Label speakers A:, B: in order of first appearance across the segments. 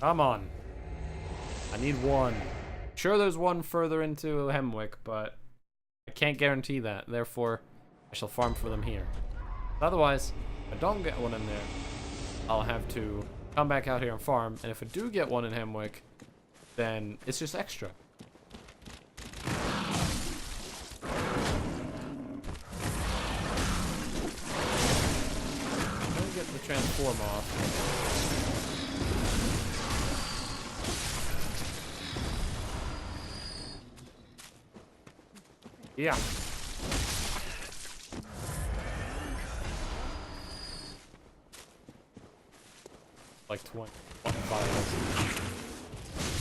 A: Come on. I need one. Sure, there's one further into Hemwick, but I can't guarantee that. Therefore, I shall farm for them here. Otherwise, if I don't get one in there, I'll have to come back out here and farm. And if I do get one in Hemwick, then it's just extra. Let me get the transform off. Yeah. Like 20 vials.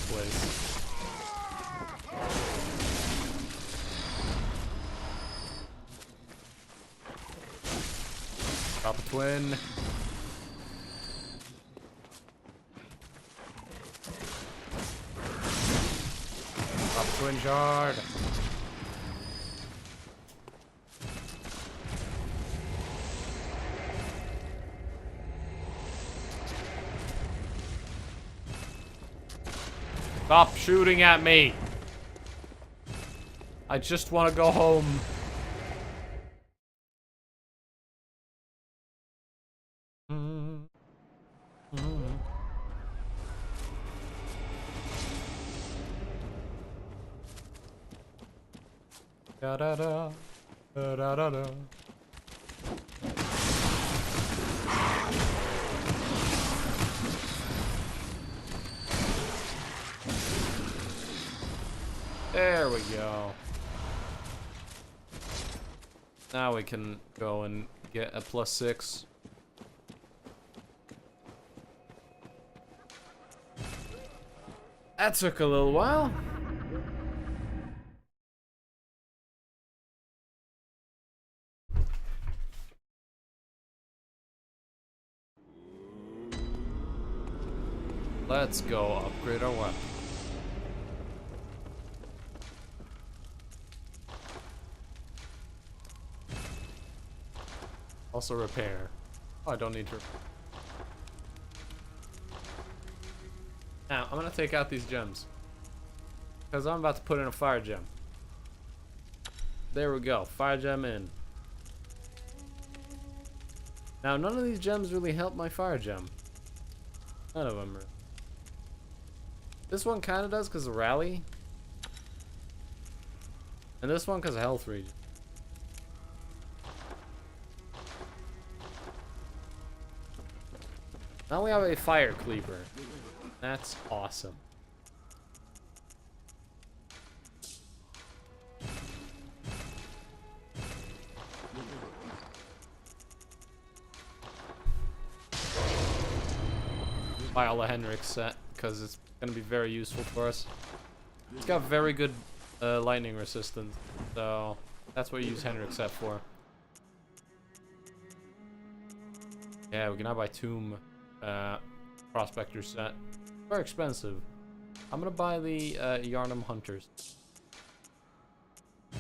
A: Place. Drop a twin. Drop a twin shard. Stop shooting at me. I just want to go home. Da da da da da da da. There we go. Now we can go and get a +6. That took a little while. Let's go upgrade our weapon. Also repair. Oh, I don't need to. Now, I'm gonna take out these gems. Because I'm about to put in a fire gem. There we go. Fire gem in. Now, none of these gems really help my fire gem. None of them are. This one kind of does because of rally. And this one because of health regen. Now we have a fire cleaver. That's awesome. Buy all the Henrik set because it's going to be very useful for us. It's got very good lightning resistance, so that's what you use Henrik set for. Yeah, we can now buy Tomb Prospector set. Very expensive. I'm gonna buy the Yarnum Hunters. You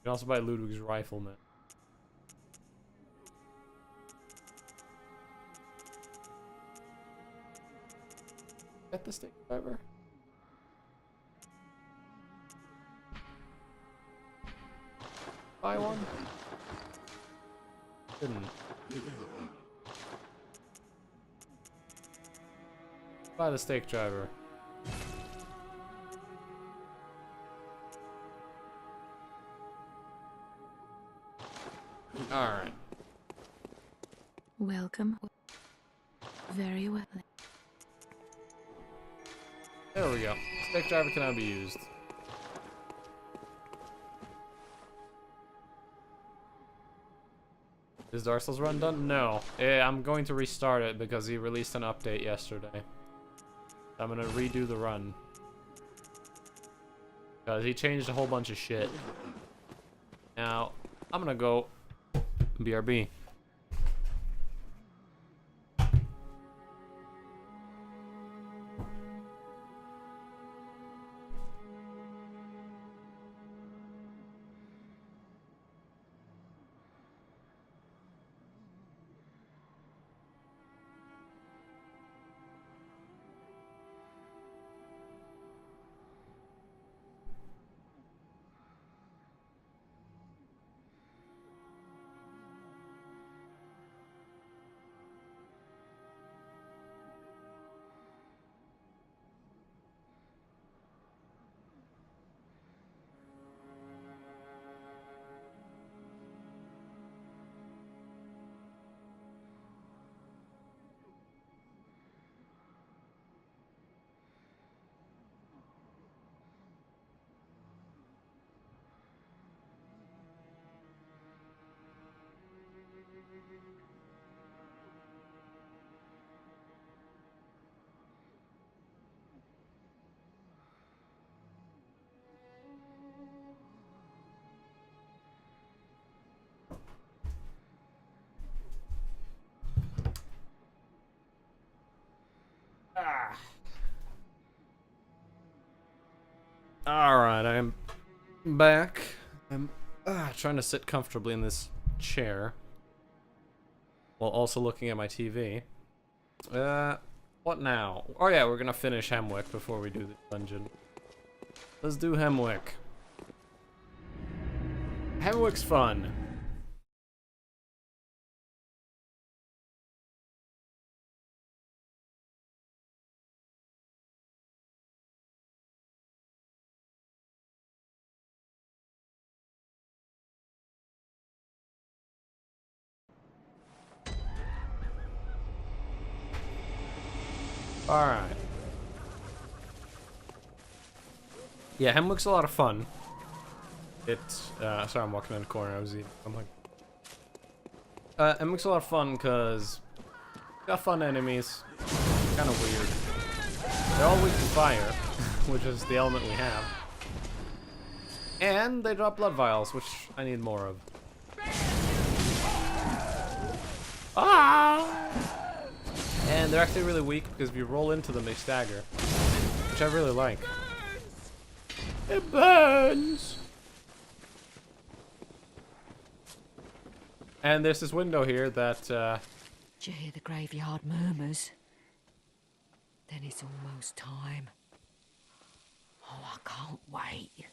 A: can also buy Ludwig's Rifleman. Get the stick driver. Buy one. Didn't. Buy the stake driver. Alright.
B: Welcome. Very well.
A: There we go. Stake driver can now be used. Is Dark Souls run done? No. I'm going to restart it because he released an update yesterday. I'm gonna redo the run. Because he changed a whole bunch of shit. Now, I'm gonna go BRB. Alright, I'm back. I'm trying to sit comfortably in this chair while also looking at my TV. What now? Oh yeah, we're gonna finish Hemwick before we do the dungeon. Let's do Hemwick. Hemwick's fun. Alright. Yeah, Hemwick's a lot of fun. It's, sorry, I'm walking in the corner, I was eating. I'm like... Hemwick's a lot of fun, because... got fun enemies. Kinda weird. They're all weak to fire, which is the element we have. And they drop blood vials, which I need more of. Ah! And they're actually really weak because if you roll into them, they stagger. Which I really like. It burns! And there's this window here that,
C: Do you hear the graveyard murmurs? Then it's almost time. Oh, I can't wait.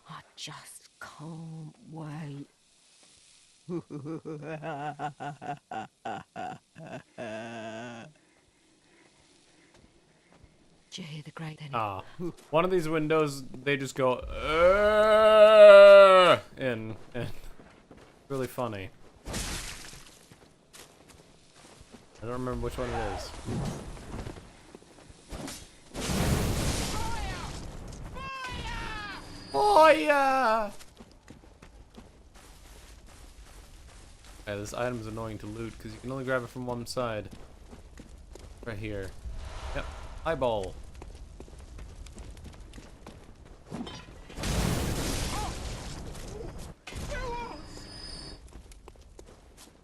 C: I just can't wait. Do you hear the great
A: one of these windows, they just go, in. Really funny. I don't remember which one it is. Oh yeah! Okay, this item's annoying to loot because you can only grab it from one side. Right here. Yep. Eyeball.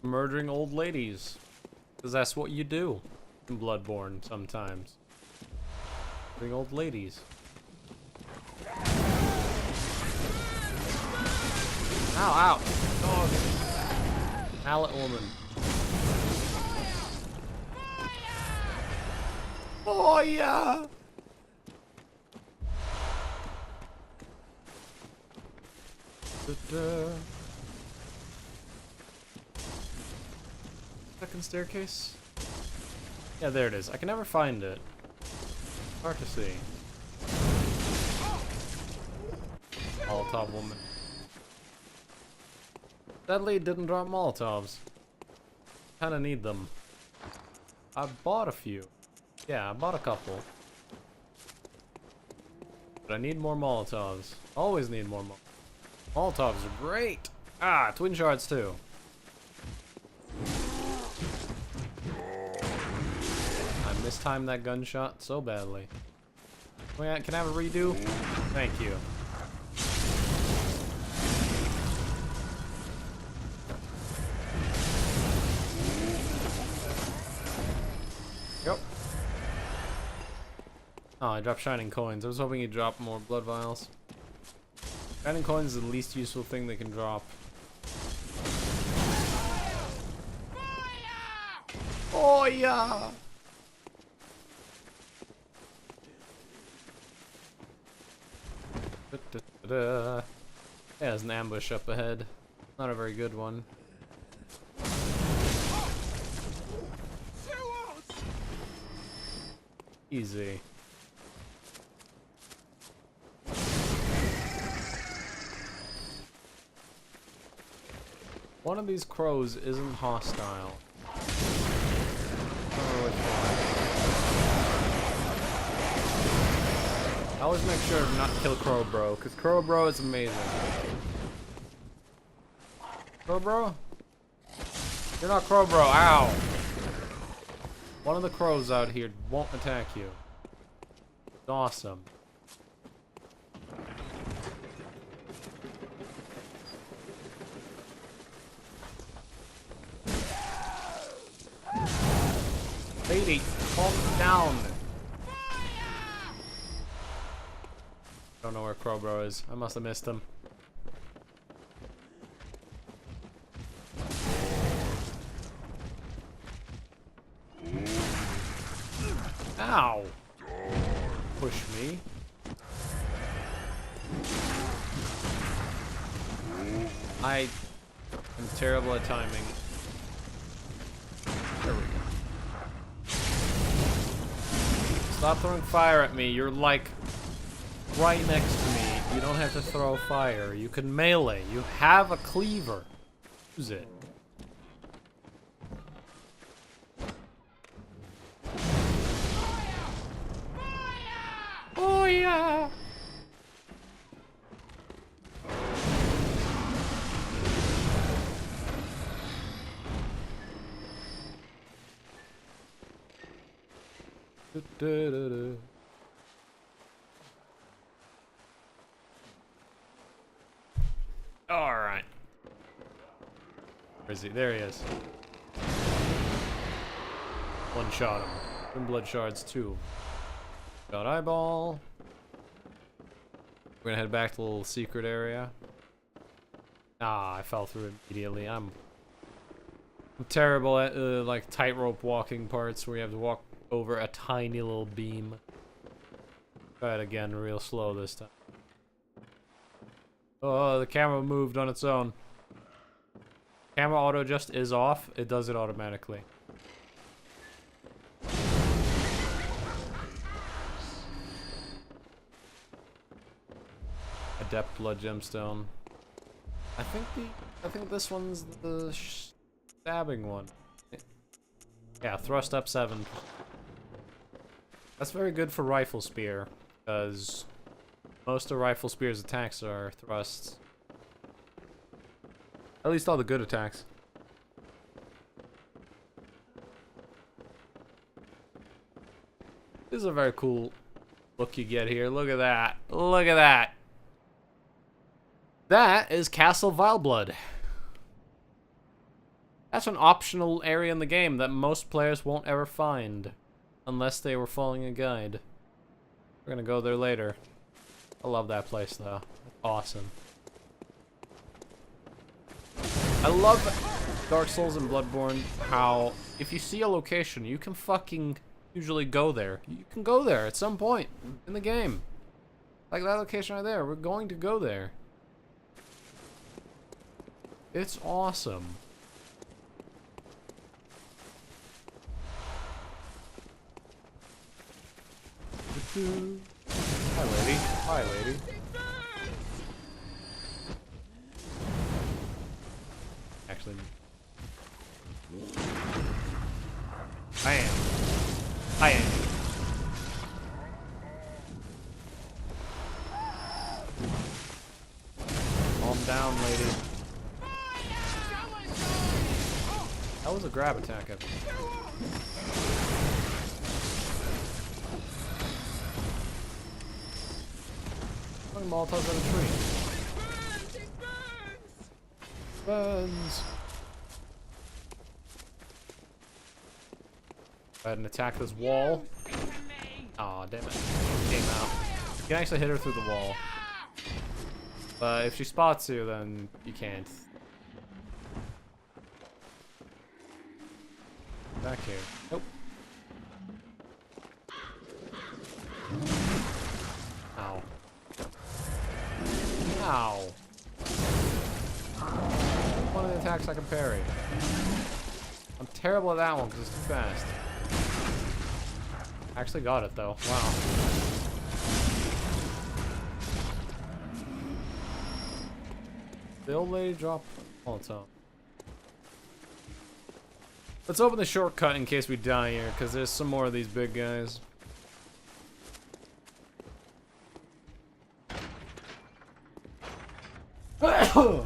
A: Murdering old ladies. Because that's what you do in Bloodborne sometimes. Murdering old ladies. Ow, ow. Dog. Mallet woman. Oh yeah. Second staircase? Yeah, there it is. I can never find it. Hard to see. Molotov woman. Sadly, didn't drop Molotovs. Kinda need them. I bought a few. Yeah, I bought a couple. But I need more Molotovs. Always need more Molotovs are great! Ah, twin shards too. I mistimed that gunshot so badly. Wait, can I have a redo? Thank you. Yep. Oh, I dropped shining coins. I was hoping he'd drop more blood vials. Shining coins is the least useful thing they can drop. Oh yeah! Yeah, there's an ambush up ahead. Not a very good one. Easy. One of these crows isn't hostile. I don't know which one. I always make sure to not kill Crow Bro, because Crow Bro is amazing. Crow Bro? You're not Crow Bro, ow! One of the crows out here won't attack you. It's awesome. Lady, calm down. don't know where Crowbro is. I must have missed him. Ow! Push me. I am terrible at timing. There we go. Stop throwing fire at me. You're like right next to me. You don't have to throw fire. You can melee. You have a cleaver. Use it. Oh yeah. All right. Where is he? There he is. One shot him. Twin blood shards, 2. Got eyeball. We're gonna head back to the little secret area. Ah, I fell through immediately. I'm terrible at like tightrope walking parts where you have to walk over a tiny little beam. Try it again, real slow this time. Oh, the camera moved on its own. Camera auto just is off. It does it automatically. Adept blood gemstone. I think this one's the stabbing one. Yeah, thrust up 7. That's very good for rifle spear, because most of rifle spear's attacks are thrusts. At least all the good attacks. This is a very cool look you get here. Look at that. Look at that. That is Castle Vileblood. That's an optional area in the game that most players won't ever find. Unless they were following a guide. We're gonna go there later. I love that place though. Awesome. I love Dark Souls and Bloodborne how if you see a location, you can fucking usually go there. You can go there at some point in the game. Like that location right there. We're going to go there. It's awesome. Hi, lady. Hi, lady. Actually, I am. I am. Calm down, lady. That was a grab attack. Molotovs at a tree. Burns! Go ahead and attack this wall. Aw, damn it. Came out. You can actually hit her through the wall. But if she spots you, then you can't. Back here. Nope. Ow. Ow. One of the attacks I can parry. I'm terrible at that one because it's too fast. I actually got it though. Wow. The old lady dropped Molotov. Let's open the shortcut in case we die here, because there's some more of these big guys.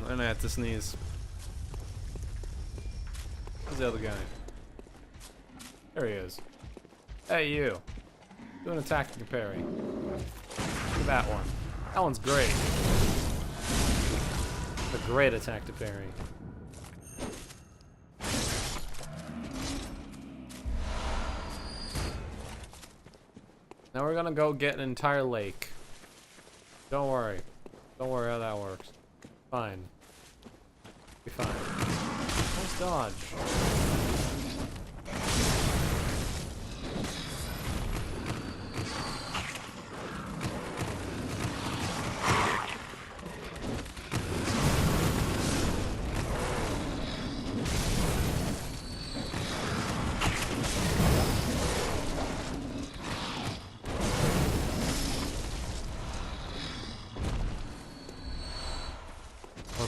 A: And I have to sneeze. Where's the other guy? There he is. Hey, you. Do an attack and parry. Look at that one. That one's great. A great attack to parry. Now we're gonna go get an entire lake. Don't worry. Don't worry how that works. Fine. Be fine. Nice dodge.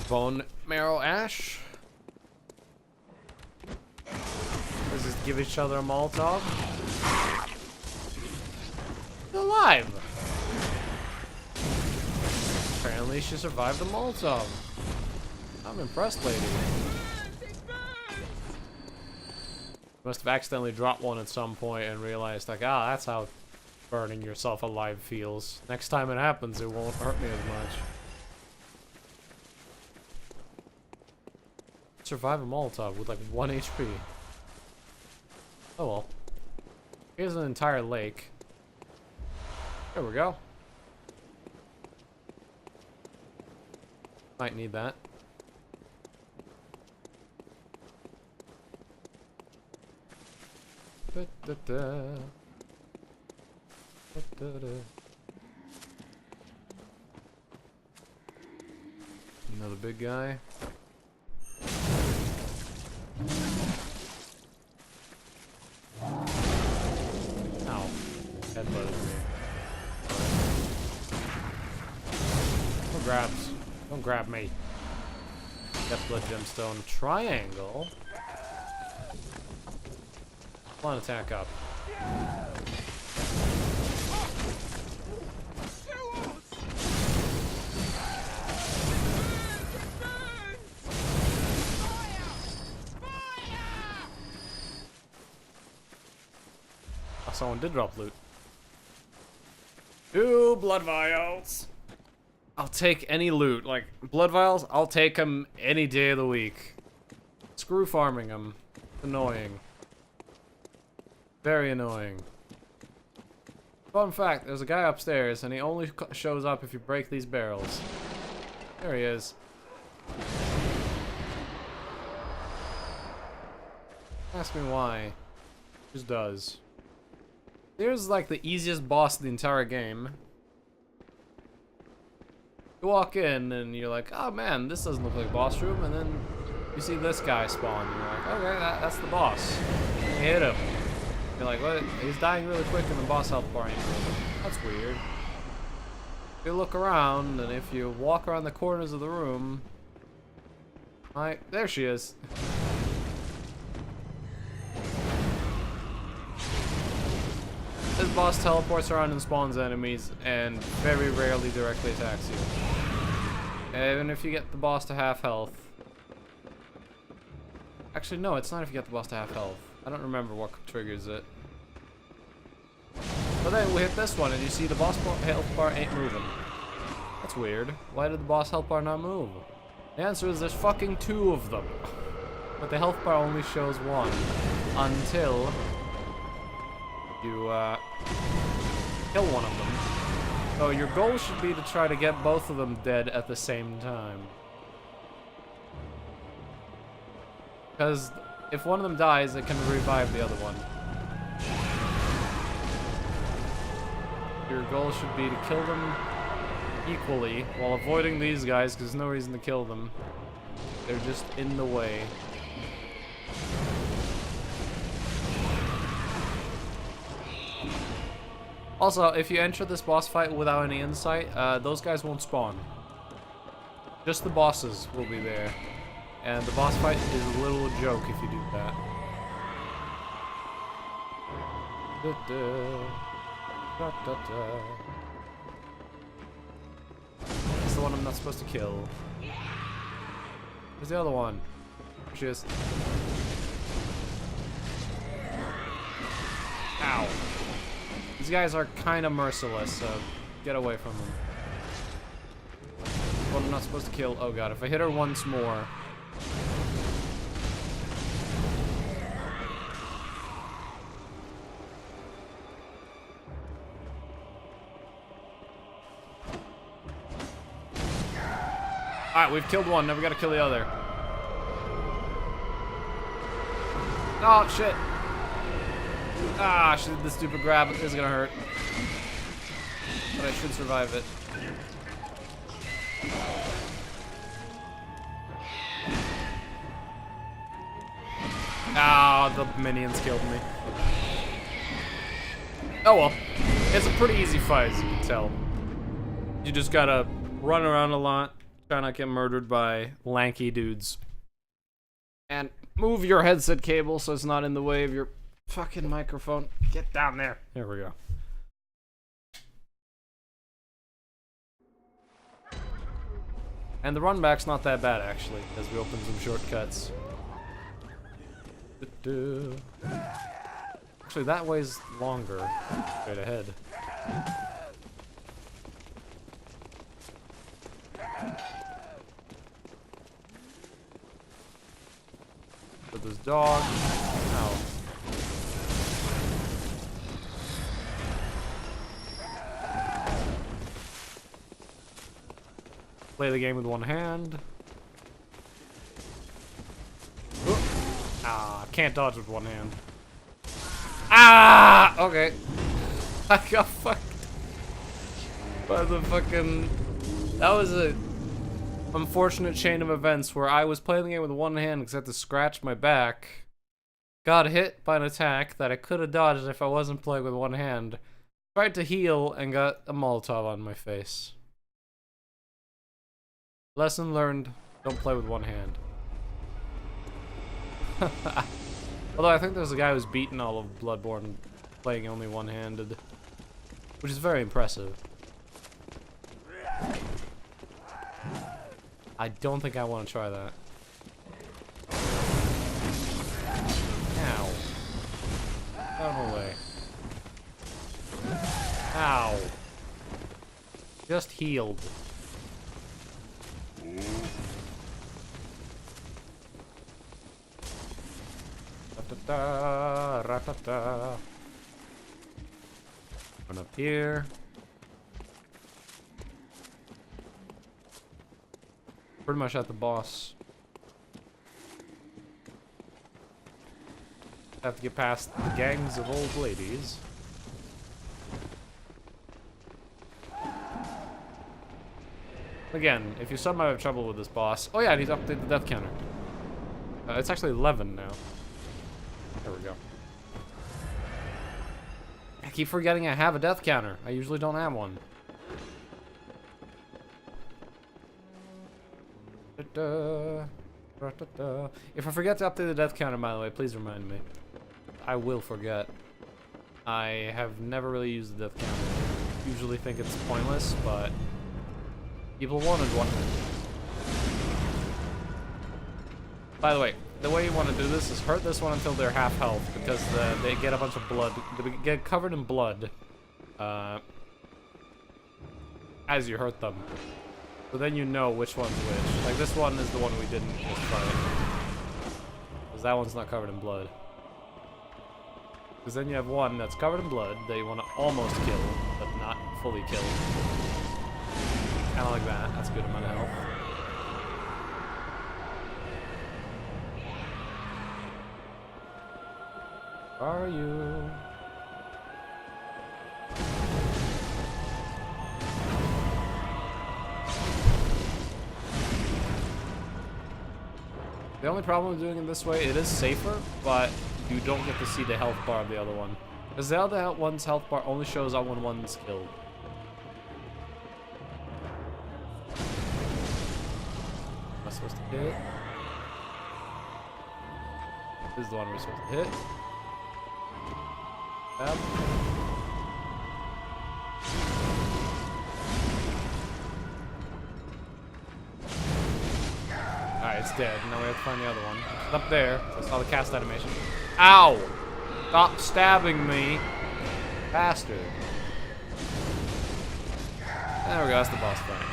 A: Bone marrow ash. Let's just give each other a Molotov. She's alive. Apparently she survived the Molotov. I'm impressed, lady. Must have accidentally dropped one at some point and realized, like, ah, that's how burning yourself alive feels. Next time it happens, it won't hurt me as much. Survive a Molotov with like 1 HP. Oh well. Here's an entire lake. There we go. Might need that. Da, da, da. Da, da, da. Another big guy. Ow. Headbutted me. No grabs. Don't grab me. Death Blood Gemstone. Triangle. Come on, attack up. Someone did drop loot. 2 blood vials. I'll take any loot. Like, blood vials, I'll take them any day of the week. Screw farming them. Annoying. Very annoying. Fun fact, there's a guy upstairs, and he only shows up if you break these barrels. There he is. Ask me why. Just does. Here's like the easiest boss of the entire game. You walk in and you're like, oh man, this doesn't look like a boss room, and then you see this guy spawn, and you're like, okay, that's the boss. You hit him. You're like, what? He's dying really quick and the boss health bar ain't moving. That's weird. You look around, and if you walk around the corners of the room, there she is. This boss teleports around and spawns enemies, and very rarely directly attacks you. Even if you get the boss to half health. Actually, no, it's not if you get the boss to half health. I don't remember what triggers it. But then we hit this one, and you see the boss health bar ain't moving. That's weird. Why did the boss health bar not move? The answer is there's fucking 2 of them. But the health bar only shows 1. Until you kill one of them. So your goal should be to try to get both of them dead at the same time. Because if one of them dies, it can revive the other one. Your goal should be to kill them equally while avoiding these guys, because there's no reason to kill them. They're just in the way. Also, if you enter this boss fight without any insight, those guys won't spawn. Just the bosses will be there. And the boss fight is a little joke if you do that. That's the one I'm not supposed to kill. Where's the other one? There she is. Ow. These guys are kind of merciless, so get away from them. What I'm not supposed to kill. Oh god, if I hit her once more. Alright, we've killed one. Now we gotta kill the other. Oh, shit. Ah, she did the stupid grab. This is gonna hurt. But I should survive it. Ah, the minions killed me. Oh well. It's a pretty easy fight, as you can tell. You just gotta run around a lot, try not to get murdered by lanky dudes. And move your headset cable so it's not in the way of your fucking microphone. Get down there. There we go. And the run back's not that bad, actually, as we open some shortcuts. Actually, that way's longer. Straight ahead. With this dog. Ow. Play the game with one hand. Ooh. Ah, can't dodge with one hand. Ah! Okay. I got fucked by the fucking... That was a unfortunate chain of events where I was playing the game with one hand because I had to scratch my back. Got hit by an attack that I could have dodged if I wasn't playing with one hand. Tried to heal and got a Molotov on my face. Lesson learned, don't play with one hand. Although I think there's a guy who's beaten all of Bloodborne playing only one-handed, which is very impressive. I don't think I want to try that. Ow. Out of the way. Ow. Just healed. Da, ra, da, da. Run up here. Pretty much at the boss. Have to get past the gangs of old ladies. Again, if you somehow have trouble with this boss... Oh yeah, I need to update the death counter. It's actually 11 now. There we go. I keep forgetting I have a death counter. I usually don't have one. If I forget to update the death counter, by the way, please remind me. I will forget. I have never really used the death counter. Usually think it's pointless, but people wanted one. By the way, the way you want to do this is hurt this one until they're half health, because they get a bunch of blood. They get covered in blood as you hurt them. So then you know which one's which. Like, this one is the one we didn't just fight. Because that one's not covered in blood. Because then you have one that's covered in blood that you want to almost kill, but not fully kill. Kind of like that. That's a good amount of health. Where are you? The only problem with doing it this way, it is safer, but you don't get to see the health bar of the other one. Because the other one's health bar only shows up when one's killed. Am I supposed to hit? This is the one we're supposed to hit. Stab. Alright, it's dead. Now we have to find the other one. It's up there. So I saw the cast animation. Ow! Stop stabbing me. Bastard. There we go, that's the boss fight.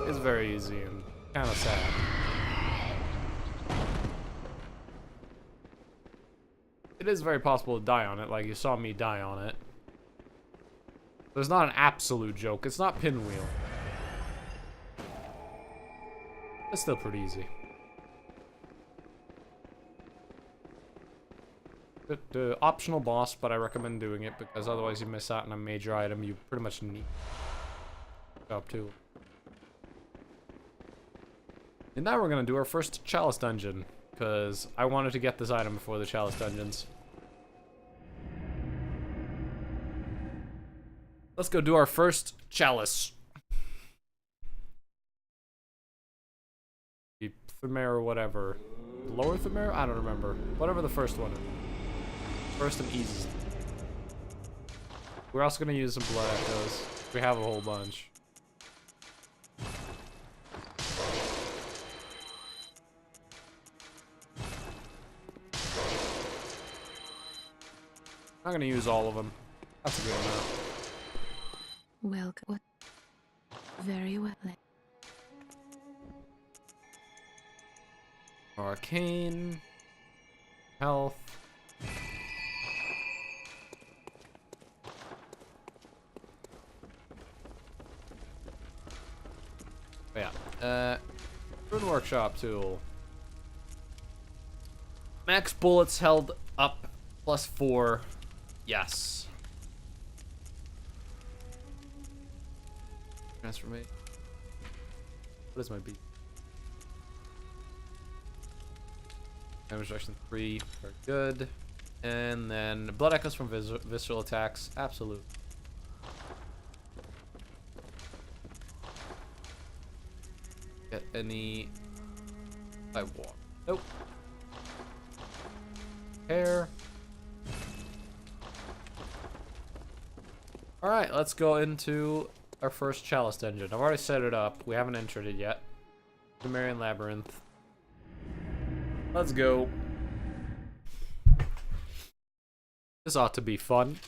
A: It's very easy and kind of sad. It is very possible to die on it, like you saw me die on it. But it's not an absolute joke. It's not Pinwheel. It's still pretty easy. The optional boss, but I recommend doing it because otherwise you miss out on a major item you pretty much need. Job 2. And now we're gonna do our first Chalice dungeon, because I wanted to get this item before the Chalice dungeons. Let's go do our first Chalice. The Thamare or whatever. Lower Thamare? I don't remember. Whatever the first one is. First and easiest. We're also gonna use some blood echoes. We have a whole bunch. I'm gonna use all of them. That's a good amount.
B: Welcome. What? Very well.
A: Arcane. Health. But yeah. Rune Workshop tool. Max bullets held up +4. Yes. Transformate. What is my beat? Damage reduction 3. Very good. And then blood echoes from visceral attacks. Absolute. Get any sidewalk. Nope. Hair. Alright, let's go into our first Chalice dungeon. I've already set it up. We haven't entered it yet. Sumerian Labyrinth. Let's go. This ought to be fun.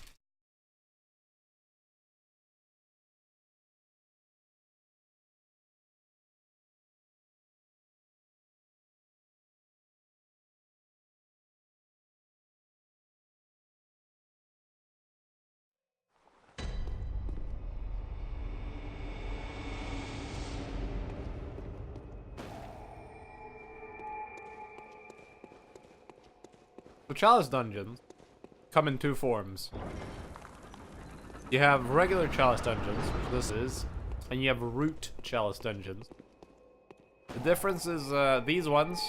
A: So Chalice dungeons come in 2 forms. You have regular Chalice dungeons, which this is, and you have root Chalice dungeons. The difference is these ones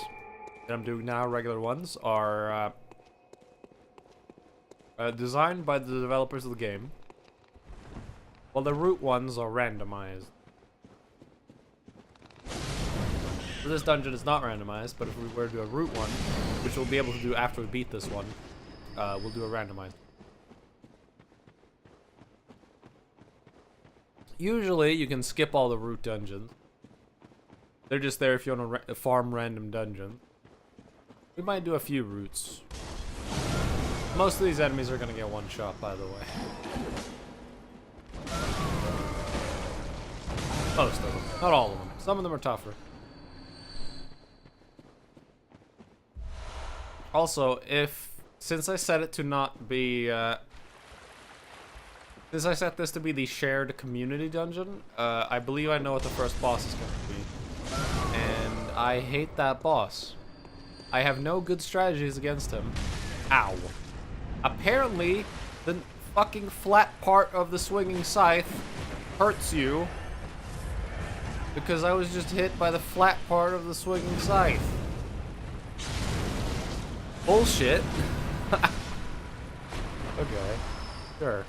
A: that I'm doing now, regular ones, are designed by the developers of the game, while the root ones are randomized. So this dungeon is not randomized, but if we were to do a root one, which we'll be able to do after we beat this one, we'll do a randomized. Usually, you can skip all the root dungeons. They're just there if you want to farm random dungeons. We might do a few roots. Most of these enemies are going to get one shot, by the way. Most of them. Not all of them. Some of them are tougher. Also, since I set it to not be, since I set this to be the shared community dungeon, I believe I know what the first boss is going to be. And I hate that boss. I have no good strategies against him. Ow. Apparently, the fucking flat part of the swinging scythe hurts you. Because I was just hit by the flat part of the swinging scythe. Bullshit. Okay. Sure.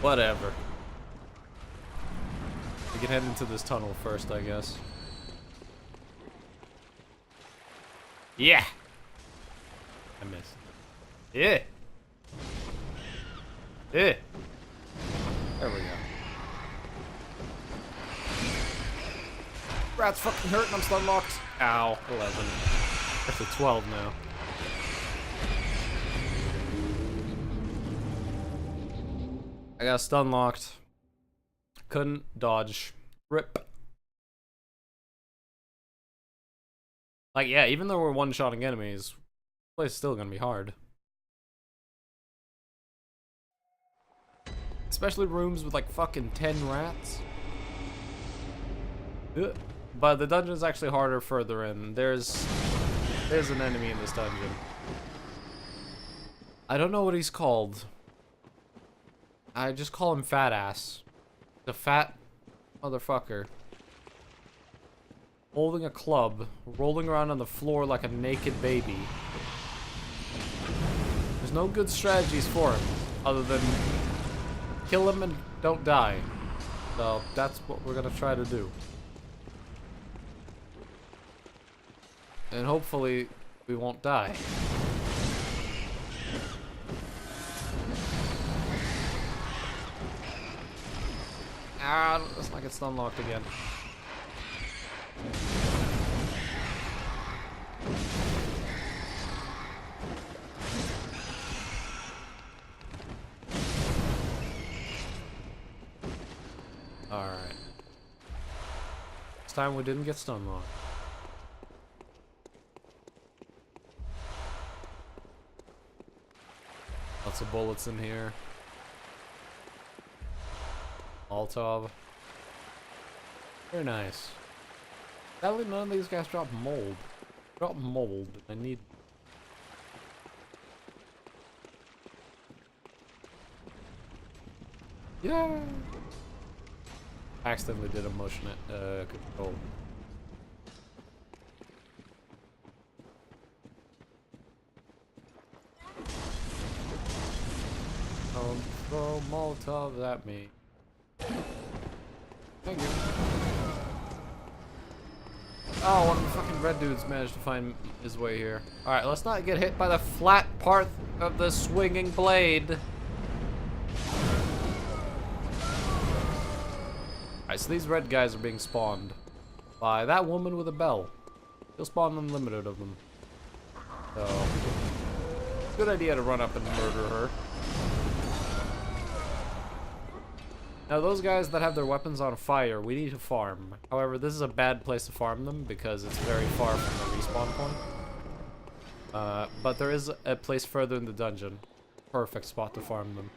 A: Whatever. We can head into this tunnel first, I guess. Yeah! I missed. Yeah! Yeah! There we go. Rat's fucking hurting, I'm stun locked. Ow. 11. That's a 12 now. I got stun locked. Couldn't dodge. Rip. Like, yeah, even though we're one-shotting enemies, this place is still gonna be hard. Especially rooms with like fucking 10 rats. But the dungeon's actually harder further in. There's an enemy in this dungeon. I don't know what he's called. I just call him Fat Ass. The fat motherfucker. Holding a club, rolling around on the floor like a naked baby. There's no good strategies for him, other than kill him and don't die. So that's what we're gonna try to do. And hopefully we won't die. Ah, let's not get stun locked again. Alright. This time we didn't get stun locked. Lots of bullets in here. Molotov. Very nice. Sadly, none of these guys drop mold. Drop mold. I need. Yeah. Accidentally did a motion control. Don't throw Molotovs at me. Thank you. Oh, one of the fucking red dudes managed to find his way here. Alright, let's not get hit by the flat part of the swinging blade. Alright, so these red guys are being spawned by that woman with a bell. She'll spawn unlimited of them. So, good idea to run up and murder her. Now those guys that have their weapons on fire, we need to farm. However, this is a bad place to farm them because it's very far from the respawn point. But there is a place further in the dungeon. Perfect spot to farm them.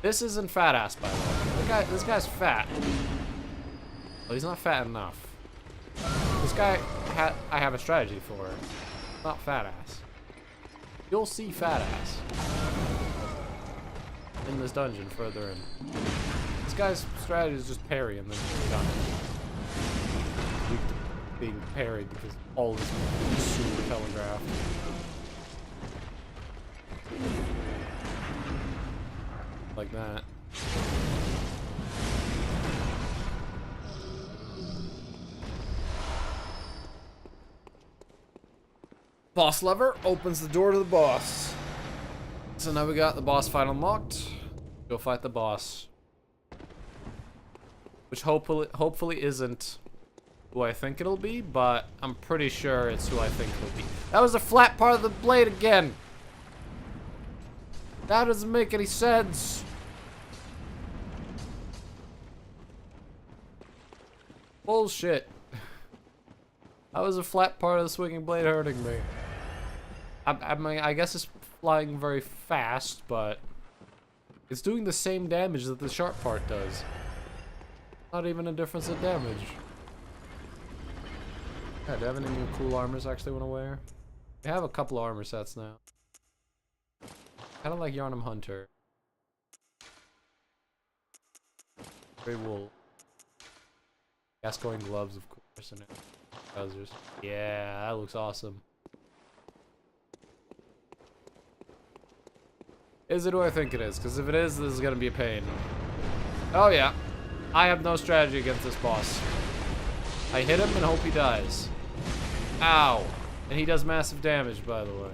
A: This isn't Fat Ass, by the way. This guy's fat. Well, he's not fat enough. This guy, I have a strategy for. Not Fat Ass. You'll see Fat Ass in this dungeon further in. This guy's strategy is just parry and then done. Weak to being parried because all this is super telegraphed. Like that. Boss lever opens the door to the boss. So now we got the boss fight unlocked. Go fight the boss. Which hopefully isn't who I think it'll be, but I'm pretty sure it's who I think it'll be. That was the flat part of the blade again! That doesn't make any sense! Bullshit. That was a flat part of the swinging blade hurting me. I mean, I guess it's flying very fast, but it's doing the same damage that the sharp part does. Not even a difference in damage. Yeah, do I have any new cool armors I actually want to wear? I have a couple of armor sets now. Kind of like Yarnum Hunter. Grey wool. Gascoigne gloves, of course, and trousers. Yeah, that looks awesome. Is it who I think it is? Because if it is, this is going to be a pain. Oh yeah. I have no strategy against this boss. I hit him and hope he dies. Ow. And he does massive damage, by the way.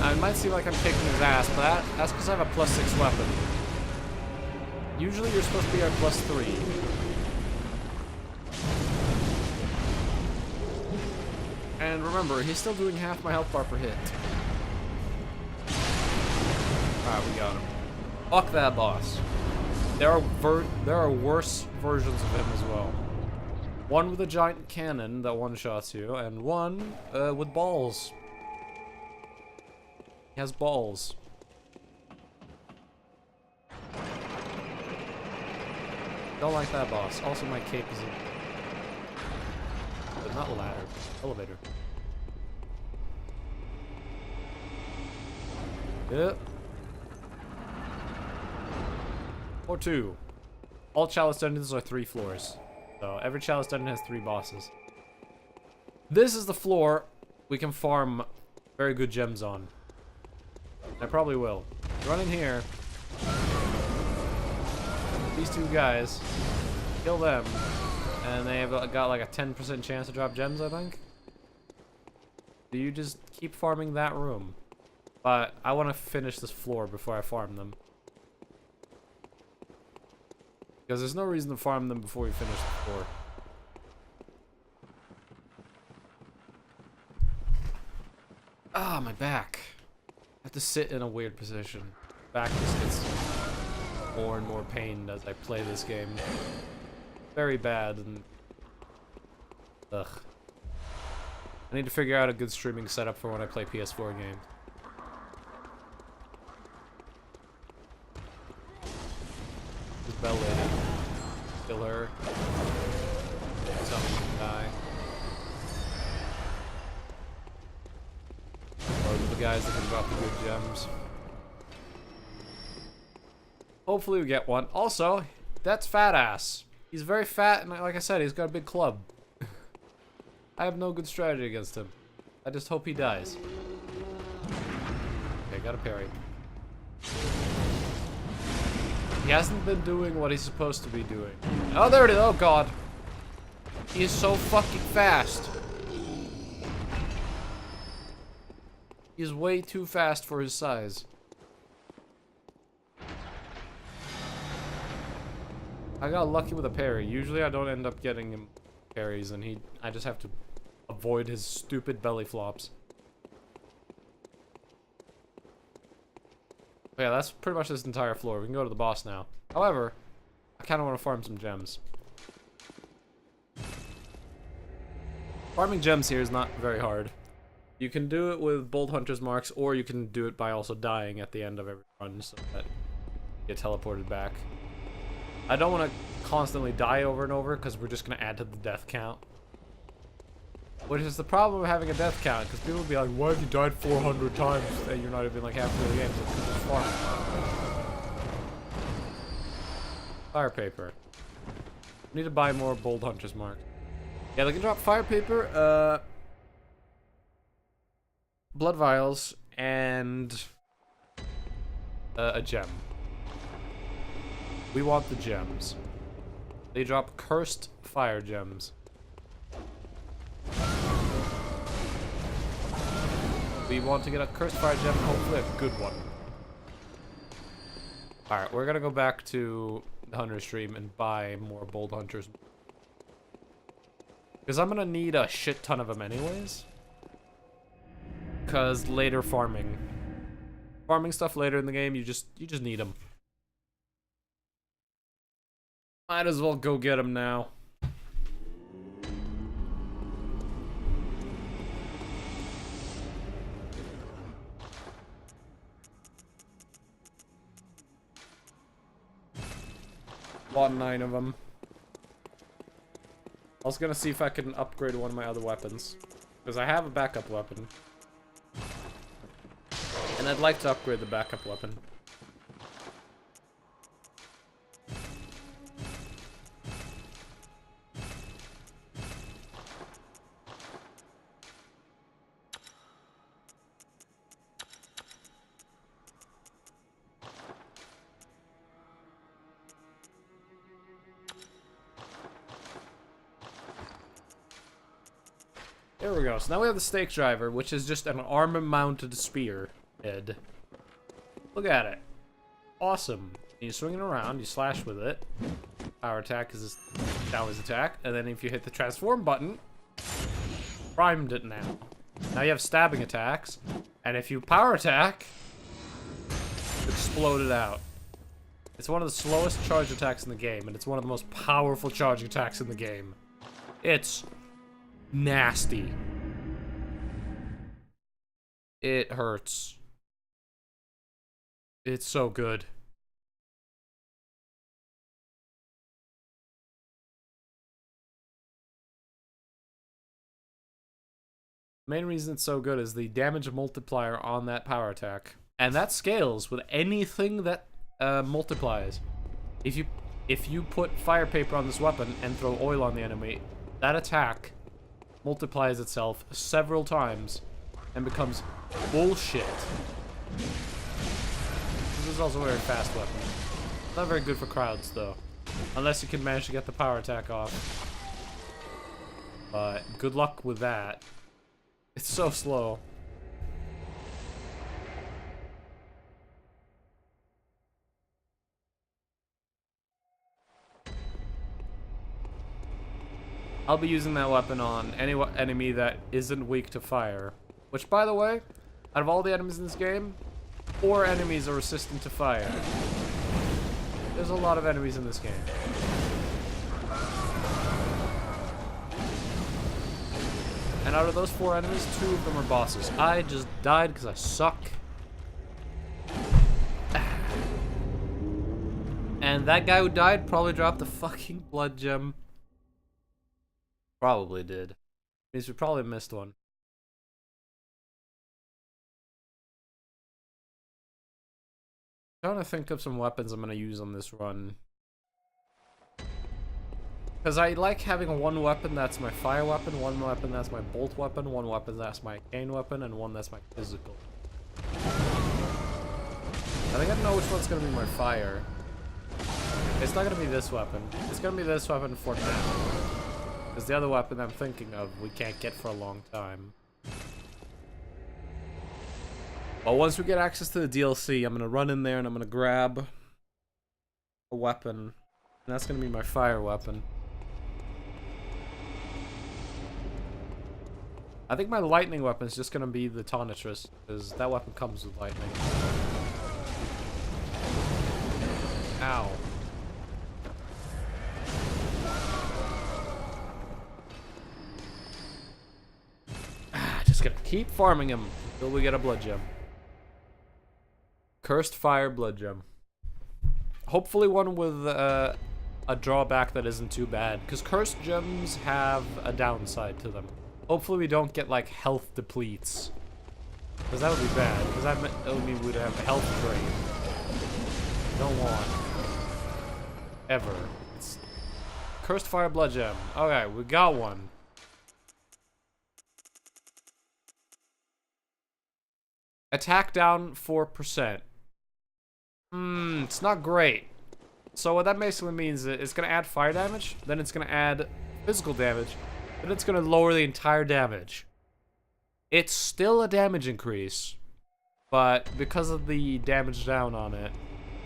A: It might seem like I'm kicking his ass, but that's because I have a +6 weapon. Usually you're supposed to be at +3. And remember, he's still doing half my health bar per hit. Alright, we got him. Fuck that boss. There are worse versions of him as well. One with a giant cannon that one-shots you, and one with balls. He has balls. Don't like that boss. Also, my cape is but not ladder. Elevator. Yep. Or 2. All Chalice dungeons are 3 floors. So every Chalice dungeon has 3 bosses. This is the floor we can farm very good gems on. I probably will. Run in here. These 2 guys. Kill them. And they have got like a 10% chance to drop gems, I think. Do you just keep farming that room? But I want to finish this floor before I farm them. Because there's no reason to farm them before you finish the floor. Ah, my back. I have to sit in a weird position. Back just gets more and more pained as I play this game. Very bad and... Ugh. I need to figure out a good streaming setup for when I play PS4 games. This bell lady. Kill her. Someone can die. Those are the guys that can drop the good gems. Hopefully we get one. Also, that's fat ass. He's very fat and like I said, he's got a big club. I have no good strategy against him. I just hope he dies. Okay, got a parry. He hasn't been doing what he's supposed to be doing. Oh, there it is. Oh, God. He is so fucking fast. He's way too fast for his size. I got lucky with a parry. Usually I don't end up getting him parries, and I just have to avoid his stupid belly flops. But yeah, that's pretty much this entire floor. We can go to the boss now. However, I kind of want to farm some gems. Farming gems here is not very hard. You can do it with Bold Hunter's Marks, or you can do it by also dying at the end of every run so that you get teleported back. I don't want to constantly die over and over because we're just going to add to the death count. Which is the problem of having a death count, because people will be like, why have you died 400 times and you're not even like halfway through the game? Because it's farming. Fire paper. Need to buy more Bold Hunter's Mark. Yeah, they can drop fire paper, blood vials, and a gem. We want the gems. They drop cursed fire gems. We want to get a cursed fire gem, hopefully a good one. Alright, we're gonna go back to the Hunter stream and buy more Bold Hunters. Because I'm gonna need a shit ton of them anyways. Because later farming stuff later in the game, you just need them. Might as well go get them now. Bought 9 of them. I was gonna see if I can upgrade one of my other weapons. Because I have a backup weapon. And I'd like to upgrade the backup weapon. There we go. So now we have the stake driver, which is just an armor-mounted spear head. Look at it. Awesome. And you swing it around, you slash with it. Power attack is Chalice attack. And then if you hit the transform button, primed it now. Now you have stabbing attacks. And if you power attack, explode it out. It's one of the slowest charge attacks in the game, and it's one of the most powerful charging attacks in the game. It's nasty. It hurts. It's so good. The main reason it's so good is the damage multiplier on that power attack. And that scales with anything that multiplies. If you put fire paper on this weapon and throw oil on the enemy, that attack multiplies itself several times and becomes bullshit. This is also a very fast weapon. Not very good for crowds though, unless you can manage to get the power attack off. But good luck with that. It's so slow. I'll be using that weapon on any enemy that isn't weak to fire. Which, by the way, out of all the enemies in this game, 4 enemies are resistant to fire. There's a lot of enemies in this game. And out of those 4 enemies, 2 of them are bosses. I just died because I suck. And that guy who died probably dropped the fucking blood gem. Probably did. Means we probably missed one. I'm trying to think of some weapons I'm gonna use on this run. Because I like having one weapon that's my fire weapon, one weapon that's my bolt weapon, one weapon that's my arcane weapon, and one that's my physical. I think I know which one's gonna be my fire. It's not gonna be this weapon. It's gonna be this weapon for now. Because the other weapon I'm thinking of, we can't get for a long time. But once we get access to the DLC, I'm gonna run in there and I'm gonna grab a weapon. And that's gonna be my fire weapon. I think my lightning weapon is just gonna be the Tonitrus, because that weapon comes with lightning. Ow. Just gonna keep farming him until we get a blood gem. Cursed Fire blood gem. Hopefully one with a drawback that isn't too bad, because cursed gems have a downside to them. Hopefully we don't get like health depletes, because that would be bad, because that would mean we'd have a health drain. Don't want. Ever. It's Cursed Fire blood gem. Okay, we got one. Attack down 4%. It's not great. So what that basically means is it's going to add fire damage, then it's going to add physical damage, then it's going to lower the entire damage. It's still a damage increase, but because of the damage down on it,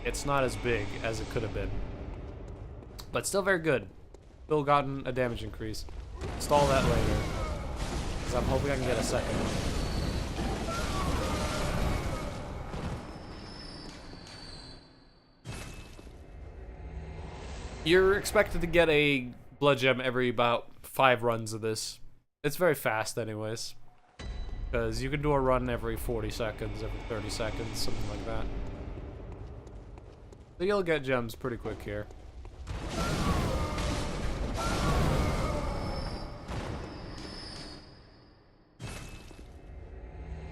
A: it's not as big as it could have been. But still very good. Still gotten a damage increase. Install that later, because I'm hoping I can get a second one. You're expected to get a blood gem every about 5 runs of this. It's very fast anyways. Because you can do a run every 40 seconds, every 30 seconds, something like that. So you'll get gems pretty quick here.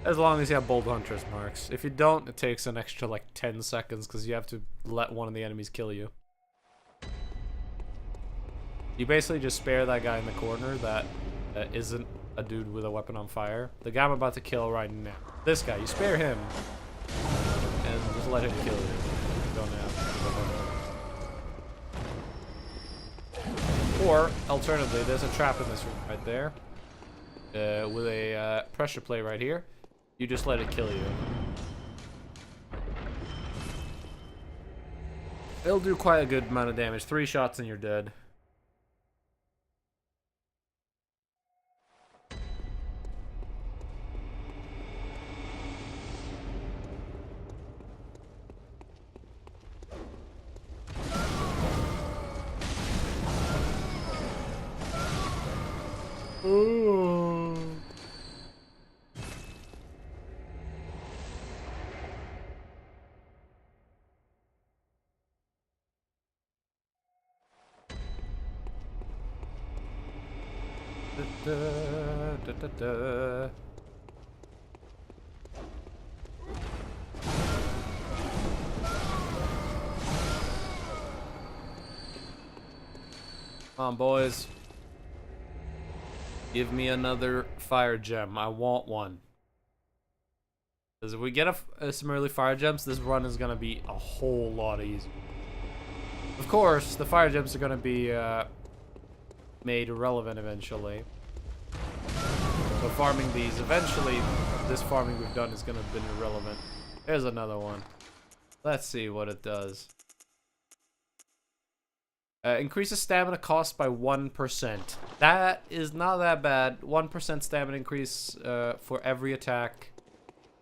A: As long as you have Bold Huntress marks. If you don't, it takes an extra like 10 seconds because you have to let one of the enemies kill you. You basically just spare that guy in the corner that isn't a dude with a weapon on fire. The guy I'm about to kill right now. This guy, you spare him. And just let him kill you. You don't have. Or, alternatively, there's a trap in this room right there. With a pressure plate right here. You just let it kill you. It'll do quite a good amount of damage. 3 shots and you're dead. Ooh. Da. Come on, boys. Give me another fire gem. I want one. Because if we get some early fire gems, this run is going to be a whole lot easier. Of course, the fire gems are going to be made irrelevant eventually. But farming these, eventually, this farming we've done is going to have been irrelevant. There's another one. Let's see what it does. Increases stamina cost by 1%. That is not that bad. 1% stamina increase for every attack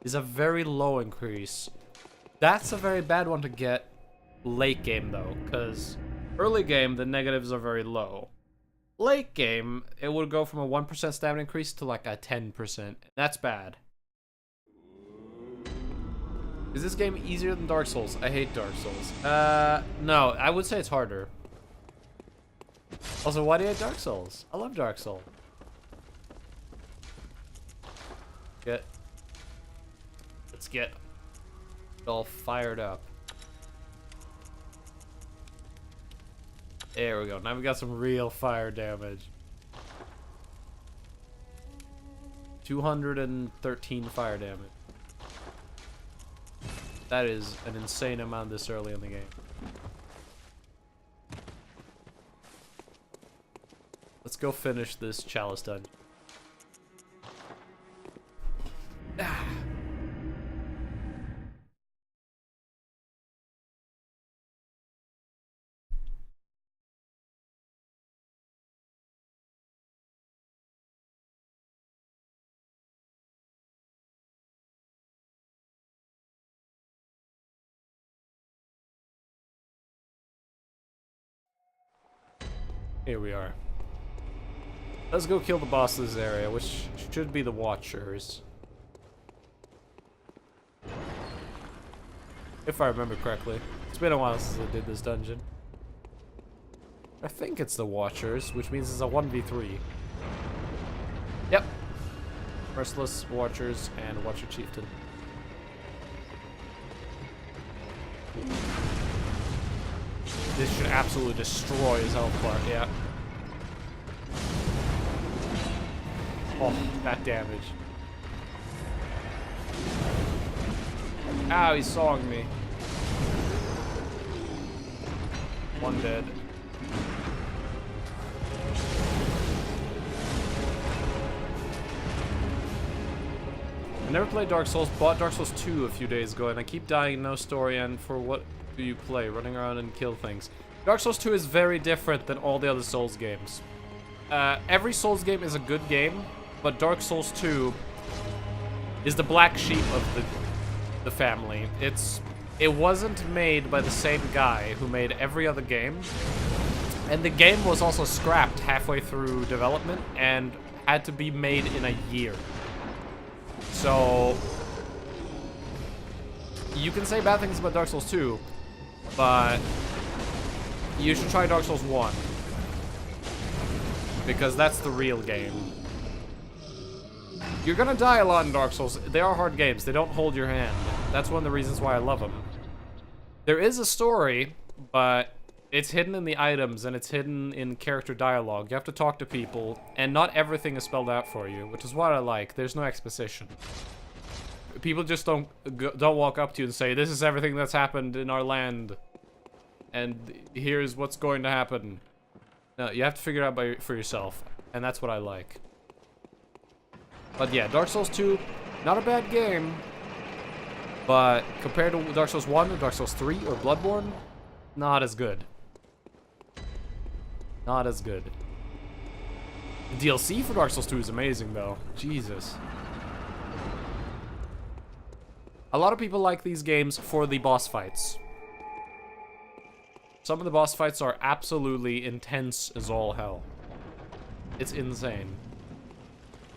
A: is a very low increase. That's a very bad one to get late game, though, because early game, the negatives are very low. Late game, it would go from a 1% stamina increase to like a 10%. That's bad. Is this game easier than Dark Souls? I hate Dark Souls. No, I would say it's harder. Also, why do you hate Dark Souls? I love Dark Souls. Let's get it all fired up. There we go. Now we got some real fire damage. 213 fire damage. That is an insane amount this early in the game. Let's go finish this Chalice dungeon. Here we are. Let's go kill the boss of this area, which should be the Watchers. If I remember correctly. It's been a while since I did this dungeon. I think it's the Watchers, which means it's a 1v3. Yep. Merciless, Watchers, and Watcher Chieftain. This should absolutely destroy his health bar, yeah. Oh, that damage. Ow, he's sawing me. One dead. I never played Dark Souls, bought Dark Souls 2 a few days ago, and I keep dying, no story, and for what do you play? Running around and kill things. Dark Souls 2 is very different than all the other Souls games. Every Souls game is a good game, but Dark Souls 2 is the black sheep of the family. It wasn't made by the same guy who made every other game, and the game was also scrapped halfway through development and had to be made in a year. So you can say bad things about Dark Souls 2, but you should try Dark Souls 1 because that's the real game. You're gonna die a lot in Dark Souls. They are hard games. They don't hold your hand. That's one of the reasons why I love them. There is a story, but it's hidden in the items and it's hidden in character dialogue. You have to talk to people, and not everything is spelled out for you, which is what I like. There's no exposition. People just don't walk up to you and say, "This is everything that's happened in our land, and here's what's going to happen." No, you have to figure it out for yourself, and that's what I like. But yeah, Dark Souls 2, not a bad game, but compared to Dark Souls 1 or Dark Souls 3 or Bloodborne, not as good. Not as good. The DLC for Dark Souls 2 is amazing, though. Jesus. A lot of people like these games for the boss fights. Some of the boss fights are absolutely intense as all hell. It's insane.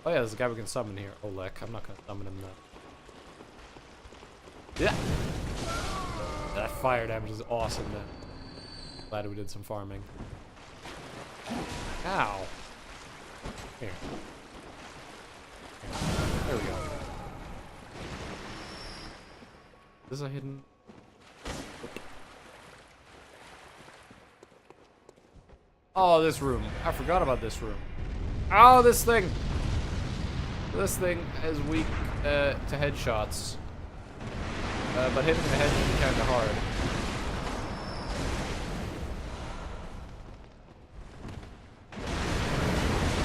A: Oh yeah, there's a guy we can summon here. Olek. I'm not gonna summon him though. Yeah. That fire damage is awesome then. Glad we did some farming. Ow. Here. There we go. Is this a hidden? Oh, this room. I forgot about this room. Oh, this thing! This thing is weak to headshots. But hitting the head can be kind of hard.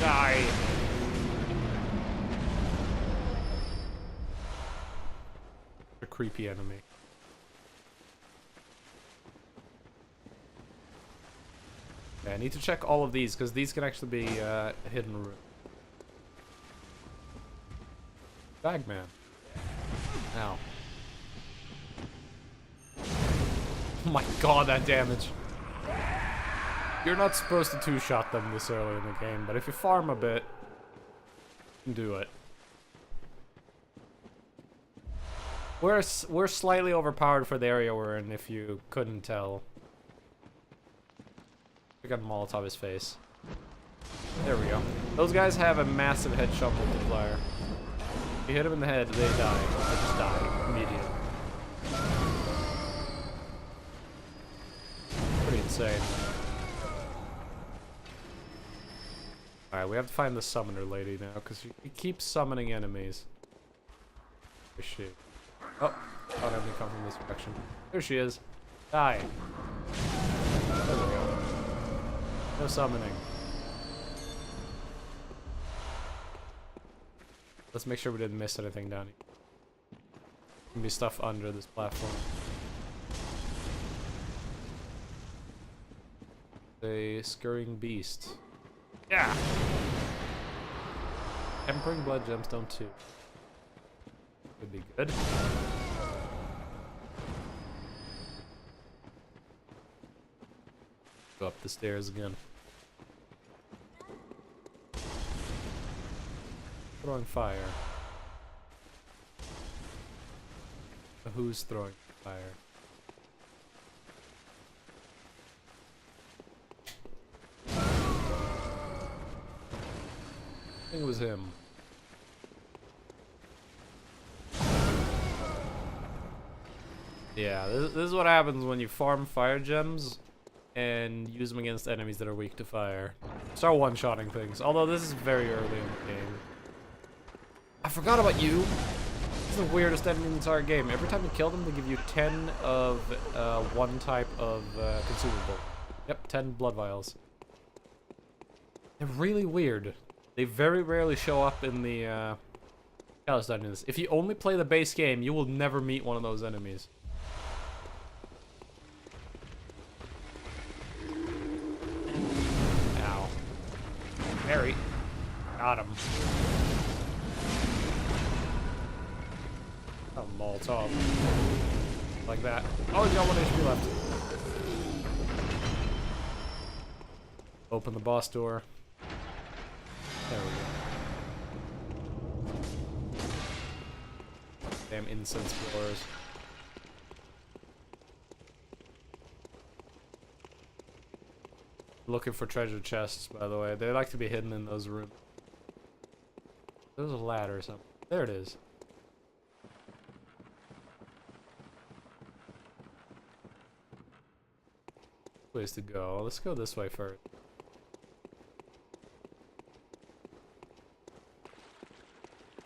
A: Die! A creepy enemy. Okay, I need to check all of these because these can actually be a hidden room. Bagman. Ow. Oh my god, that damage. You're not supposed to two-shot them this early in the game, but if you farm a bit, you can do it. We're slightly overpowered for the area we're in, if you couldn't tell. We got a Molotov his face. There we go. Those guys have a massive headshot multiplier. If you hit them in the head, they die. They just die immediately. Pretty insane. Alright, we have to find the summoner lady now, because she keeps summoning enemies. Where is she? Oh, thought I would come from this direction. There she is. Die. There we go. No summoning. Let's make sure we didn't miss anything down here. There can be stuff under this platform. A scurrying beast. Yeah! Tempering Blood Gemstone 2. Could be good. Go up the stairs again. Throwing fire. Who's throwing fire? I think it was him. Yeah, this is what happens when you farm fire gems and use them against enemies that are weak to fire. Start one-shotting things, although this is very early in the game. I forgot about you! This is the weirdest enemy in the entire game. Every time you kill them, they give you 10 of one type of consumable. Yep, 10 blood vials. They're really weird. They very rarely show up in the Chalice dungeons. If you only play the base game, you will never meet one of those enemies. Ow. Mary. Got him. A Molotov. Like that. Oh, he's got 1 HP left. Open the boss door. There we go. Damn incense blowers. Looking for treasure chests, by the way. They like to be hidden in those rooms. There's a ladder or something. There it is. Ways to go. Let's go this way first.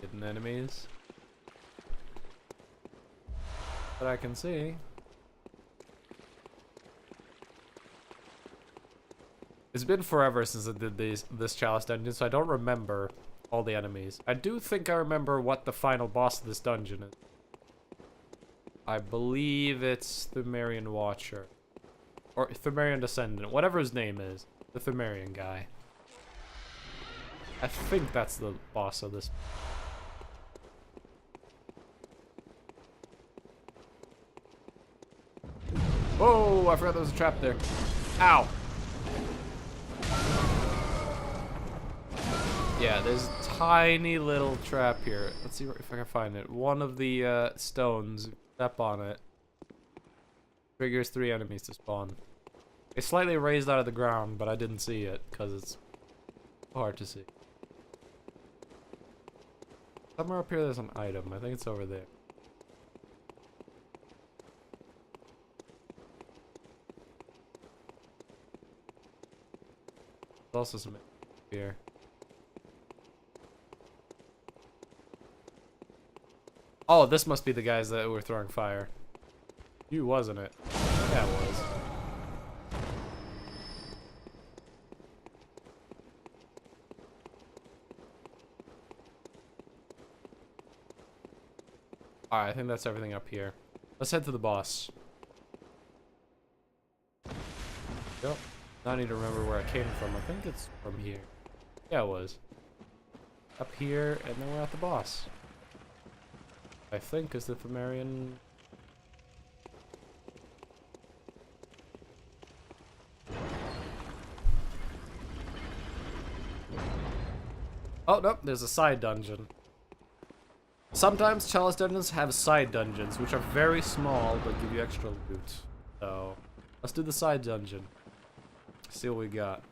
A: Hidden enemies that I can see. It's been forever since I did this Chalice dungeon, so I don't remember all the enemies. I do think I remember what the final boss of this dungeon is. I believe it's the Thumerian Watcher. Or Thumerian Descendant, whatever his name is. The Thumerian guy. I think that's the boss of this. Whoa, I forgot there was a trap there. Ow. Yeah, there's a tiny little trap here. Let's see if I can find it. One of the stones, step on it, triggers 3 enemies to spawn. It's slightly raised out of the ground, but I didn't see it because it's hard to see. Somewhere up here there's an item. I think it's over there. There's also some here. Oh, this must be the guys that were throwing fire. You, wasn't it? Yeah, it was. Alright, I think that's everything up here. Let's head to the boss. Yep. Now I need to remember where I came from. I think it's from here. Yeah, it was. Up here, and then we're at the boss. I think is the Pthumerian. Oh, nope, there's a side dungeon. Sometimes Chalice dungeons have side dungeons, which are very small, but give you extra loot. So, let's do the side dungeon. See what we got.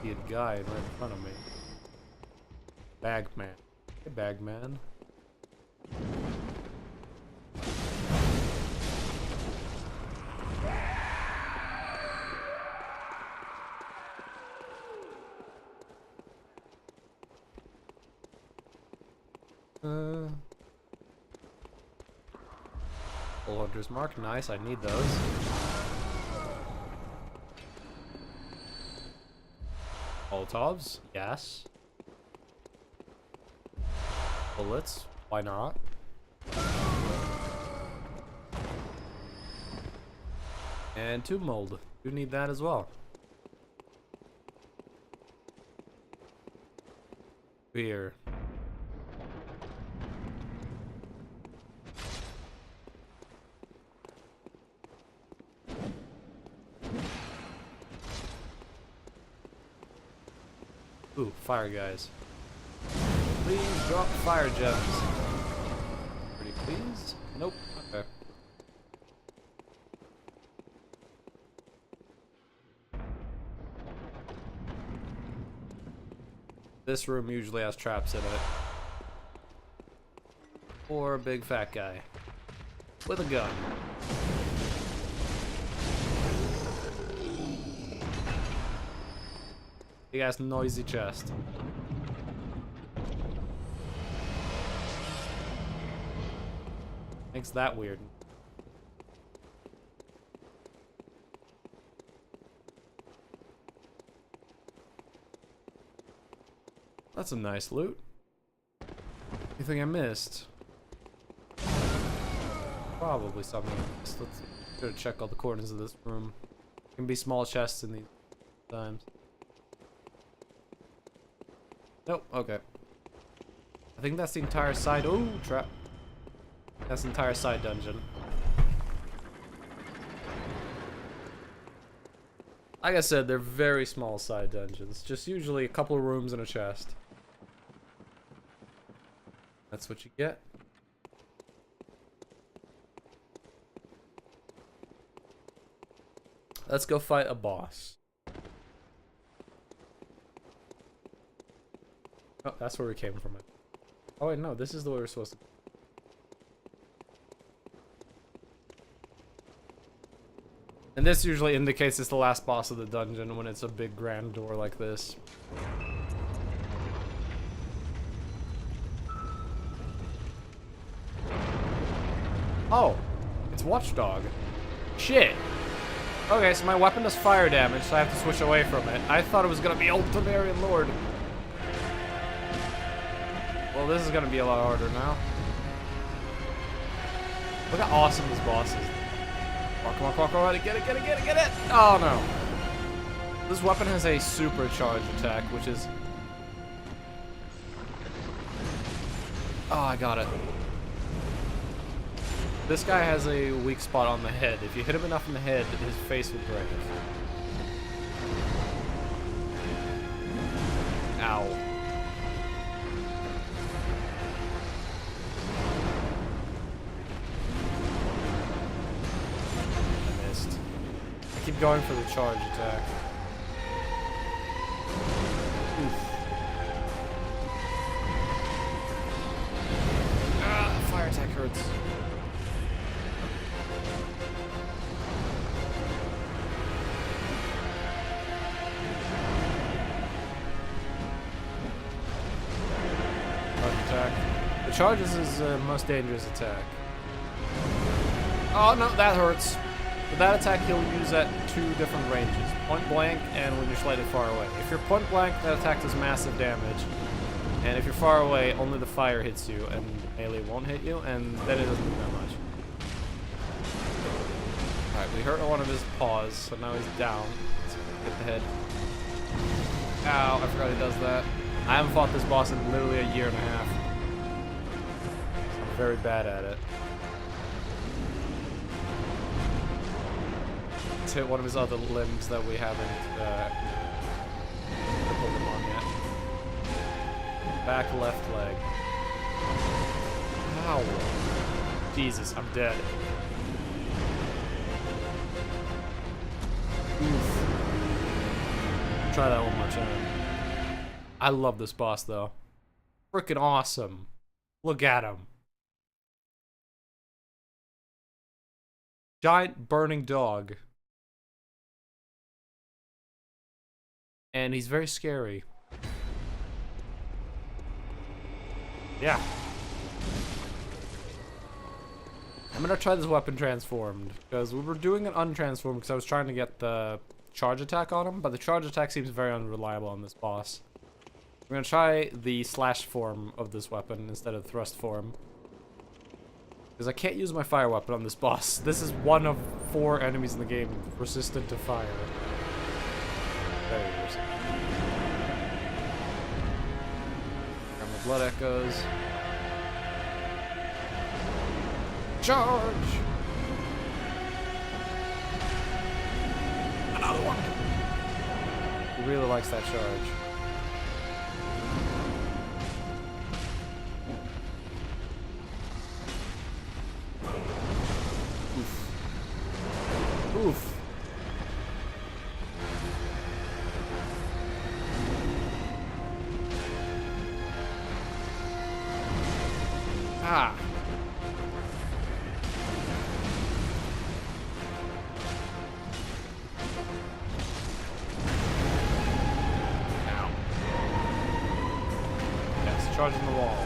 A: See a guy right in front of me. Bagman. Hey, Bagman. Full Hunter's Mark, nice, I need those. Molotovs, yes. Bullets, why not? And Tube Mold, you need that as well. Beer. Ooh, fire guys. Please drop fire gems. Pretty please? Nope. Okay. This room usually has traps in it. Or a big fat guy. With a gun. Big ass noisy chest. Makes that weird. That's some nice loot. Anything I missed? Probably something I missed. Let's go check all the corners of this room. There can be small chests in these times. Nope, okay. I think that's the entire side. Oh, trap. That's the entire side dungeon. Like I said, they're very small side dungeons. Just usually a couple of rooms and a chest. That's what you get. Let's go fight a boss. Oh, that's where we came from. Oh wait, no, this is the way we're supposed to. And this usually indicates it's the last boss of the dungeon when it's a big grand door like this. Oh, it's Watchdog. Shit. Okay, so my weapon does fire damage, so I have to switch away from it. I thought it was gonna be Old Pthumerian Lord. Well, this is gonna be a lot harder now. Look how awesome this boss is. Come on, come on, come on, get it, get it, get it, get it! Oh no. This weapon has a supercharged attack, which is... Oh, I got it. This guy has a weak spot on the head. If you hit him enough in the head, his face will break. Ow. I missed. I keep going for the charge attack. Oof. Ah, fire attack hurts. Attack. The charge is his most dangerous attack. Oh no, that hurts. With that attack, he'll use at 2 different ranges. Point blank and when you're slightly far away. If you're point blank, that attack does massive damage. And if you're far away, only the fire hits you and melee won't hit you, and then it doesn't do that much. Alright, we hurt one of his paws, so now he's down. Let's hit the head. Ow, I forgot he does that. I haven't fought this boss in literally a year and a half. I'm very bad at it. Let's hit one of his other limbs that we haven't put them on yet. Back left leg. Ow. Jesus, I'm dead. Oof. Try that one more time. I love this boss though. Freaking awesome. Look at him. Giant burning dog. And he's very scary. Yeah. I'm gonna try this weapon transformed, because we were doing an untransformed because I was trying to get the charge attack on him, but the charge attack seems very unreliable on this boss. I'm gonna try the slash form of this weapon instead of thrust form. Because I can't use my fire weapon on this boss. This is one of 4 enemies in the game resistant to fire. Barriers. And the blood echoes. Charge! Another one! He really likes that charge. Oof. Ah. Ow. Yes, charging the wall.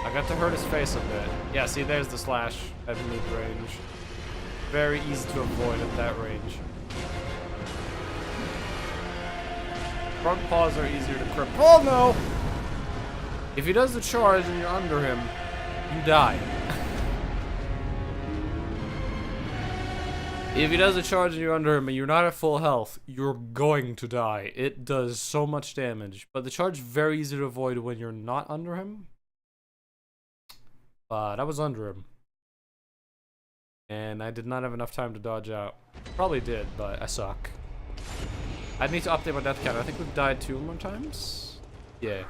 A: I got to hurt his face a bit. Yeah, see, there's the slash at mid-range. Very easy to avoid at that range. Front paws are easier to cripple. Oh no! If he does the charge and you're under him, you die. If he does a charge and you're under him and you're not at full health, you're going to die. It does so much damage. But the charge is very easy to avoid when you're not under him. But I was under him. And I did not have enough time to dodge out. Probably did, but I suck. I need to update my death counter. I think we've died 2 more times. Yeah.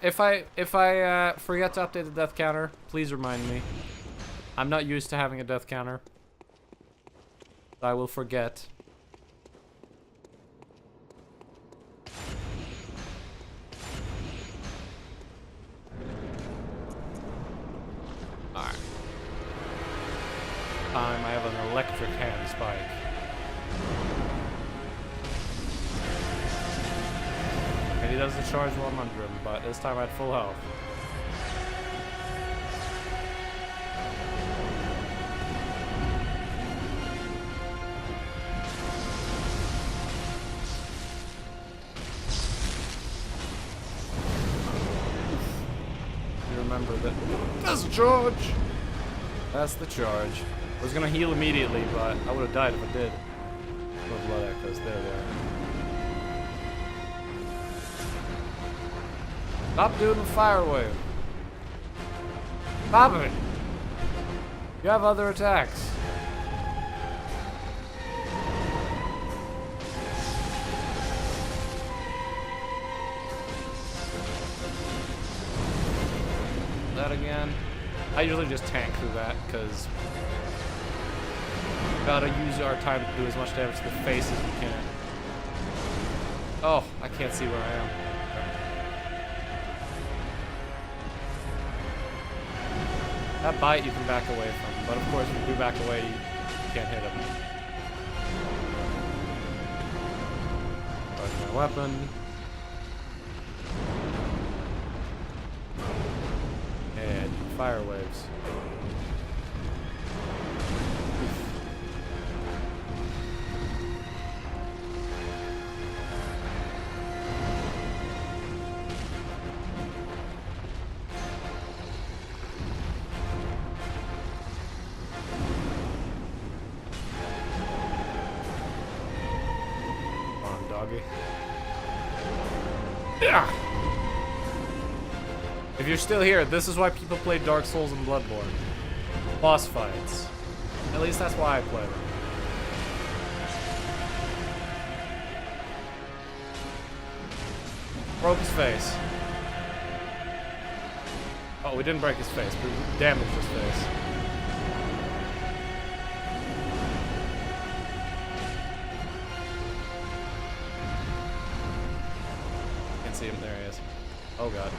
A: If I forget to update the death counter, please remind me. I'm not used to having a death counter. I will forget. Alright. Time I have an electric hand spike. And he does the charge while I'm under him, but this time I had full health. You remember that. That's the charge! That's the charge. I was gonna heal immediately, but I would have died if I did. No blood echoes. There they are. Stop doing the fire wave. Stop it! You have other attacks. That again. I usually just tank through that because gotta use our time to do as much damage to the face as we can. Oh, I can't see where I am. That bite you can back away from, but of course if you do back away, you can't hit him. Charge my weapon. And fire waves. Yeah. If you're still here, this is why people play Dark Souls and Bloodborne. Boss fights. At least that's why I play them. Broke his face. Oh, we didn't break his face, but we damaged his face. See him, there he is. Oh god.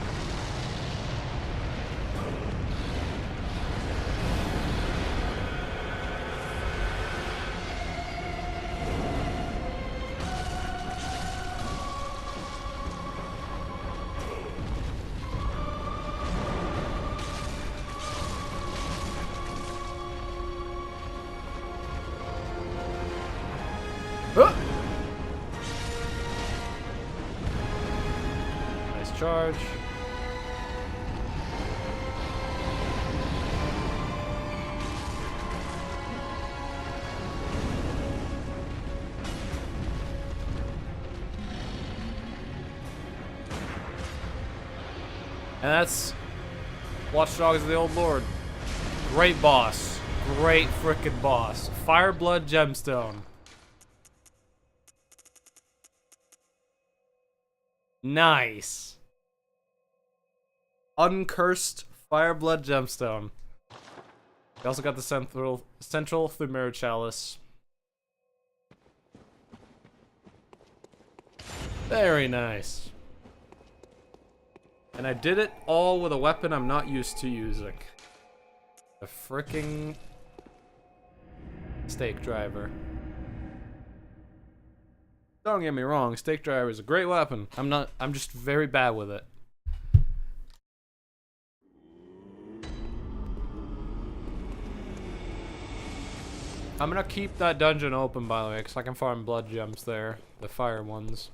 A: Ah! Charge. And that's Watch Dogs of the Old Lord. Great boss. Great frickin' boss. Fire Blood Gemstone. Nice. Uncursed Fireblood Gemstone. We also got the central Thumir Chalice. Very nice. And I did it all with a weapon I'm not used to using. The fricking stake driver. Don't get me wrong, stake driver is a great weapon. I'm just very bad with it. I'm gonna keep that dungeon open, by the way, because I can farm blood gems there. The fire ones.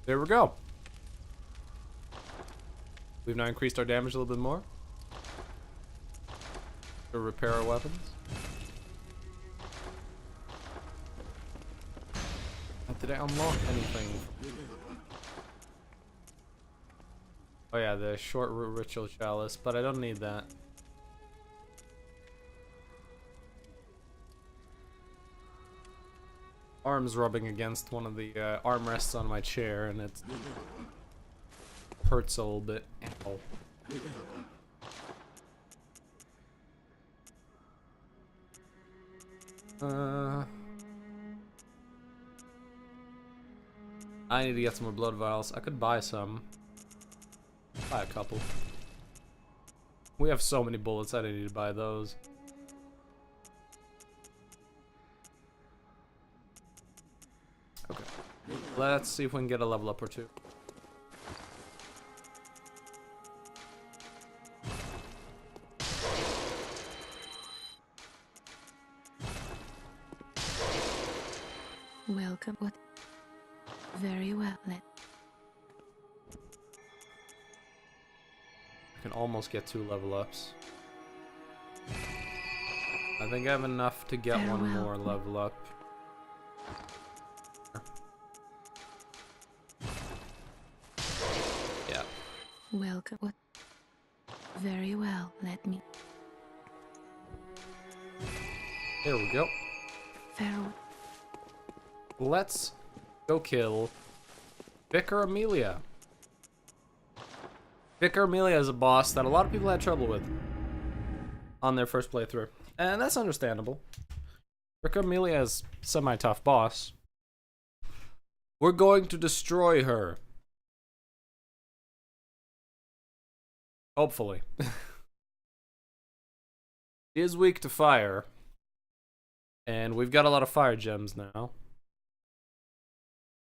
A: There we go. We've now increased our damage a little bit more. To repair our weapons. Did I unlock anything? Oh yeah, the short ritual chalice, but I don't need that. Arms rubbing against one of the armrests on my chair, and it hurts a little bit. Ow. I need to get some more blood vials. I could buy some. Buy a couple. We have so many bullets, I didn't need to buy those. Okay. Let's see if we can get a level up or two.
B: Welcome. What? Very well. Let
A: I can almost get 2 level ups. I think I have enough to get one
B: Farewell.
A: more level up. Yeah.
B: welcome. What? Very well. Let me.
A: There we go.
B: Farewell.
A: Let's go kill Vicar Amelia. Vicar Amelia is a boss that a lot of people had trouble with on their first playthrough. And that's understandable. Vicar Amelia is a semi-tough boss. We're going to destroy her. Hopefully. She is weak to fire. And we've got a lot of fire gems now.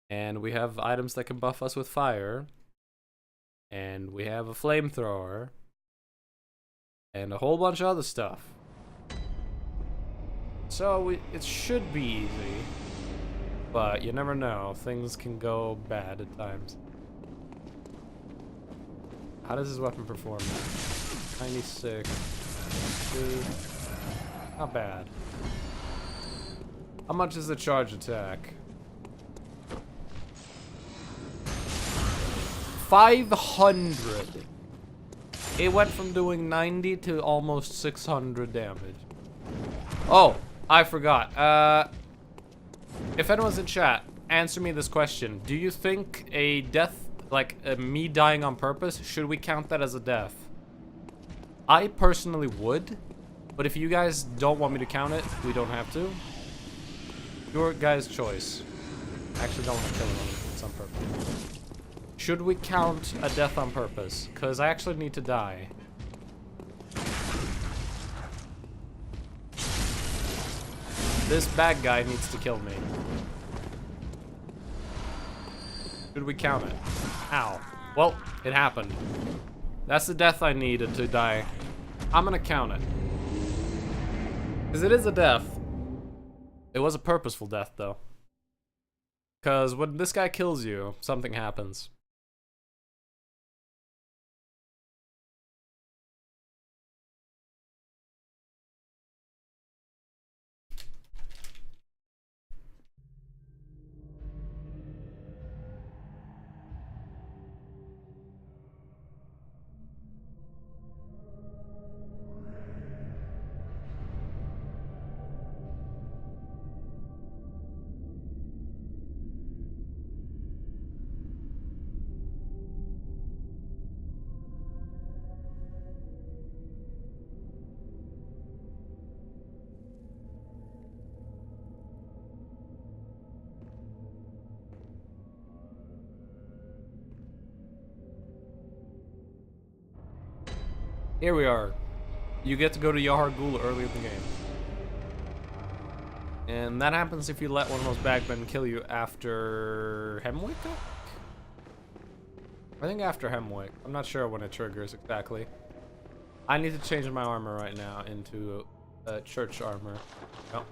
A: And we have items that can buff us with fire. And we have a flamethrower. And a whole bunch of other stuff. So it should be easy. But you never know. Things can go bad at times. How does this weapon perform? 96. 2. Not bad. How much is the charge attack? 500. It went from doing 90 to almost 600 damage. Oh, I forgot. If anyone's in chat, answer me this question. Do you think a death, like me dying on purpose, should we count that as a death? I personally would, but if you guys don't want me to count it, we don't have to. Your guys' choice. I actually don't want to kill anyone. It's on purpose. Should we count a death on purpose? Because I actually need to die. This bad guy needs to kill me. Should we count it? Ow. Well, it happened. That's the death I needed to die. I'm gonna count it. Because it is a death. It was a purposeful death, though. Because when this guy kills you, something happens. Here we are. You get to go to Yahar Ghul early in the game. And that happens if you let one of those bagmen kill you after Hemwick? I think after Hemwick. I'm not sure when it triggers exactly. I need to change my armor right now into church armor. Oh.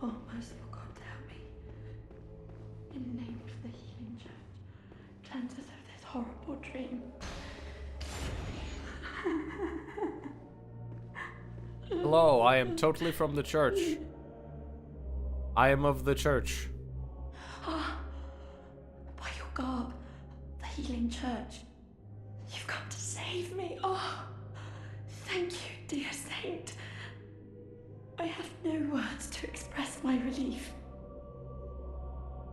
B: Oh, merciful God, help me. In the name of the healing church, cleanse us of this horrible dream.
A: Hello, I am totally from the church. I am of the church.
B: Ah, by your garb, the healing church, you've come to save me. Oh, thank you, dear saint. I have no words to express my relief.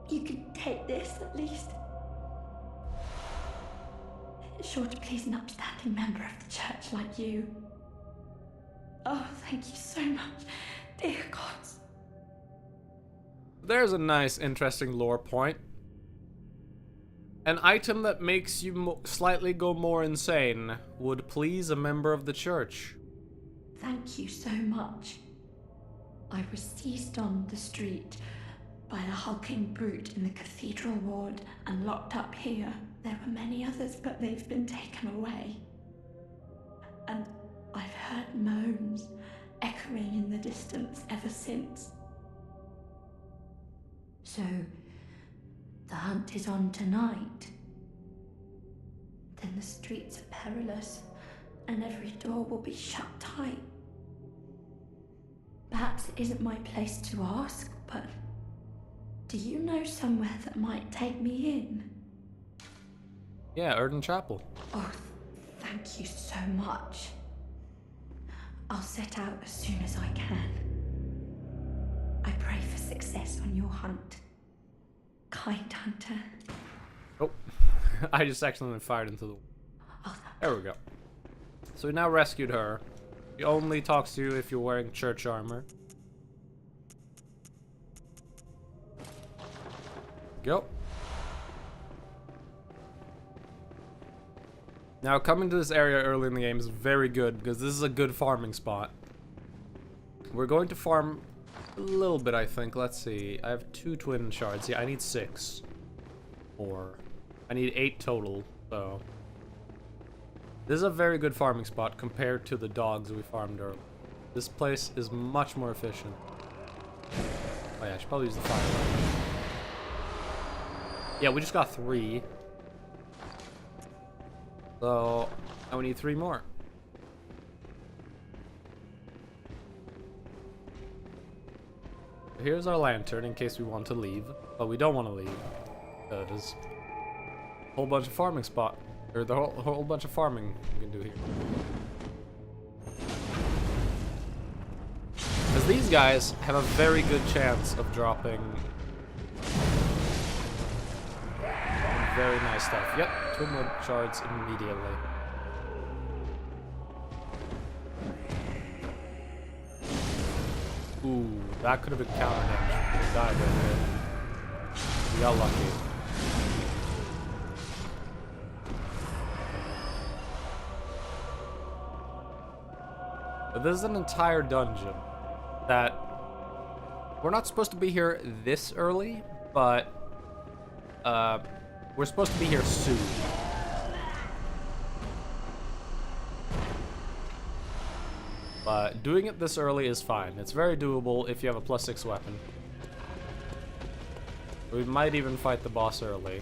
B: You can take this at least. It's sure to please an upstanding member of the church like you. Oh, thank you so much, dear gods.
A: There's a nice, interesting lore point. An item that makes you slightly go more insane would please a member of the church.
B: Thank you so much. I was seized on the street by a hulking brute in the cathedral ward and locked up here. There were many others, but they've been taken away. And I've heard moans echoing in the distance ever since. So, the hunt is on tonight, then the streets are perilous and every door will be shut tight. Perhaps it isn't my place to ask, but do you know somewhere that might take me in?
A: Yeah, Erden Chapel.
B: Oh, thank you so much. I'll set out as soon as I can. I pray for success on your hunt, kind hunter.
A: Oh, I just accidentally fired into the...
B: Oh,
A: There we go. So we now rescued her. She only talks to you if you're wearing church armor. Go. Now, coming to this area early in the game is very good because this is a good farming spot. We're going to farm a little bit, I think. Let's see. I have 2 twin shards. Yeah, I need 6. Or I need 8 total, so... This is a very good farming spot compared to the dogs we farmed earlier. This place is much more efficient. Oh yeah, I should probably use the fire. Yeah, we just got 3. So, now we need 3 more. Here's our lantern in case we want to leave. But we don't want to leave. There's a whole bunch of farming spot. Or the whole bunch of farming we can do here. Because these guys have a very good chance of dropping very nice stuff. Yep, 2 more shards immediately. Ooh, that could have been counter damage. We died right there. We got lucky. But this is an entire dungeon that we're not supposed to be here this early, but we're supposed to be here soon. But doing it this early is fine. It's very doable if you have a +6 weapon. We might even fight the boss early.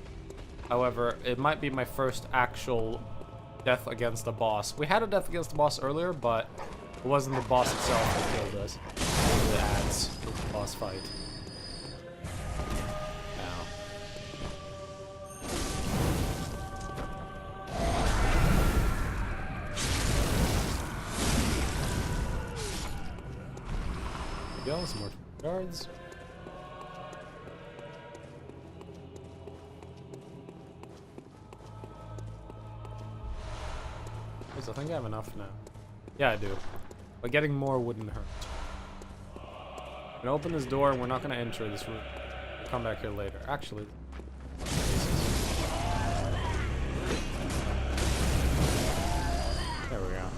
A: However, it might be my first actual death against the boss. We had a death against the boss earlier, but it wasn't the boss itself that killed us. It was the ads to the boss fight. Now. There we go, some more guards. I think I have enough now. Yeah, I do. But getting more wouldn't hurt. I'm gonna open this door and we're not gonna enter this room. We'll come back here later. Actually. There we go.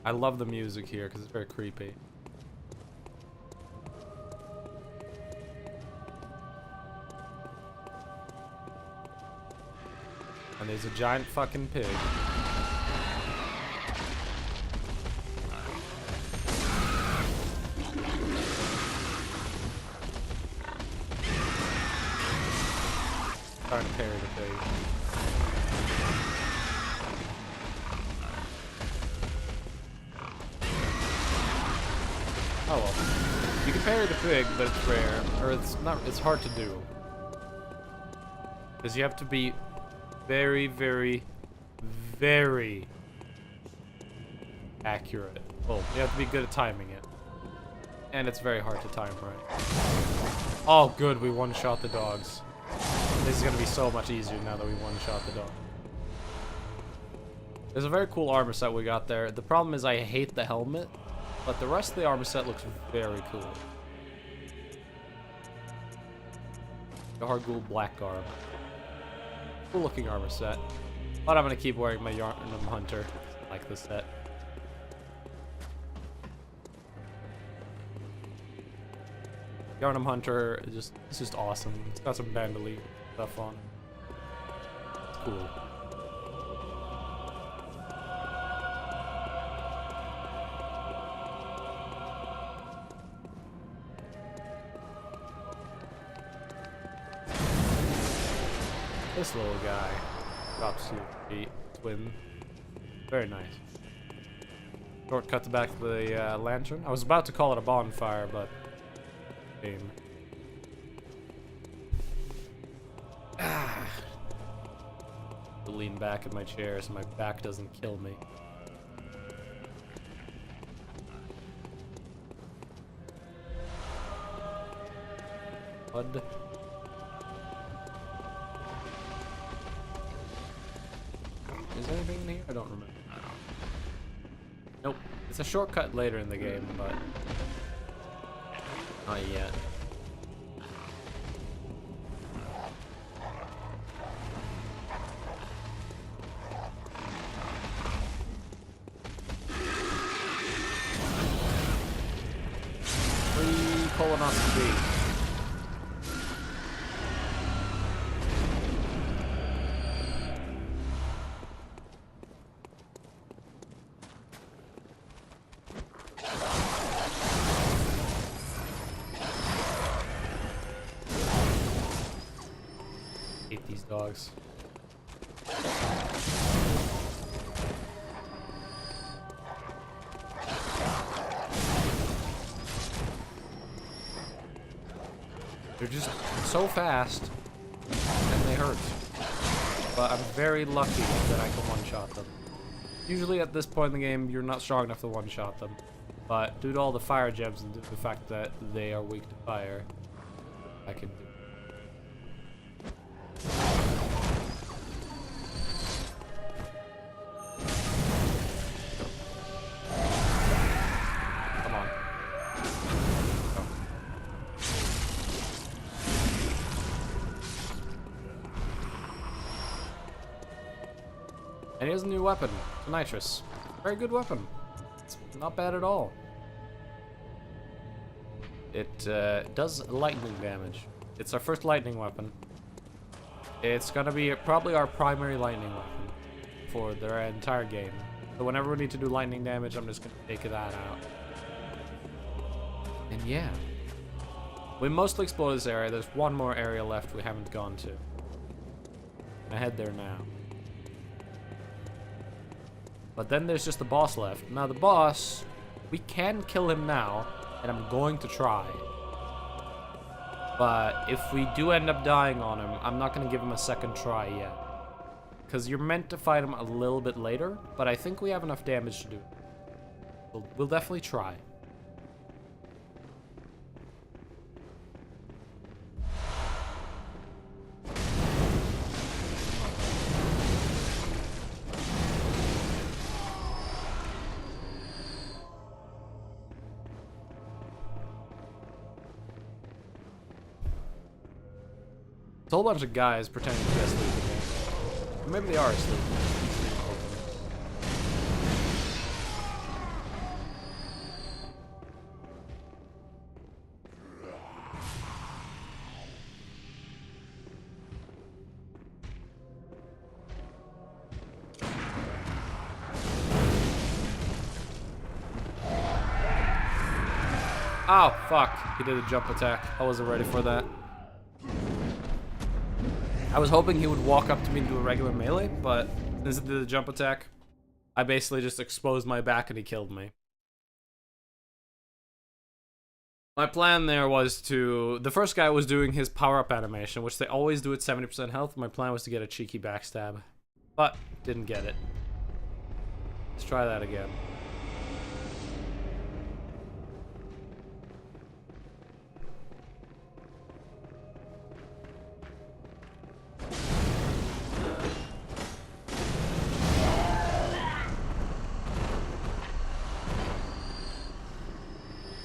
A: I love the music here because it's very creepy. And there's a giant fucking pig. Trying to parry the pig. Oh well. You can parry the pig, but it's rare. Or it's hard to do. Because you have to be very, very, very accurate. Well, you have to be good at timing it. And it's very hard to time right. Oh, good, we one-shot the dogs. This is going to be so much easier now that we one-shot the dog. There's a very cool armor set we got there. The problem is I hate the helmet, but the rest of the armor set looks very cool. The Hargul Black Garb. Cool looking armor set. But I'm gonna keep wearing my Yarnum Hunter. I like this set. Yarnum Hunter is just awesome. It's got some bandolier stuff on. It's cool. this little guy drops you the twin. Very nice. Shortcut to back to the lantern. I was about to call it a bonfire, but game. Lean back in my chair so my back doesn't kill me. Blood. Is there anything in here? I don't remember. Nope. It's a shortcut later in the game, but not yet. Colonoscopy. Hate these dogs. They're just so fast, and they hurt. But I'm very lucky that I can one-shot them. Usually at this point in the game, you're not strong enough to one-shot them. But due to all the fire gems and due to the fact that they are weak to fire, I can do it. And here's a new weapon, Nitrous. Very good weapon. It's not bad at all. It does lightning damage. It's our first lightning weapon. It's gonna be probably our primary lightning weapon for the entire game. So whenever we need to do lightning damage, I'm just gonna take that out. And yeah. We mostly explored this area. There's one more area left we haven't gone to. I head there now. But then there's just the boss left. Now the boss, we can kill him now, and I'm going to try. But if we do end up dying on him, I'm not going to give him a second try yet. Because you're meant to fight him a little bit later, but I think we have enough damage to do it. We'll definitely try. It's a whole bunch of guys pretending to be asleep again. Or maybe they are asleep. Oh, fuck. He did a jump attack. I wasn't ready for that. I was hoping he would walk up to me and do a regular melee, but since he did a jump attack, I basically just exposed my back and he killed me. My plan there was to... The first guy was doing his power-up animation, which they always do at 70% health. My plan was to get a cheeky backstab, but didn't get it. Let's try that again.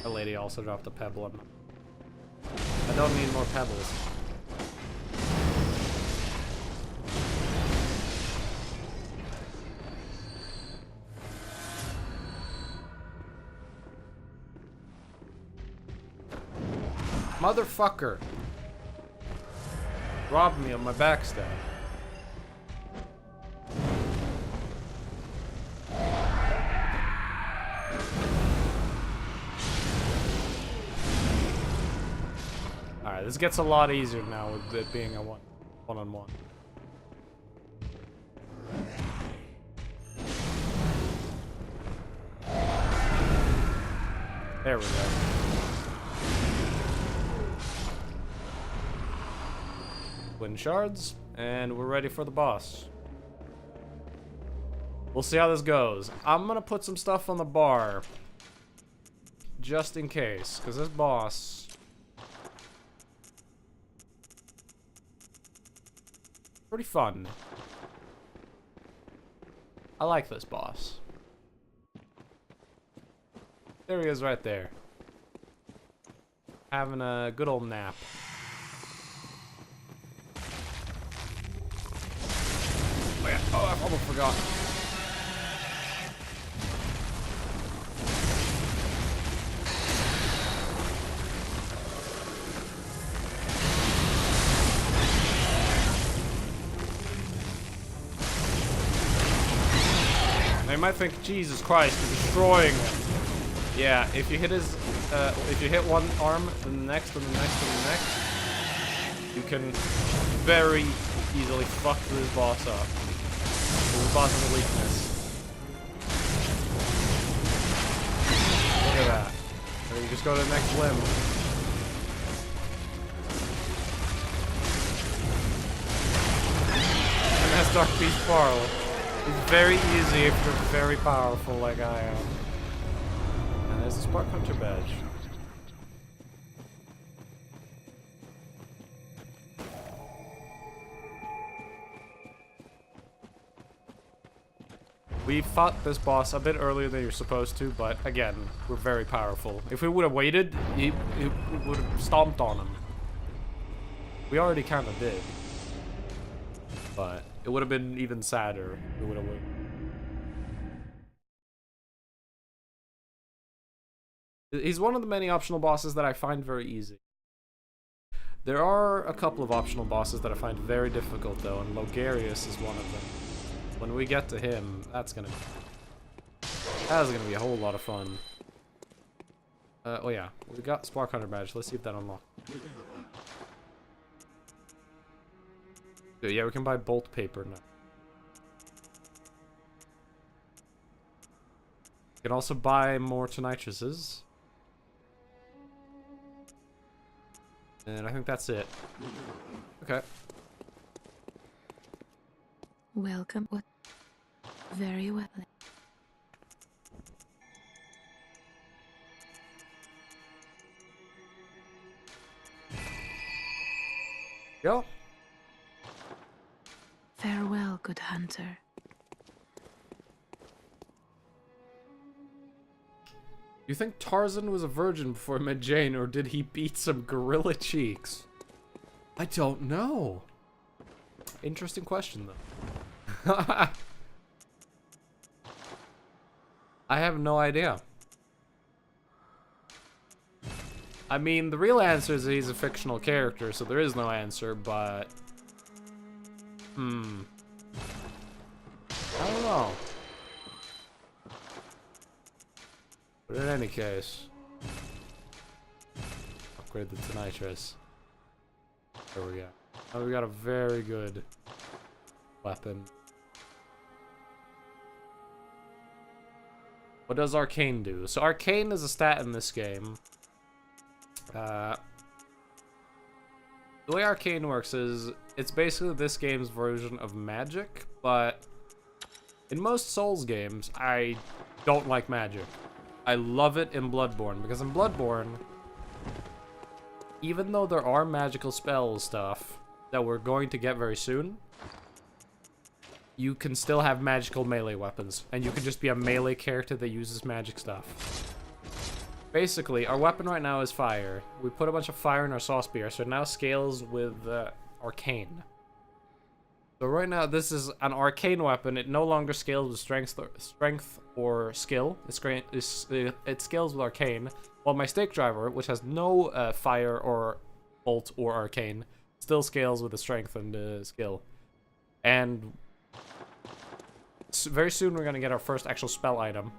A: The lady also dropped a pebble on me. I don't need more pebbles. Motherfucker! Robbed me of my backstab. Alright, this gets a lot easier now with it being a one-on-one. There we go. Twin shards, and we're ready for the boss. We'll see how this goes. I'm gonna put some stuff on the bar. Just in case, because this boss... pretty fun. I like this boss. There he is right there. Having a good old nap. Oh yeah, oh, I almost forgot. Now you might think, Jesus Christ, you're destroying him. Yeah, if you hit his, if you hit one arm, then the next, and the next, and the next, you can very easily fuck this boss up. This boss has a weakness. Look at that. Then you just go to the next limb. And that's Dark Beast Parl. It's very easy if you're very powerful like I am. And there's a Spark Hunter badge. We fought this boss a bit earlier than you're supposed to, but again, we're very powerful. If we would have waited, we would have stomped on him. We already kind of did. But it would have been even sadder if we would have waited. He's one of the many optional bosses that I find very easy. There are a couple of optional bosses that I find very difficult though, and Logarius is one of them. When we get to him, that's gonna be a whole lot of fun. Oh yeah, we got Spark Hunter badge. Let's see if that unlocks. Yeah, we can buy bolt paper now. We can also buy more Tenitruses. And I think that's it. Okay.
B: Welcome. What? Very well.
A: Go.
B: Farewell, good hunter.
A: You think Tarzan was a virgin before he met Jane, or did he beat some gorilla cheeks? I don't know. Interesting question, though. I have no idea. I mean, the real answer is that he's a fictional character, so there is no answer, but... I don't know. But in any case... upgrade the Tenitrus. There we go. Now we got a very good weapon. What does Arcane do? So Arcane is a stat in this game. The way Arcane works is, it's basically this game's version of magic, but in most Souls games, I don't like magic. I love it in Bloodborne, because in Bloodborne, even though there are magical spell stuff that we're going to get very soon, you can still have magical melee weapons, and you can just be a melee character that uses magic stuff. Basically, our weapon right now is fire. We put a bunch of fire in our saw spear, so it now scales with Arcane. So right now, this is an Arcane weapon. It no longer scales with strength or skill. It scales with Arcane. While my stake driver, which has no fire or bolt or Arcane, still scales with the strength and skill. And very soon we're gonna get our first actual spell item,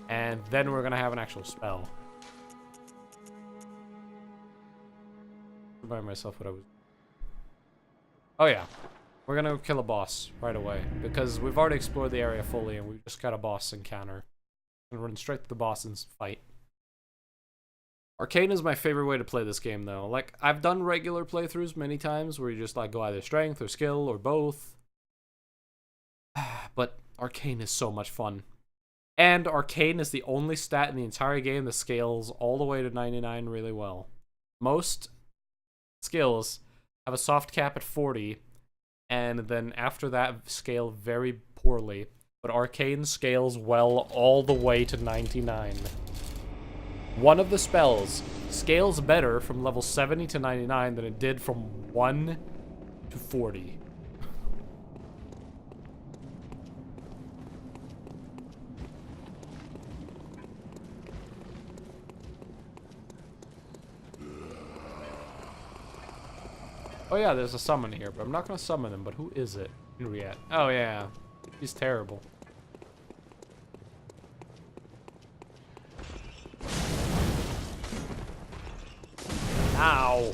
A: and then we're gonna have an actual spell. Remind myself what I was. Oh yeah, we're gonna kill a boss right away because we've already explored the area fully, and we just got a boss encounter. And run straight to the boss and fight. Arcane is my favorite way to play this game, though. Like, I've done regular playthroughs many times where you just, like, go either strength or skill or both. But Arcane is so much fun. And Arcane is the only stat in the entire game that scales all the way to 99 really well. Most skills have a soft cap at 40, and then after that scale very poorly. But Arcane scales well all the way to 99. One of the spells scales better from level 70 to 99 than it did from 1 to 40. Oh yeah, there's a summon here, but I'm not gonna summon him, but who is it? Henriette. Oh yeah, he's terrible. Ow!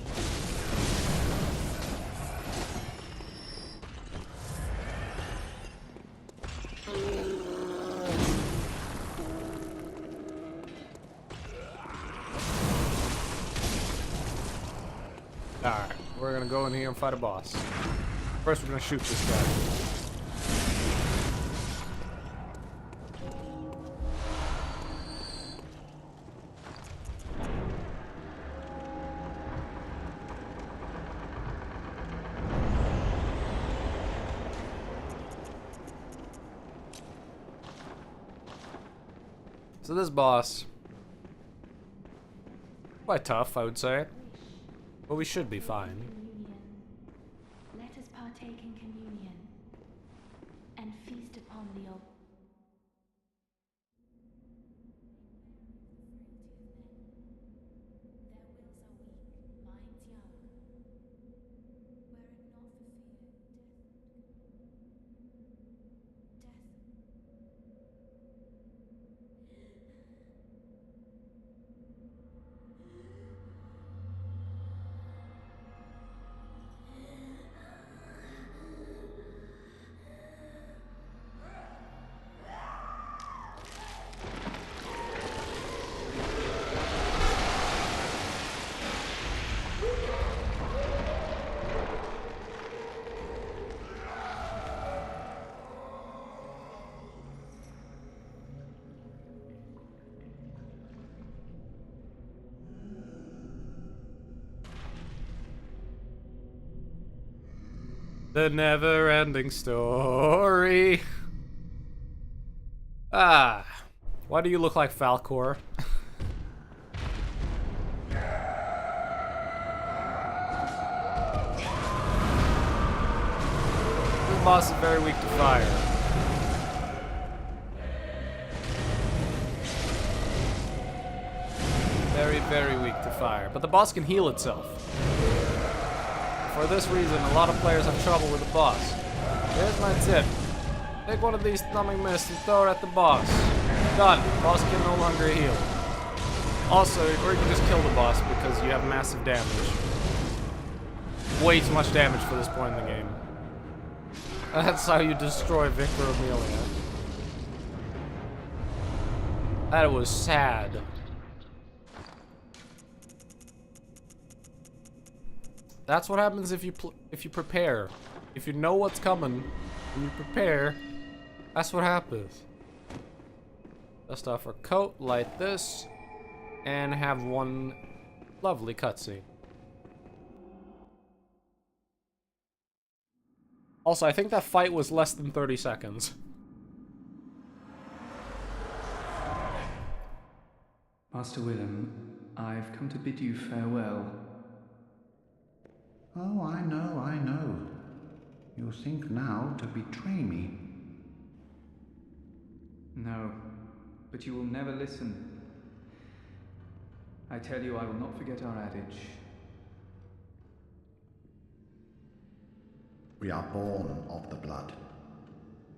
A: Alright, we're gonna go in here and fight a boss. First, we're gonna shoot this guy. So this boss, quite tough, I would say, but we should be fine.
B: Communion. Let us partake in communion and feast upon the old.
A: The never-ending story. Ah, why do you look like Falcor? This boss is very weak to fire. Very, very weak to fire. But the boss can heal itself. For this reason, a lot of players have trouble with the boss. Here's my tip. Take one of these numbing mists and throw it at the boss. Done. Boss can no longer heal. Also, or you can just kill the boss because you have massive damage. Way too much damage for this point in the game. That's how you destroy Victor Amelia. That was sad. That's what happens if you prepare. If you know what's coming and you prepare, that's what happens. Dust off our coat, light this, and have one lovely cutscene. Also, I think that fight was less than 30 seconds.
D: Master Willem, I've come to bid you farewell.
E: Oh, I know, I know. You think now to betray me.
D: No, but you will never listen. I tell you, I will not forget our adage.
E: We are born of the blood,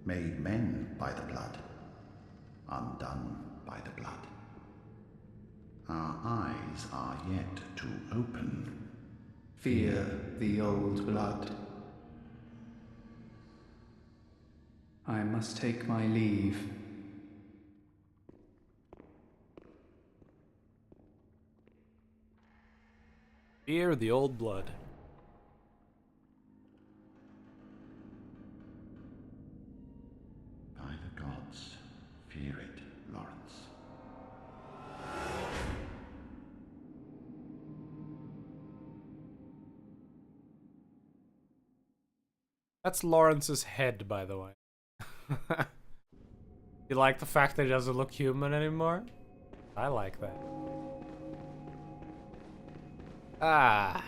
E: made men by the blood, undone by the blood. Our eyes are yet to open.
D: Fear the old blood. I must take my leave.
A: Fear the old blood.
E: By the gods, fear it, Lawrence.
A: That's Lawrence's head, by the way. You like the fact that he doesn't look human anymore? I like that. Ah.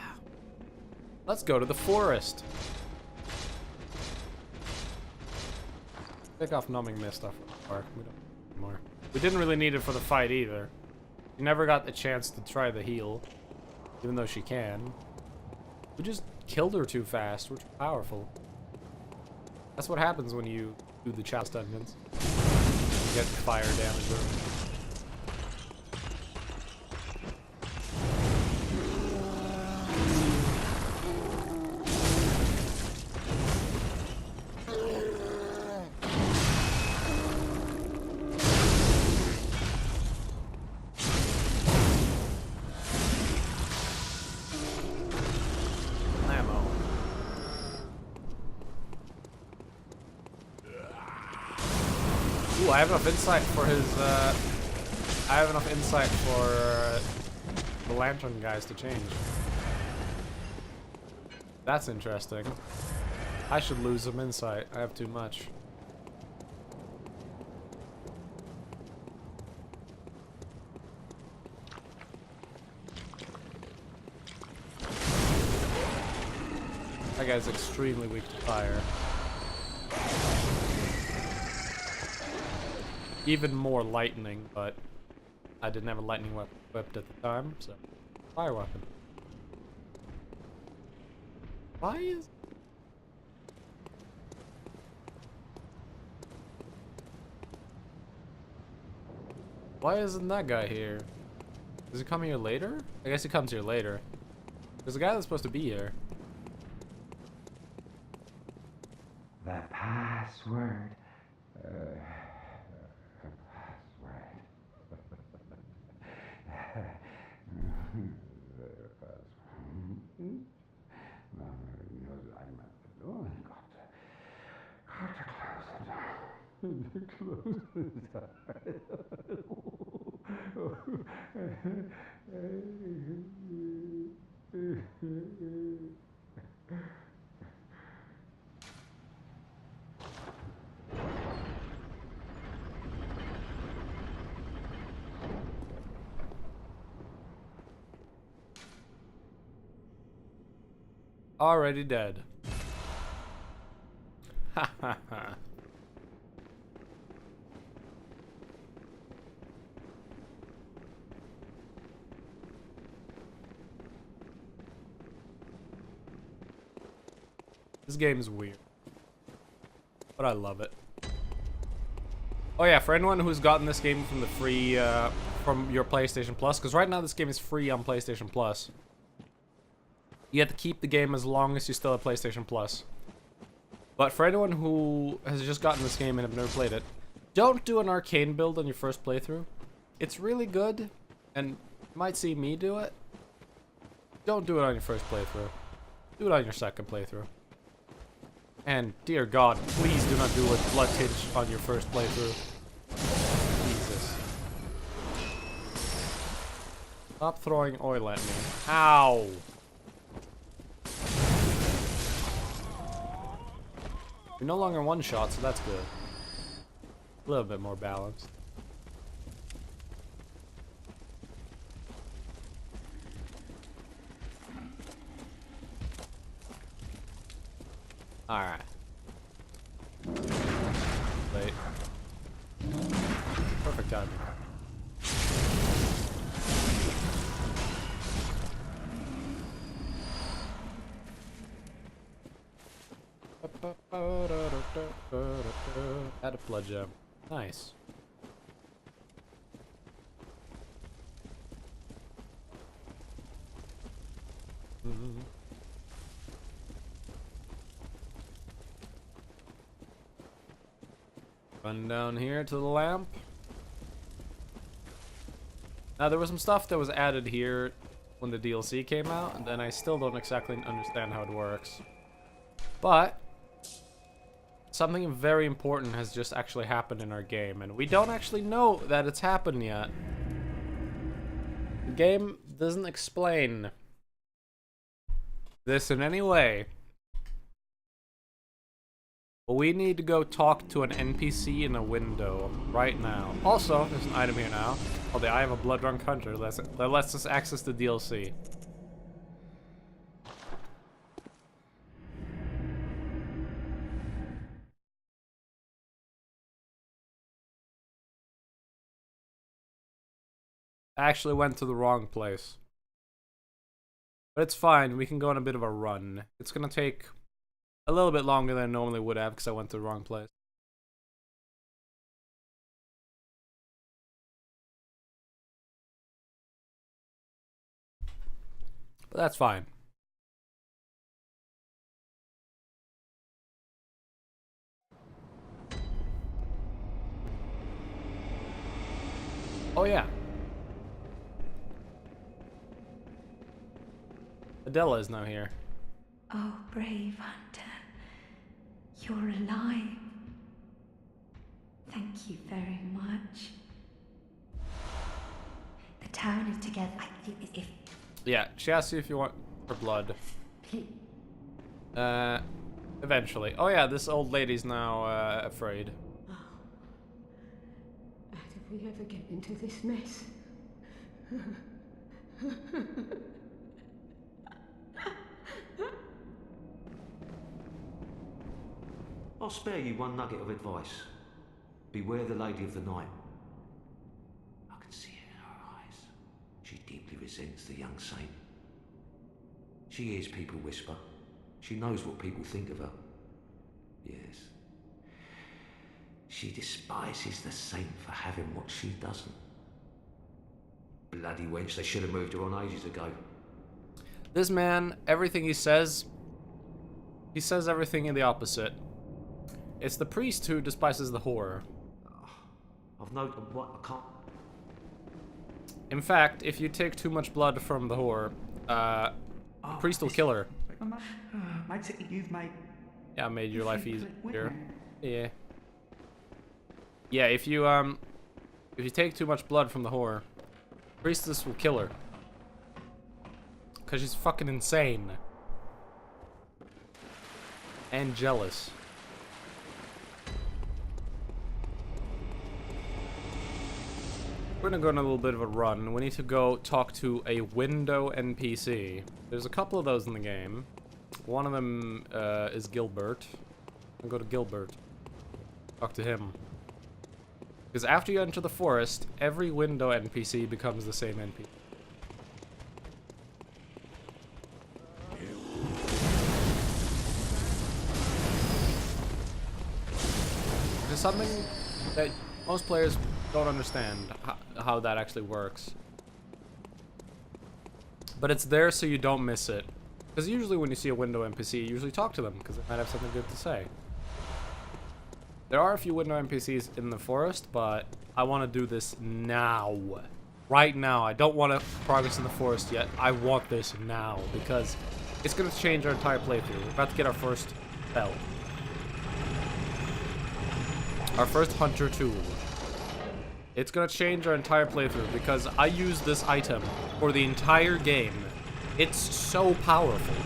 A: Let's go to the forest. Pick off numbing mist off the park. We don't need it anymore. We didn't really need it for the fight either. She never got the chance to try the heal. Even though she can. We just killed her too fast. We're too powerful. That's what happens when you do the Chalice dungeons. You get fire damage or Ooh, I have enough insight for his, I have enough insight for the lantern guys to change. That's interesting. I should lose some insight. I have too much. That guy's extremely weak to fire. Even more lightning, but I didn't have a lightning weapon equipped at the time, so fire weapon. Why isn't that guy here? Does he come here later? I guess he comes here later. There's a guy that's supposed to be here.
F: The password.
A: Already dead. Ha ha ha. This game is weird, but I love it. Oh yeah, for anyone who's gotten this game from the free, from your PlayStation Plus, because right now this game is free on PlayStation Plus. You have to keep the game as long as you still have PlayStation Plus. But for anyone who has just gotten this game and have never played it, don't do an Arcane build on your first playthrough. It's really good, and you might see me do it. Don't do it on your first playthrough. Do it on your second playthrough. And dear God, please do not do a blood tinge on your first playthrough. Jesus. Stop throwing oil at me. Ow! You're no longer one shot, so that's good. A little bit more balanced. Alright. Wait. Perfect timing. Add a blood gem. Nice. Run down here to the lamp. Now there was some stuff that was added here when the DLC came out, and then I still don't exactly understand how it works. But something very important has just actually happened in our game, and we don't actually know that it's happened yet. The game doesn't explain this in any way. But we need to go talk to an NPC in a window right now. Also, there's an item here now. Oh, the Eye of a Blood-Drunk Hunter that lets us access the DLC. I actually went to the wrong place. But it's fine, we can go on a bit of a run. It's gonna take a little bit longer than I normally would have because I went to the wrong place. But that's fine. Oh yeah. Adela is now here.
B: Oh, brave hunter. You're alive. Thank you very much. The town is together. If
A: Yeah, she asked you if you want her blood.
B: please.
A: Eventually. Oh yeah, this old lady's now, afraid.
C: How did we ever get into this mess?
G: I'll spare you one nugget of advice. Beware the Lady of the Night. I can see it in her eyes. She deeply resents the young saint. She hears people whisper. She knows what people think of her. Yes. She despises the saint for having what she doesn't. Bloody wench, they should have moved her on ages ago.
A: This man, everything he says everything in the opposite. It's the priest who despises the whore.
G: I've noted what I can't.
A: In fact, if you take too much blood from the whore, the priest will kill her.
H: Makes it you've made.
A: Yeah, made your life easier.
H: Winner.
A: Yeah. Yeah, if you take too much blood from the whore, priestess will kill her. Cause she's fucking insane. And jealous. We're gonna go on a little bit of a run. We need to go talk to a window NPC. There's a couple of those in the game. One of them is Gilbert. I'll go to Gilbert. Talk to him. Because after you enter the forest, every window NPC becomes the same NPC. There's something that most players don't understand how that actually works. But it's there so you don't miss it. Because usually when you see a window NPC, you usually talk to them because they might have something good to say. There are a few window NPCs in the forest, but I want to do this now. Right now. I don't want to progress in the forest yet. I want this now because it's going to change our entire playthrough. We're about to get our first spell. Our first hunter tool. It's gonna change our entire playthrough because I use this item for the entire game. It's so powerful.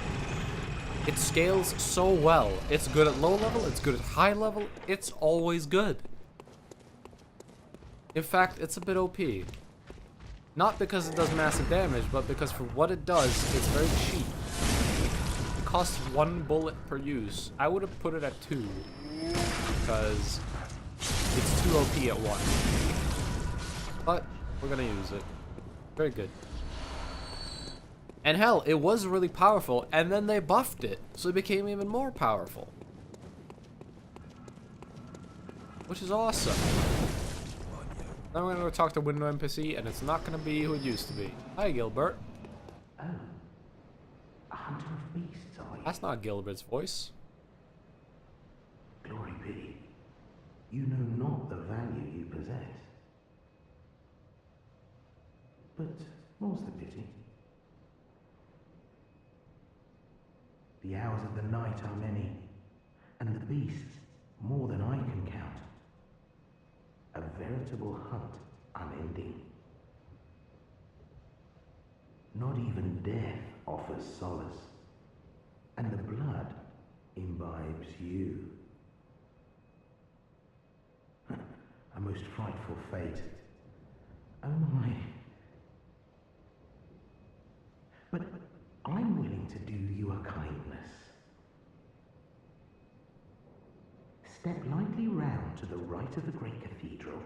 A: It scales so well. It's good at low level, it's good at high level, it's always good. In fact, it's a bit OP. Not because it does massive damage, but because for what it does, it's very cheap. It costs 1 bullet per use. I would have put it at 2 because it's too OP at 1. But we're gonna use it. Very good. And hell, it was really powerful, and then they buffed it, so it became even more powerful. Which is awesome. Now we're gonna go talk to Window NPC, and it's not gonna be who it used to be. Hi, Gilbert.
F: Oh. A hunter of beasts, are you?
A: That's not Gilbert's voice.
F: Glory be. You know not the value you possess. But more's the pity. The hours of the night are many, and the beasts more than I can count. A veritable hunt unending. Not even death offers solace, and the blood imbibes you. A most frightful fate. Oh my. But I'm willing to do you a kindness. Step lightly round to the right of the great cathedral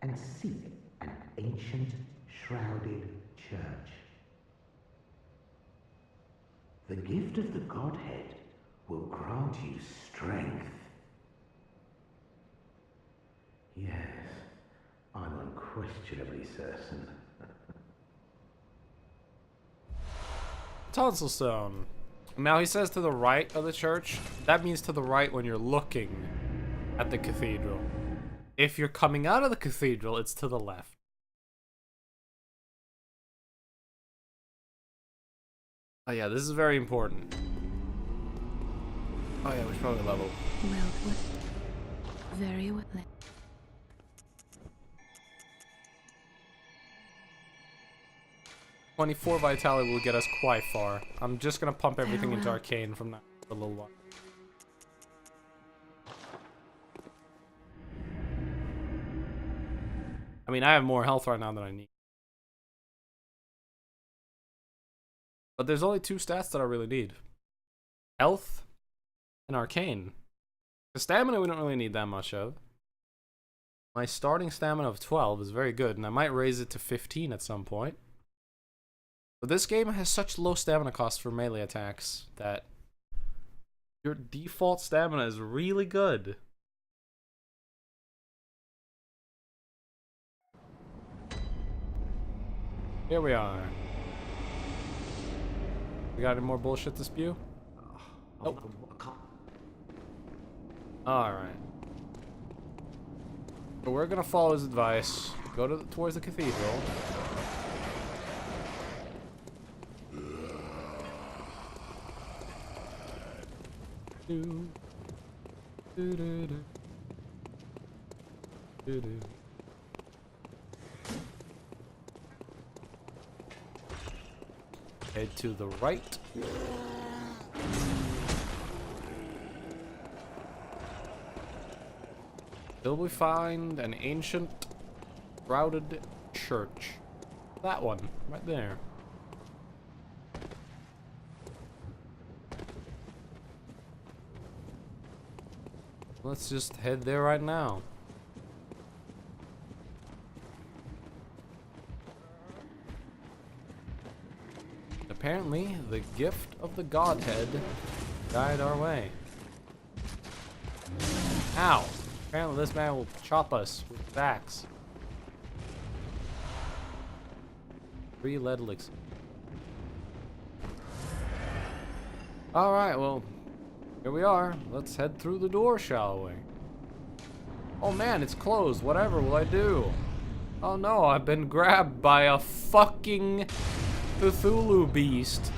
F: and seek an ancient, shrouded church. The gift of the Godhead will grant you strength. Yes, I'm unquestionably certain.
A: Tonsil stone. Now he says to the right of the church. That means to the right when you're looking at the cathedral. If you're coming out of the cathedral, it's to the left. Oh yeah, this is very important. Oh yeah, we should probably level.
B: Well, very well.
A: 24 vitality will get us quite far. I'm just gonna pump everything into
B: Farewell.
A: Arcane from now for a little while. I mean, I have more health right now than I need. But there's only 2 stats that I really need. Health and Arcane. The stamina we don't really need that much of. My starting stamina of 12 is very good, and I might raise it to 15 at some point. But this game has such low stamina cost for melee attacks that your default stamina is really good. Here we are. We got any more bullshit to spew? Nope.
G: I can't.
A: Alright. So we're gonna follow his advice. Go towards the cathedral. Do, do, do, do. Do, do. Head to the right. Till we find an ancient, shrouded church. That one, right there. Let's just head there right now. Apparently, the gift of the Godhead guide our way. Ow! Apparently this man will chop us with his axe. 3 lead elixir. Alright, well, here we are. Let's head through the door, shall we? Oh man, it's closed. Whatever will I do? Oh no, I've been grabbed by a fucking Cthulhu beast.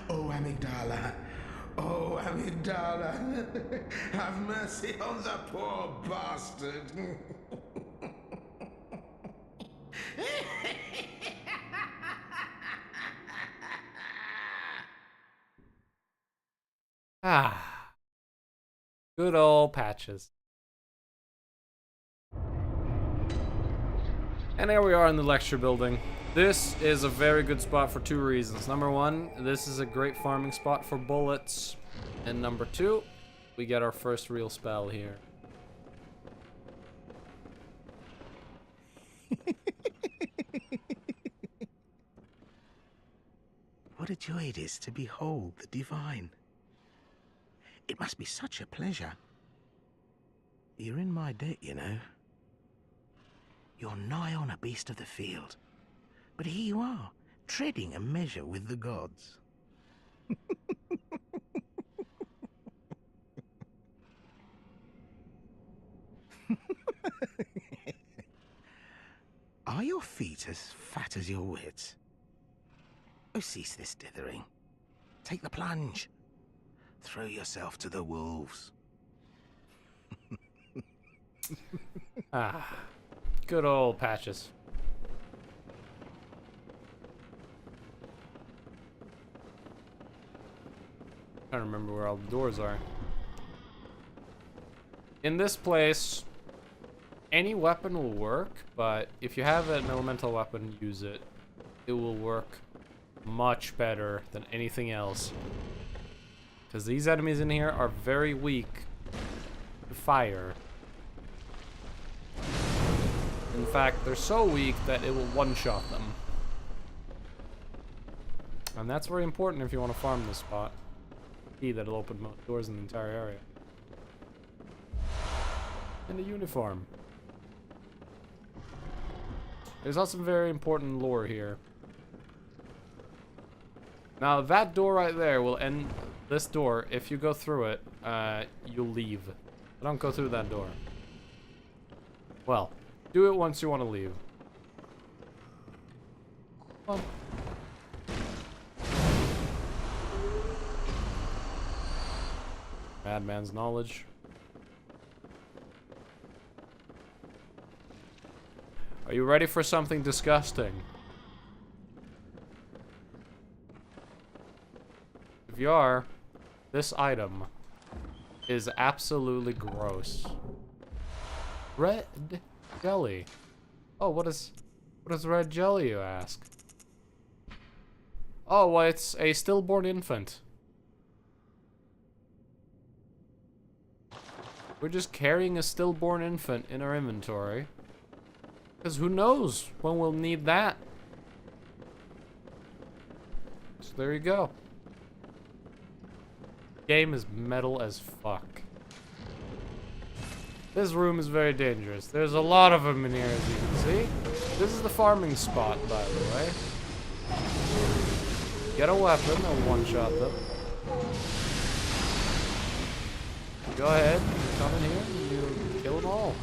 I: Oh, Amygdala. Oh, Amygdala. Have mercy on the poor bastard.
A: Ah. Good old Patches. And here we are in the lecture building. This is a very good spot for 2 reasons. Number 1, this is a great farming spot for bullets. And number 2, we get our first real spell here.
I: What a joy it is to behold the divine. It must be such a pleasure. You're in my debt, you know. You're nigh on a beast of the field. But here you are, treading a measure with the gods. I your feet as fat as your wits? Oh, cease this dithering. Take the plunge. Throw yourself to the wolves.
A: Ah, good old Patches. I don't remember where all the doors are. In this place, any weapon will work, but if you have an elemental weapon, use it. It will work much better than anything else. Because these enemies in here are very weak to fire. In fact, they're so weak that it will one-shot them. And that's very important if you want to farm this spot. Key that'll open most doors in the entire area. And a uniform. There's also very important lore here. Now that door right there will end this door. If you go through it, you'll leave. But don't go through that door. Well, do it once you want to leave. Come on. Madman's knowledge. Are you ready for something disgusting? If you are, this item is absolutely gross. Red jelly. Oh, what is red jelly, you ask? Oh, well, it's a stillborn infant. We're just carrying a stillborn infant in our inventory. Because who knows when we'll need that. So there you go. Game is metal as fuck. This room is very dangerous. There's a lot of them in here, as you can see. This is the farming spot, by the way. Get a weapon and one-shot them. Go ahead, come in here and you kill them all.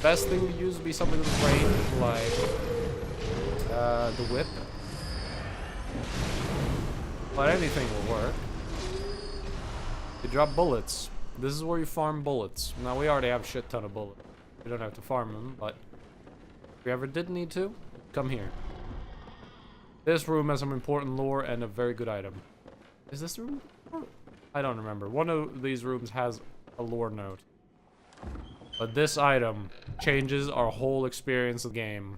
A: Best thing to use would be something with range, like the whip. But anything will work. You drop bullets. This is where you farm bullets. Now, we already have a shit ton of bullets. We don't have to farm them, but if we ever did need to, come here. This room has some important lore and a very good item. Is this room? I don't remember. One of these rooms has a lore note. But this item changes our whole experience of the game.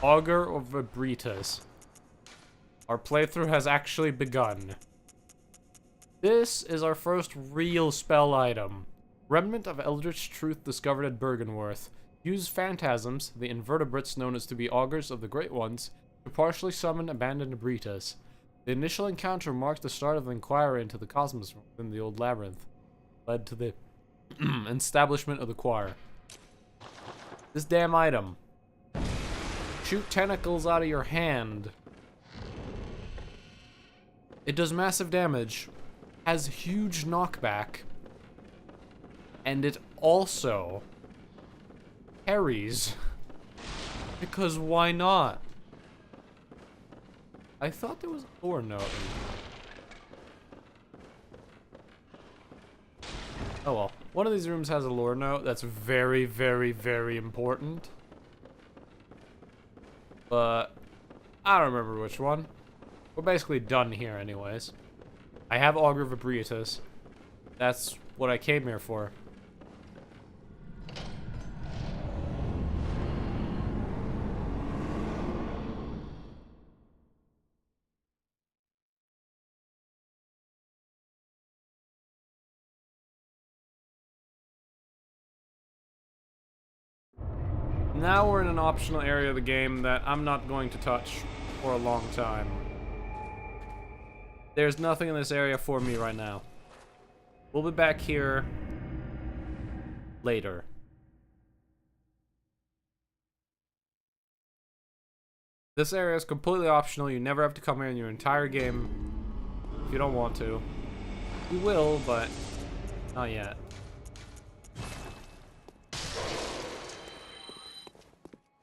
A: Augur of Vibritas. Our playthrough has actually begun. This is our first real spell item. Remnant of Eldritch Truth discovered at Bergenworth. Use phantasms, the invertebrates known as to be augurs of the Great Ones, to partially summon abandoned Britas. The initial encounter marked the start of an inquiry into the cosmos within the old labyrinth. Led to the establishment of the choir. This damn item. Shoot tentacles out of your hand. It does massive damage. Has huge knockback. And it also parries. Because why not? I thought there was a lore note. Oh well. One of these rooms has a lore note that's very, very, very important. But I don't remember which one. We're basically done here anyways. I have Augur Vibritas. That's what I came here for. Now we're in an optional area of the game that I'm not going to touch for a long time. There's nothing in this area for me right now. We'll be back here later. This area is completely optional. You never have to come here in your entire game if you don't want to. You will, but not yet.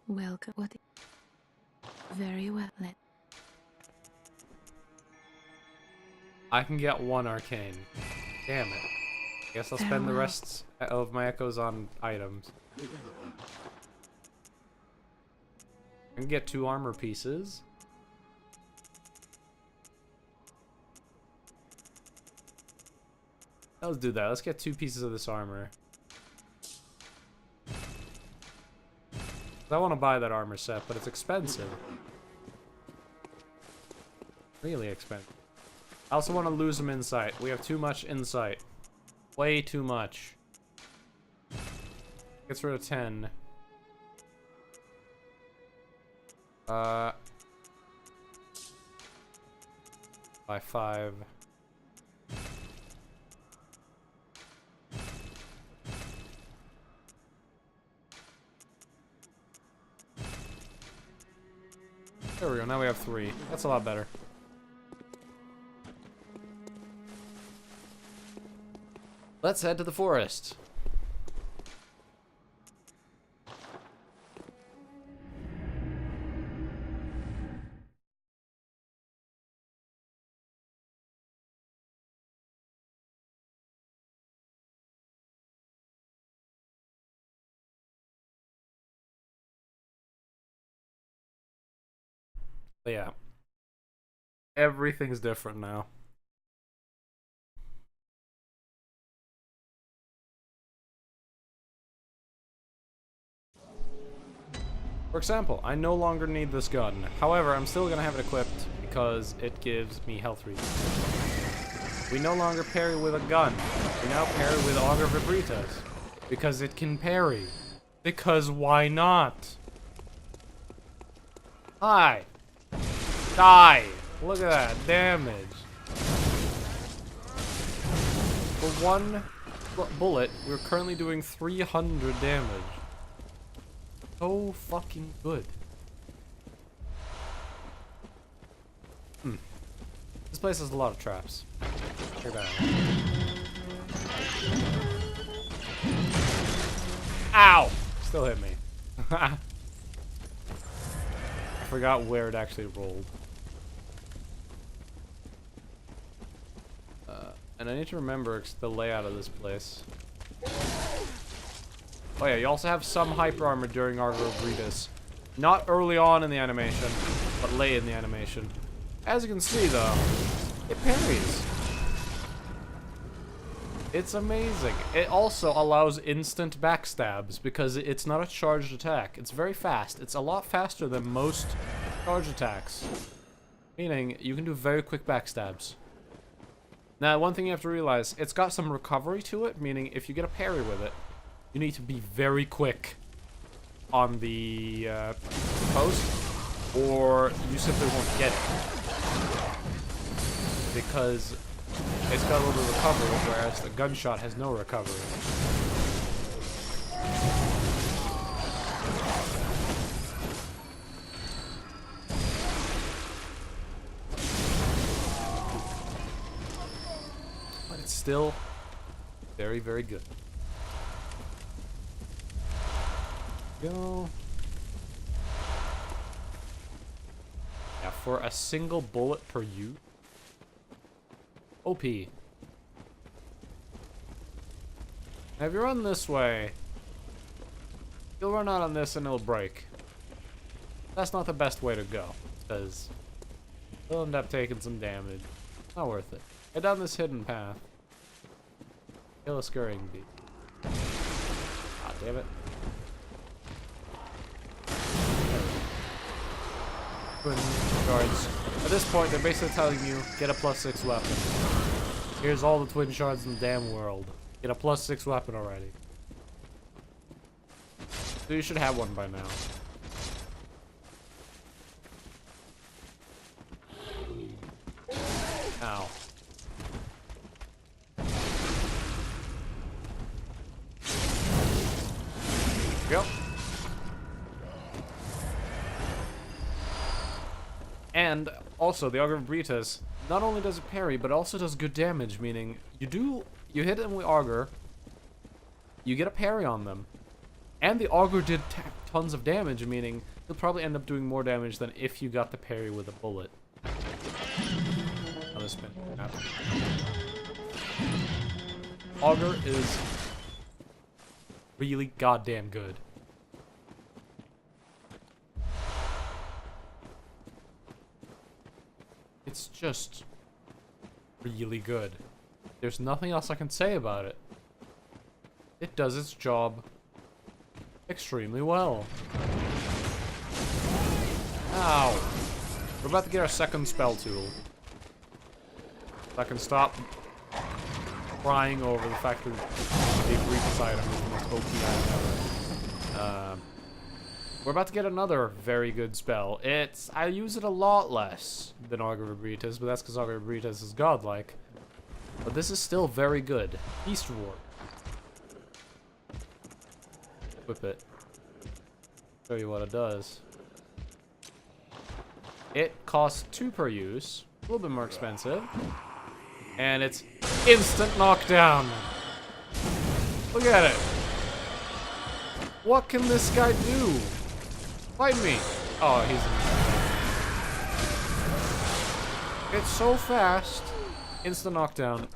B: Welcome. What? Very well.
A: I can get one arcane. Damn it. Guess I'll spend the rest of my echoes on items. I can get 2 armor pieces. Let's do that. Let's get 2 pieces of this armor. I want to buy that armor set, but it's expensive. Really expensive. I also want to lose some insight. We have too much insight. Way too much. Gets rid of 10. By 5. There we go, now we have 3. That's a lot better. Let's head to the forest. But yeah. Everything's different now. For example, I no longer need this gun. However, I'm still gonna have it equipped because it gives me health reasons. We no longer parry with a gun. We now parry with Augur Vibritas. Because it can parry. Because why not? Hi! Die! Look at that damage. For 1 bullet, we're currently doing 300 damage. So fucking good. This place has a lot of traps. Here down. Ow! Still hit me. I forgot where it actually rolled. And I need to remember the layout of this place. Oh yeah, you also have some hyper armor during Augur Vibritas. Not early on in the animation, but late in the animation. As you can see though, it parries. It's amazing. It also allows instant backstabs because it's not a charged attack. It's very fast. It's a lot faster than most charged attacks. Meaning, you can do very quick backstabs. Now, one thing you have to realize, it's got some recovery to it, meaning if you get a parry with it, you need to be very quick on the post, or you simply won't get it. Because it's got a little bit of recovery, whereas the gunshot has no recovery. But it's still very, very good. Go. Yeah, for a single bullet per use. OP. Now if you run this way, you'll run out on this and it'll break. That's not the best way to go, because you'll end up taking some damage. Not worth it. Head down this hidden path. Kill a scurrying bee. Ah, damn it. Shards. At this point, they're basically telling you, get a +6 weapon. Here's all the twin shards in the damn world. Get a +6 weapon already. So you should have one by now. Ow. Yep. And also, the Augur Vibritas, not only does it parry, but also does good damage, meaning you hit them with Augur, you get a parry on them, And the auger did tons of damage, meaning you'll probably end up doing more damage than if you got the parry with a bullet. Another spin. Auger is really goddamn good. It's just really good. There's nothing else I can say about it. It does its job extremely well. Ow! We're about to get our second spell tool. So I can stop crying over the fact that the Egregious item is the most OP item ever. We're about to get another very good spell. I use it a lot less than Augur Ebritas, but that's because Augur Ebritas is godlike. But this is still very good. Feast Reward. Whip it. Show you what it does. It costs 2 per use, a little bit more expensive, and it's instant knockdown. Look at it. What can this guy do? Fight me. Oh, it's so fast. Instant knockdown.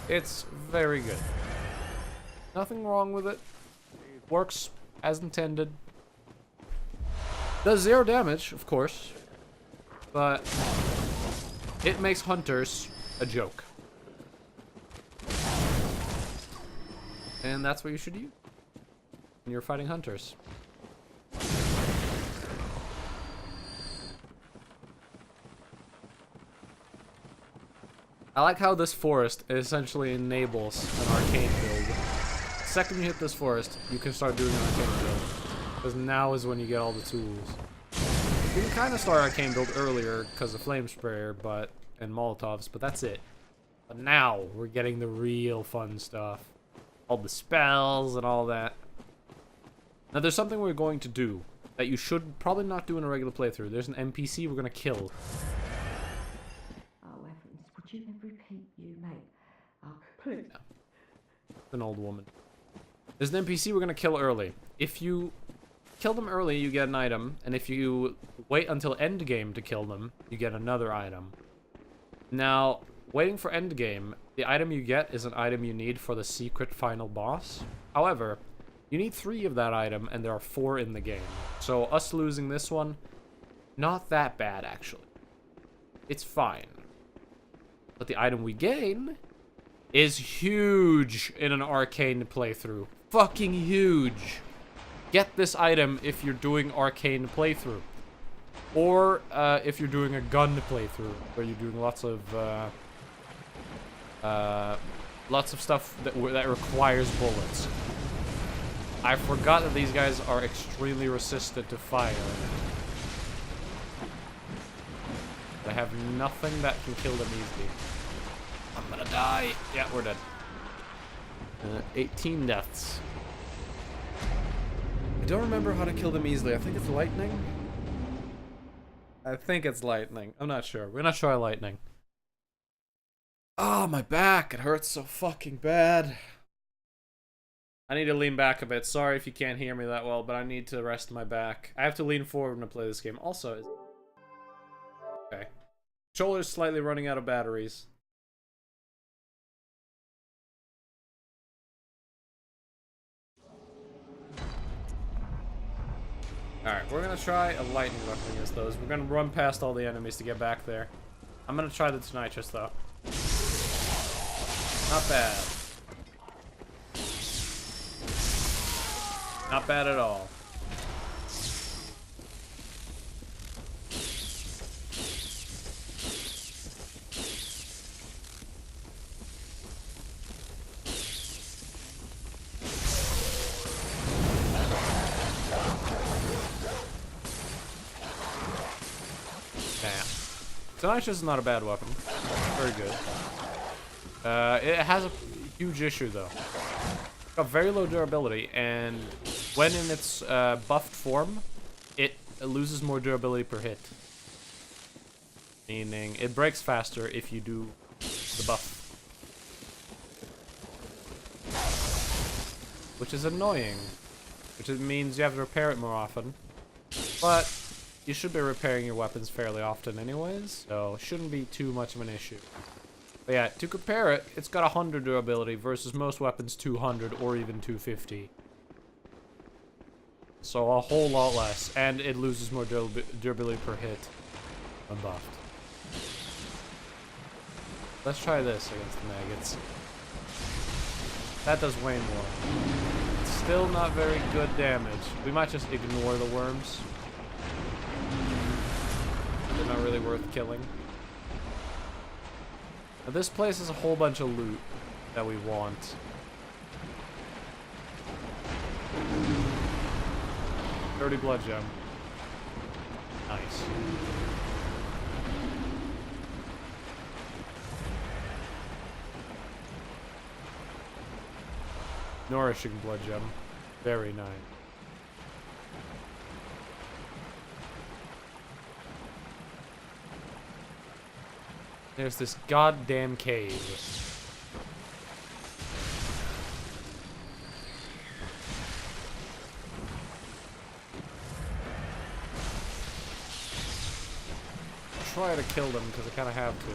A: It's very good. Nothing wrong with it. Works as intended. Does 0 damage, of course, but it makes hunters a joke. And that's what you should use when you're fighting hunters. I like how this forest essentially enables an arcane build. The second you hit this forest, you can start doing an arcane build. Because now is when you get all the tools. You can kind of start arcane build earlier because of flame sprayer, and molotovs, but that's it. But now we're getting the real fun stuff. All the spells and all that. Now there's something we're going to do that you should probably not do in a regular playthrough. There's an NPC we're gonna kill.
C: Oh, Evans, would you then repeat you, mate? Oh, please.
A: No. It's an old woman. There's an NPC we're gonna kill early. If you kill them early, you get an item, and if you wait until endgame to kill them, you get another item. Now, waiting for endgame, the item you get is an item you need for the secret final boss. However, you need 3 of that item, and there are 4 in the game. So us losing this one, not that bad, actually. It's fine. But the item we gain is huge in an Arcane playthrough. Fucking huge. Get this item if you're doing Arcane playthrough. Or if you're doing a gun playthrough, where you're doing lots of stuff that requires bullets. I forgot that these guys are extremely resistant to fire. They have nothing that can kill them easily. I'm gonna die! Yeah, we're dead. 18 deaths. I don't remember how to kill them easily. I think it's lightning. I'm not sure. We're gonna try lightning. Oh, my back. It hurts so fucking bad. I need to lean back a bit. Sorry if you can't hear me that well, but I need to rest my back. I have to lean forward when I play this game. Also, okay. Controller's slightly running out of batteries. Alright, we're gonna try a lightning weapon against those. We're gonna run past all the enemies to get back there. I'm gonna try the Tonitrus though. Not bad. Not bad at all. Tonitrus is not a bad weapon. Very good. It has a huge issue though. It's got very low durability, and when in its buffed form, it loses more durability per hit. Meaning, it breaks faster if you do the buff. Which is annoying. which means you have to repair it more often. But you should be repairing your weapons fairly often anyways, so it shouldn't be too much of an issue. But yeah, to compare it, it's got 100 durability versus most weapons 200 or even 250. So a whole lot less, and it loses more durability per hit when buffed. Let's try this against the maggots. That does way more. It's still not very good damage. We might just ignore the worms. They're not really worth killing. Now this place has a whole bunch of loot that we want. Dirty blood gem. Nice. Nourishing blood gem. Very nice. There's this goddamn cave. Try to kill them because I kind of have to.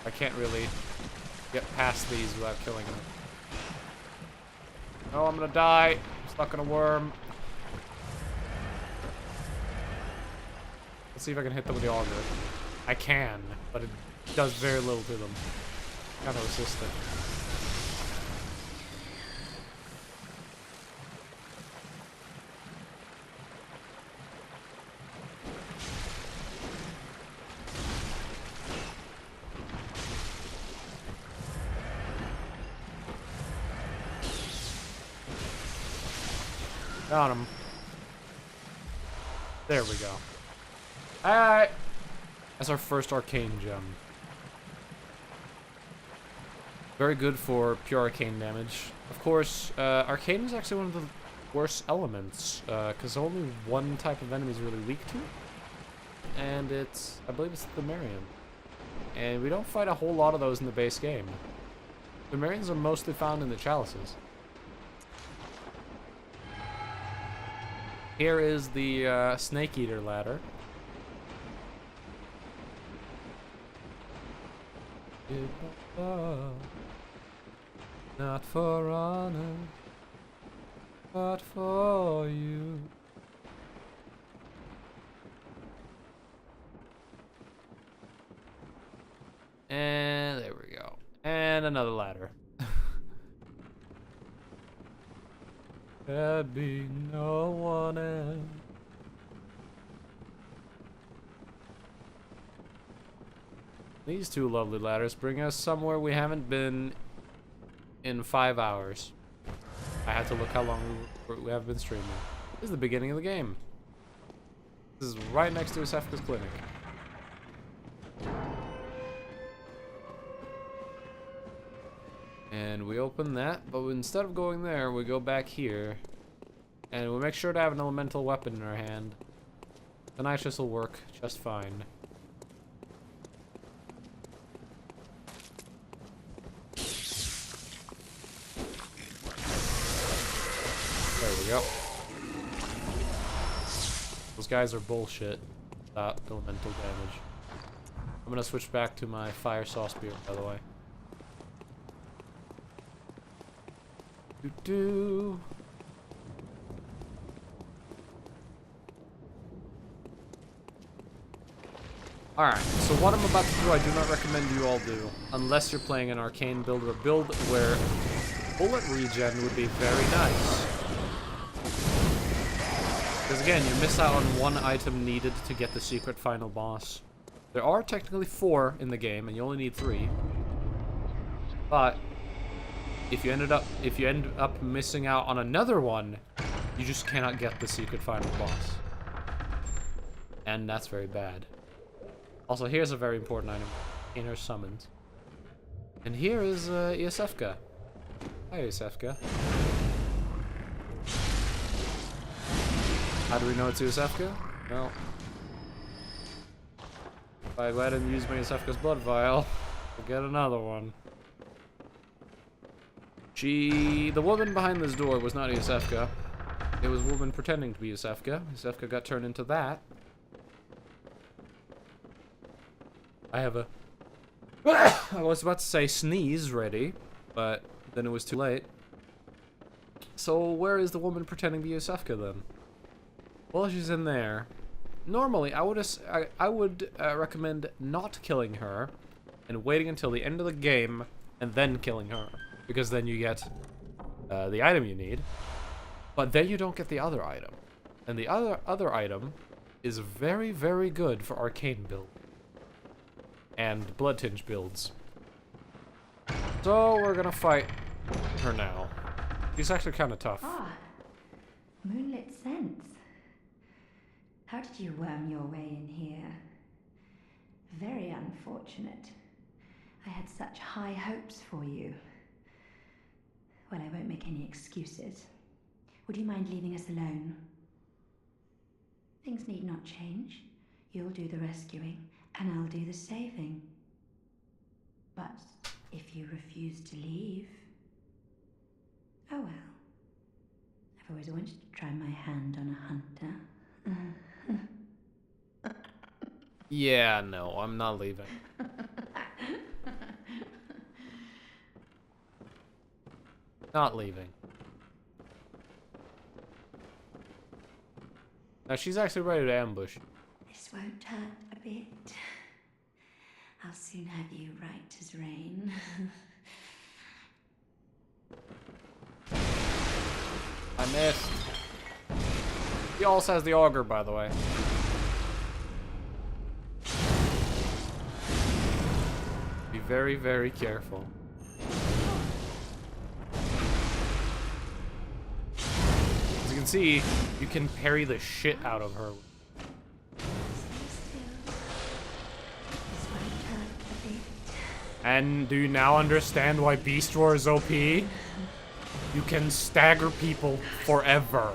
A: I can't really get past these without killing them. Oh, I'm gonna die. I'm stuck in a worm. Let's see if I can hit them with the auger. I can, but it does very little to them. Kind of resistant. Got him. There we go. Alright. That's our first arcane gem. Very good for pure arcane damage. Of course, arcane is actually one of the worst elements, because only one type of enemy is really weak to it. And it's, I believe it's the Marion. And we don't fight a whole lot of those in the base game. The Marions are mostly found in the Chalices. Here is the Snake Eater ladder. Not for honor, but for you. And there we go. And another ladder. There'd be no one else. These two lovely ladders bring us somewhere we haven't been in 5 hours. I had to look how long we have been streaming. This is the beginning of the game. This is right next to Isefka's clinic. And we open that, but instead of going there, we go back here. And we make sure to have an elemental weapon in our hand. The nitrous will work just fine. There we go. Those guys are bullshit. Without elemental damage. I'm gonna switch back to my fire saw spear, by the way. Do-do. Alright, so what I'm about to do, I do not recommend you all do. Unless you're playing an arcane build or a build where bullet regen would be very nice. Because again, you miss out on one item needed to get the secret final boss. There are technically 4 in the game, and you only need 3. But if you end up missing out on another one, you just cannot get the secret final boss. And that's very bad. Also, here's a very important item. Inner summons. And here is Isefka. Hi, Isefka. How do we know it's Isefka? Well, if I let him use my Isefka's blood vial, I'll get another one. The woman behind this door was not Isefka. It was a woman pretending to be Yusefka. Yusefka got turned into that. I have a... I was about to say sneeze ready, but then it was too late. So where is the woman pretending to be Yusefka then? Well, she's in there. Normally, I would recommend not killing her and waiting until the end of the game and then killing her, because then you get the item you need. But then you don't get the other item, and the other item is very, very good for Arcane build and Blood Tinge builds. So we're gonna fight her now. She's actually kind of tough.
B: Ah, moonlit scents. How did you worm your way in here? Very unfortunate. I had such high hopes for you. Well, I won't make any excuses. Would you mind leaving us alone? Things need not change. You'll do the rescuing, and I'll do the saving. But if you refuse to leave... Oh well. I've always wanted to try my hand on a hunter.
A: Yeah, no, I'm not leaving. Not leaving. Now she's actually ready to ambush.
B: This won't hurt a bit. I'll soon have you right as rain.
A: I missed. He also has the auger, by the way. Be very, very careful. As you can see, you can parry the shit out of her. And do you now understand why Beast Roar is OP? You can stagger people forever.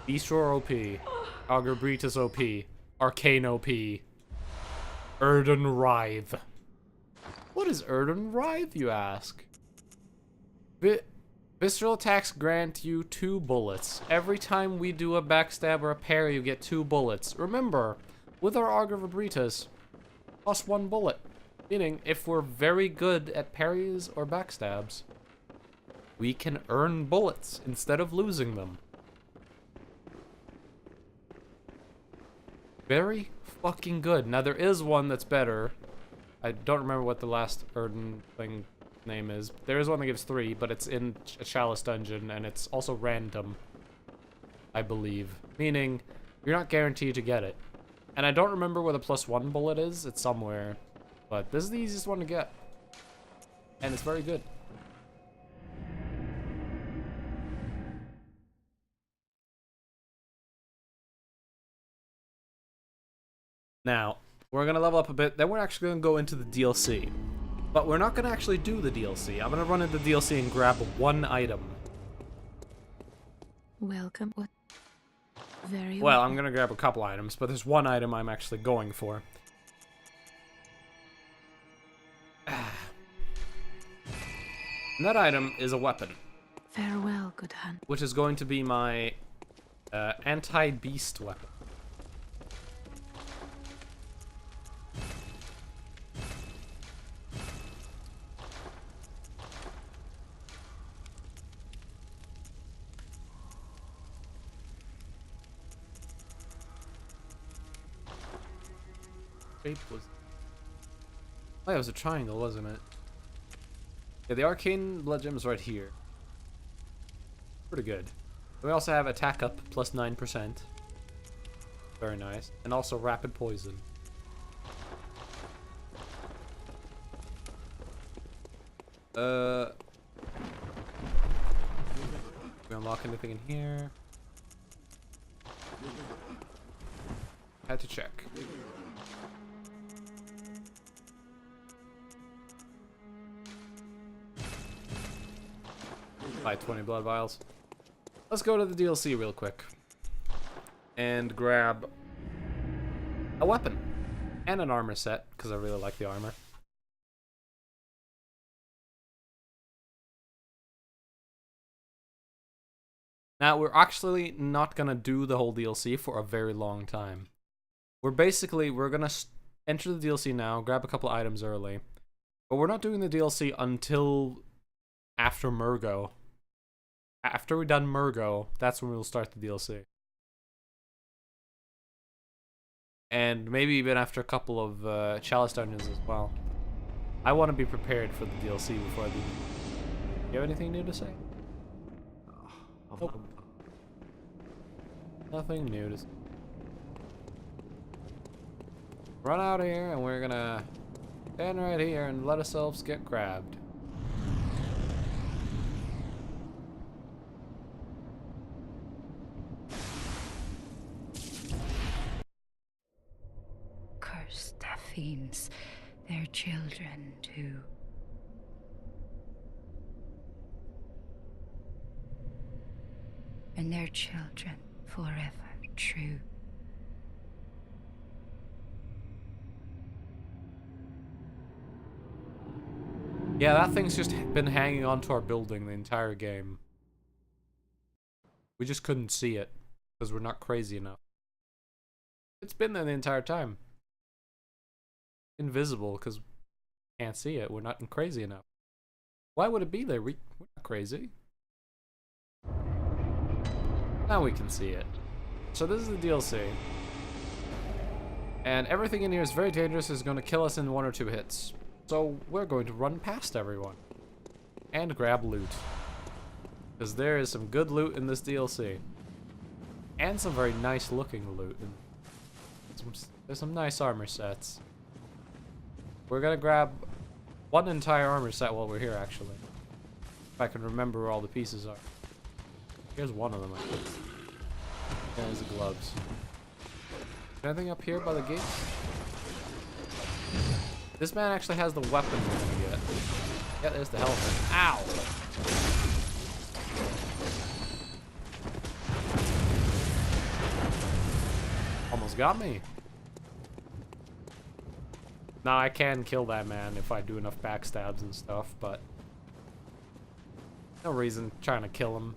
A: Beast Roar OP. Augur Britus OP. Arcane OP. Erden Writhe. What is Erden Writhe, you ask? Visceral attacks grant you 2 bullets. Every time we do a backstab or a parry, you get 2 bullets. Remember, with our Augur Vibritas, plus 1 bullet. Meaning, if we're very good at parries or backstabs, we can earn bullets instead of losing them. Very fucking good. Now, there is one that's better. I don't remember what the last Erden thing name is. There is one that gives 3, but it's in a Chalice dungeon, and it's also random, I believe. Meaning, you're not guaranteed to get it. And I don't remember where the plus 1 bullet is. It's somewhere. But this is the easiest one to get. And it's very good. Now, we're going to level up a bit. Then we're actually going to go into the DLC. But we're not going to actually do the DLC. I'm going to run into the DLC and grab 1 item.
C: Welcome. What? Very
A: well. I'm going to grab a couple items, but there's 1 item I'm actually going for. And that item is a weapon.
C: Farewell, good hunt.
A: Which is going to be my anti-beast weapon. Shape was... Oh, yeah, it was a triangle, wasn't it? Yeah, the Arcane Blood Gem is right here. Pretty good. We also have attack up plus 9%. Very nice. And also rapid poison. We unlock anything in here? Had to check. Buy 20 blood vials. Let's go to the DLC real quick. And grab a weapon. And an armor set, because I really like the armor. Now, we're actually not gonna do the whole DLC for a very long time. We're gonna enter the DLC now, grab a couple items early, but we're not doing the DLC until after Murgo. After we're done Murgo, that's when we'll start the DLC. And maybe even after a couple of Chalice dungeons as well. I want to be prepared for the DLC before I do. You have anything new to say? Nope. Nothing new to say. Run out of here and we're gonna stand right here and let ourselves get grabbed.
C: Cursed fiends, their children too. And their children forever true.
A: Yeah, that thing's just been hanging onto our building the entire game. We just couldn't see it because we're not crazy enough. It's been there the entire time. Invisible because we can't see it. We're not crazy enough. Why would it be there? We're not crazy. Now we can see it. So this is the DLC. And everything in here is very dangerous. It's going to kill us in 1 or 2 hits. So we're going to run past everyone. And grab loot. Because there is some good loot in this DLC. And some very nice looking loot. And there's some nice armor sets. We're going to grab 1 entire armor set while we're here, actually. If I can remember where all the pieces are. Here's one of them, I think. There's the gloves. Anything up here by the gates? This man actually has the weapon we're gonna get. Yeah, there's the helmet. Ow! Almost got me. Now I can kill that man if I do enough backstabs and stuff, but no reason trying to kill him.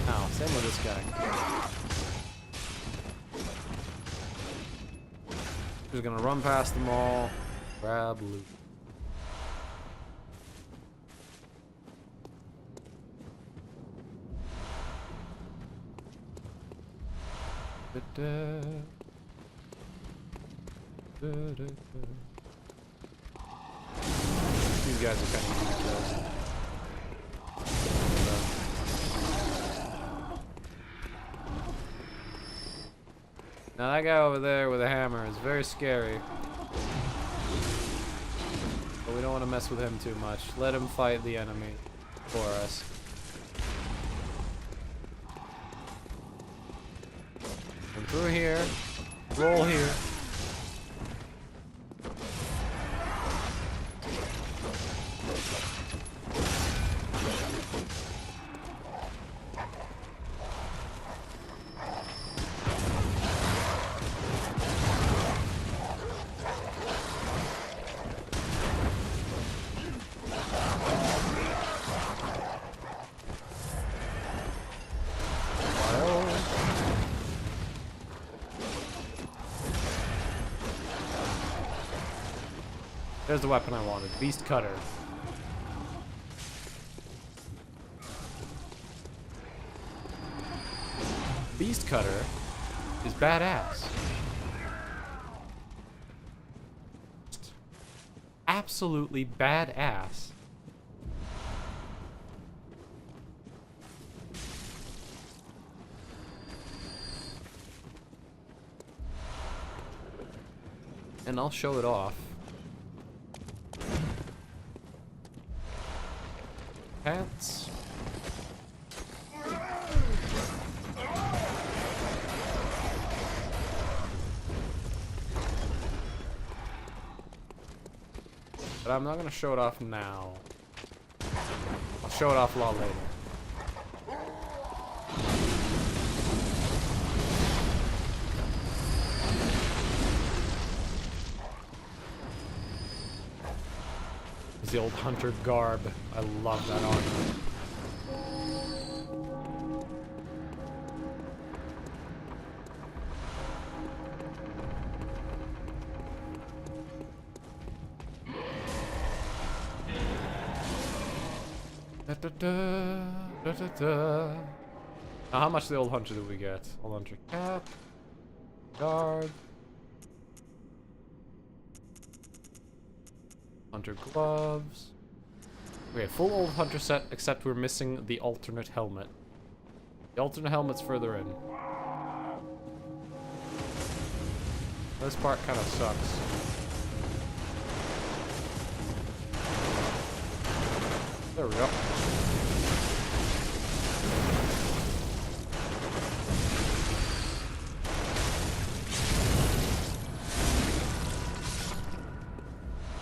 A: Ow, same with this guy. Just gonna run past them all, grab loot. These guys are kind of easy to kill. Now that guy over there with a hammer is very scary. But we don't want to mess with him too much. Let him fight the enemy for us. Come through here. Roll here. There's the weapon I wanted. Beast Cutter. Beast Cutter is badass. Absolutely badass. And I'll show it off. Pants. But I'm not gonna show it off now. I'll show it off a lot later. The old hunter garb. I love that armor. Da, da, da, da, da, da. Now, how much of the old hunter do we get? Old hunter cap, guard, hunter gloves. Okay, full old hunter set, except we're missing the alternate helmet. The alternate helmet's further in. This part kind of sucks. There we go.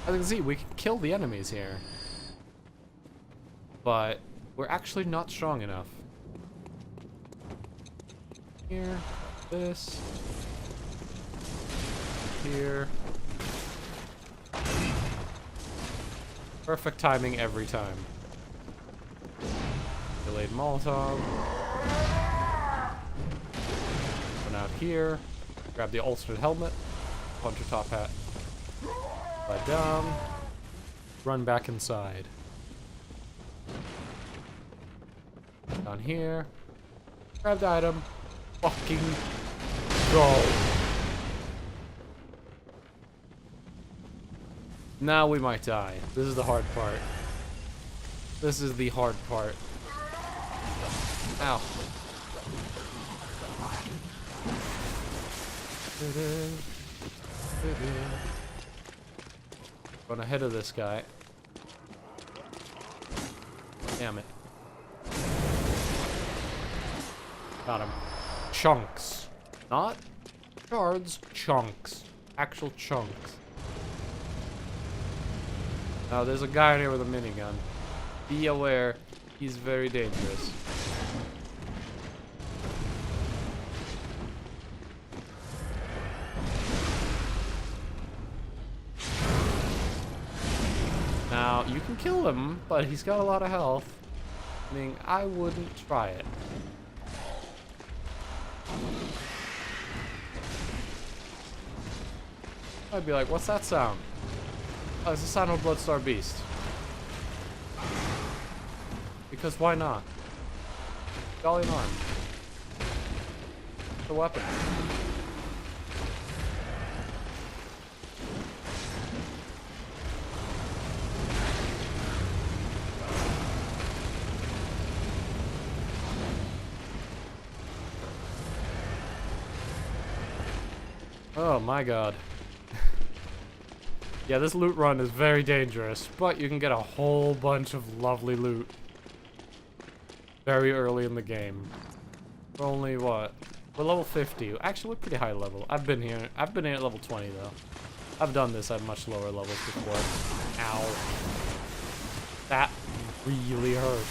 A: As you can see, we can kill the enemies here. But we're actually not strong enough. Here, this. Here. Perfect timing every time. Delayed Molotov. Run out here. Grab the alternate helmet. Hunter top hat. Lie down. Run back inside. Down here. Grab the item. Fucking go. Now we might die. This is the hard part. This is the hard part. Ow. Run ahead of this guy. Damn it. Got him. Chunks. Not shards, chunks. Actual chunks. Now there's a guy in here with a minigun. Be aware, he's very dangerous. Now, you can kill him, but he's got a lot of health. I mean, I wouldn't try it. I'd be like, what's that sound? Oh, it's the sound of a Bloodstar Beast. Because why not? Galleon arm. The weapon. Oh my god. Yeah, this loot run is very dangerous, but you can get a whole bunch of lovely loot very early in the game. We're only what? We're level 50. Actually, we're pretty high level. I've been here at level 20 though. I've done this at much lower levels before. Ow. That really hurt.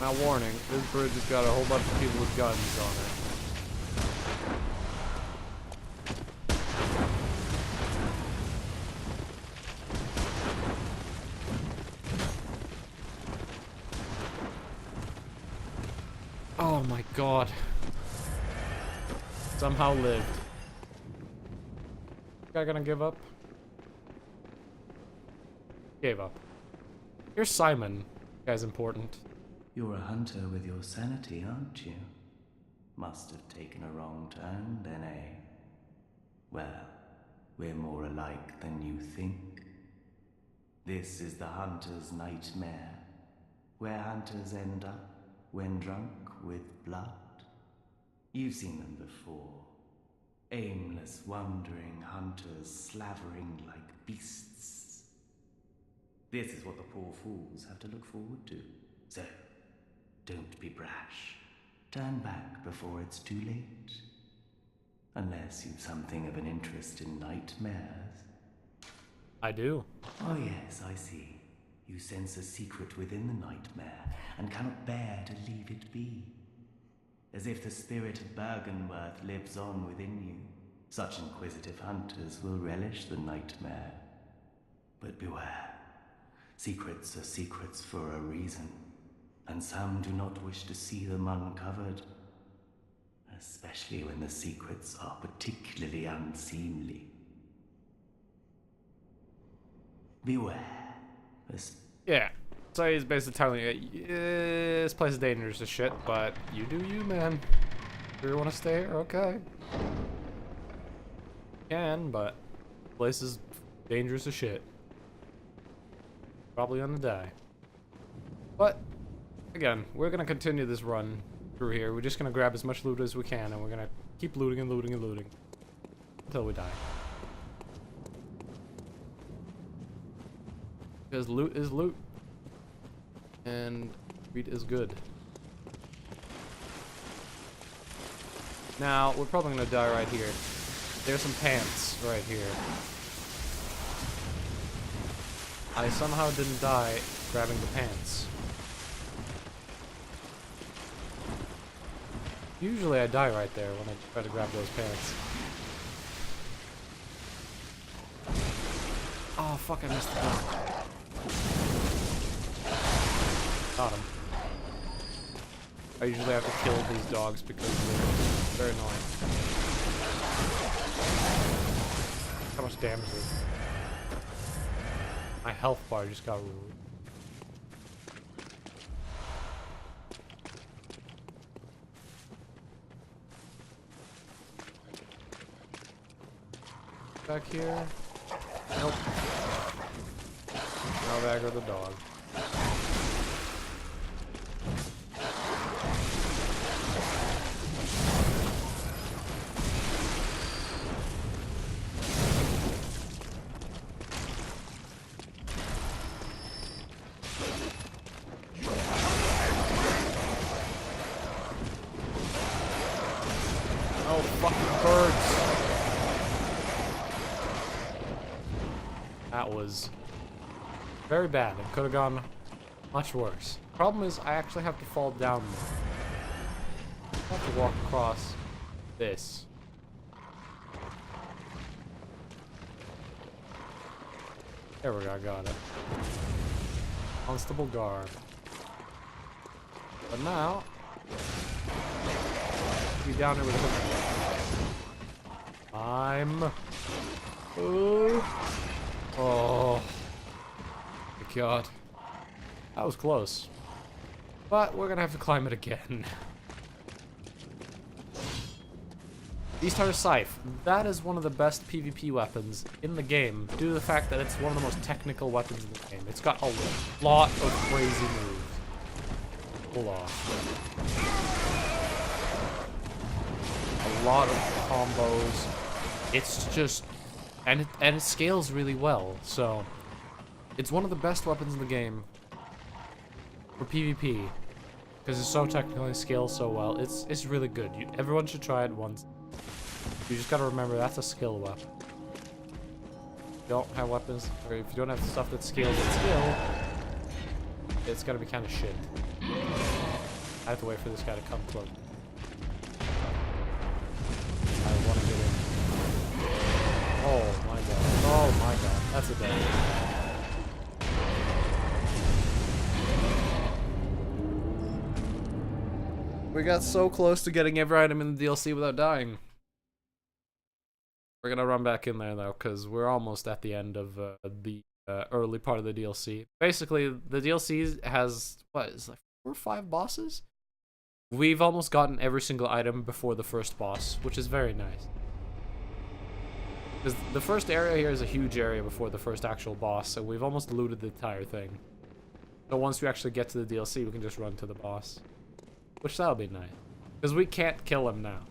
A: Now warning, this bridge has got a whole bunch of people with guns on it. Oh my god. Somehow lived. Guy gonna give up? Gave up. Here's Simon. Guy's important.
J: You're a hunter with your sanity, aren't you? Must have taken a wrong turn then, eh? Well, we're more alike than you think. This is the hunter's nightmare, where hunters end up when drunk with blood. You've seen them before. Aimless, wandering hunters slavering like beasts. This is what the poor fools have to look forward to. So, don't be brash. Turn back before it's too late. Unless you've something of an interest in nightmares.
A: I do.
J: Oh yes, I see. You sense a secret within the nightmare, and cannot bear to leave it be. As if the spirit of Bergenworth lives on within you. Such inquisitive hunters will relish the nightmare. But beware. Secrets are secrets for a reason. and some do not wish to see them uncovered, especially when the secrets are particularly unseemly. Beware.
A: Yeah. So he's basically telling you, this place is dangerous as shit, but you do you, man. If you want to stay here, okay. Can, but the place is dangerous as shit. Probably gonna die. But, again, we're gonna continue this run through here. We're just gonna grab as much loot as we can, and we're gonna keep looting and looting and looting until we die. Because loot is loot. And greed is good. Now, we're probably gonna die right here. There's some pants right here. I somehow didn't die grabbing the pants. Usually I die right there when I try to grab those pants. Oh fuck, I missed the gun. Got him. I usually have to kill these dogs because they're annoying. How much damage is it? My health bar just got ruined. Back here? Nope. Now back with the dog. Oh, fucking birds. That was very bad. It could have gone much worse. Problem is, I actually have to fall down more. I have to walk across this. There we go, I got it. Constable guard. But now, be down here with him. Oh my god. That was close. But we're gonna have to climb it again. Beast-Hunter Scythe. That is one of the best PvP weapons in the game, due to the fact that it's one of the most technical weapons in the game. It's got a lot of crazy moves. Pull off. A lot of combos. It's just, and it scales really well. So it's one of the best weapons in the game for PvP because it's so technically scales so well. It's really good. Everyone should try it once. You just gotta remember that's a skill weapon. If you don't have weapons, or if you don't have stuff that scales at skill, it's gonna be kind of shit. I have to wait for this guy to come close. I want to get in. Oh my god. Oh my god. That's a death. We got so close to getting every item in the DLC without dying. We're gonna run back in there though, because we're almost at the end of the early part of the DLC. Basically, the DLC has, what, is like 4 or 5 bosses? We've almost gotten every single item before the first boss, which is very nice. Because the first area here is a huge area before the first actual boss, so we've almost looted the entire thing. So once we actually get to the DLC, we can just run to the boss. Which that'll be nice. Because we can't kill him now.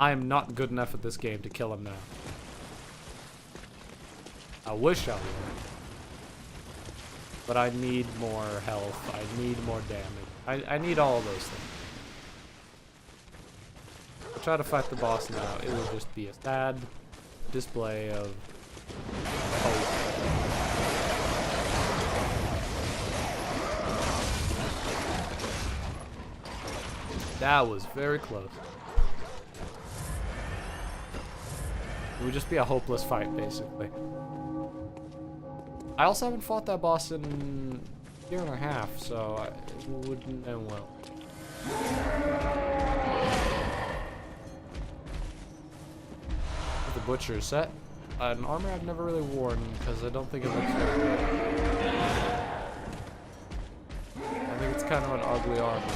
A: I am not good enough at this game to kill him now. I wish I would. But I need more health. I need more damage. I need all of those things. I'll try to fight the boss now. It will just be a sad display of hope. That was very close. It would just be a hopeless fight, basically. I also haven't fought that boss in, to be year and a half, so it wouldn't end well. The butcher set. An armor I've never really worn because I don't think it looks very good. I think it's kind of an ugly armor.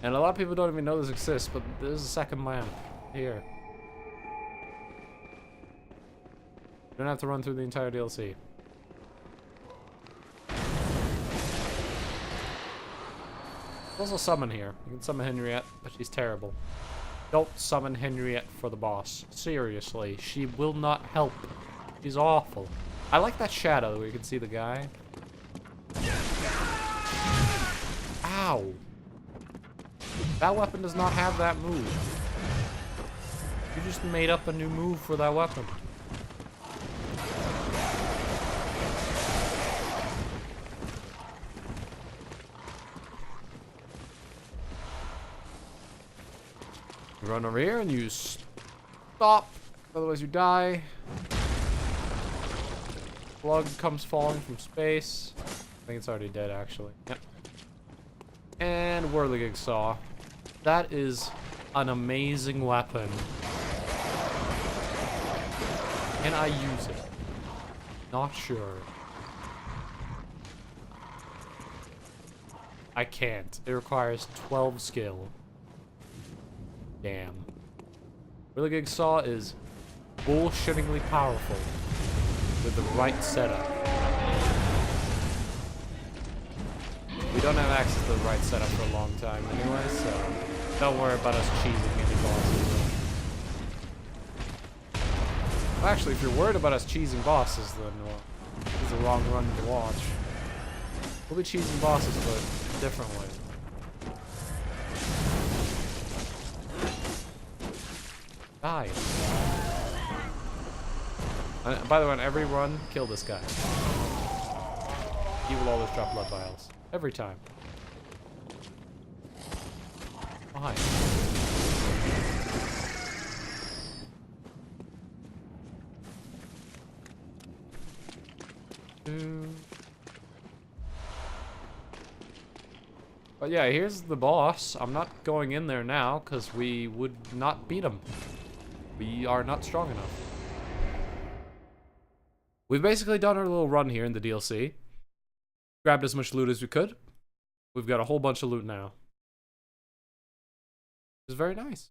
A: And a lot of people don't even know this exists, but there's a second lamp here. You don't have to run through the entire DLC. There's also a summon here. You can summon Henriette, but she's terrible. Don't summon Henriette for the boss. Seriously, she will not help. She's awful. I like that shadow where you can see the guy. Ow. That weapon does not have that move. You just made up a new move for that weapon. You run over here and you stop, otherwise you die. Plug comes falling from space. I think it's already dead, actually. Yep. And Whirligig Saw. That is an amazing weapon. Can I use it? Not sure. I can't. It requires 12 skill. Damn. Whirligig Saw is bullshittingly powerful with the right setup. We don't have access to the right setup for a long time anyway, so don't worry about us cheesing any bosses. Well, actually, if you're worried about us cheesing bosses, then it's a wrong run to watch. We'll be cheesing bosses, but a different way. Die. By the way, on every run, kill this guy. He will always drop blood vials. Every time. Why? But yeah, here's the boss. I'm not going in there now because we would not beat him. We are not strong enough. We've basically done our little run here in the DLC. Grabbed as much loot as we could. We've got a whole bunch of loot now. It's very nice.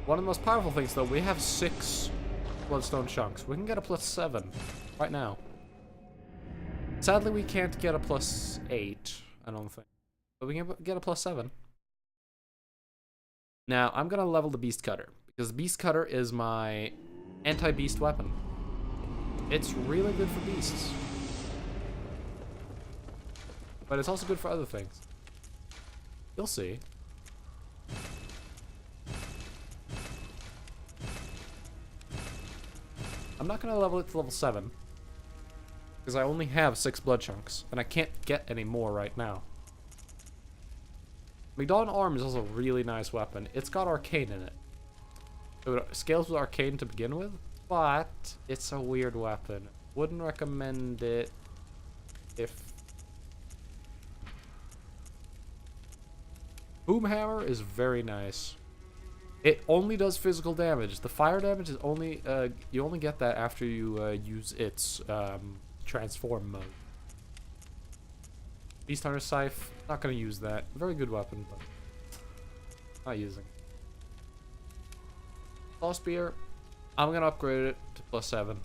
A: One of the most powerful things, though, we have 6 bloodstone chunks. We can get a +7 right now. Sadly, we can't get a +8, I don't think. But we can get a +7. Now, I'm going to level the Beast Cutter, because the Beast Cutter is my anti-beast weapon. It's really good for beasts. But it's also good for other things. You'll see. I'm not going to level it to level 7. Because I only have 6 blood chunks. And I can't get any more right now. McDonald Arm is also a really nice weapon. It's got Arcane in it. So it scales with Arcane to begin with. But it's a weird weapon. Wouldn't recommend it if... Boomhammer is very nice. It only does physical damage. The fire damage is only you only get that after you use its transform mode. Beast Hunter Scythe, not gonna use that. Very good weapon, but not using. Claw Spear, I'm gonna upgrade it to +7.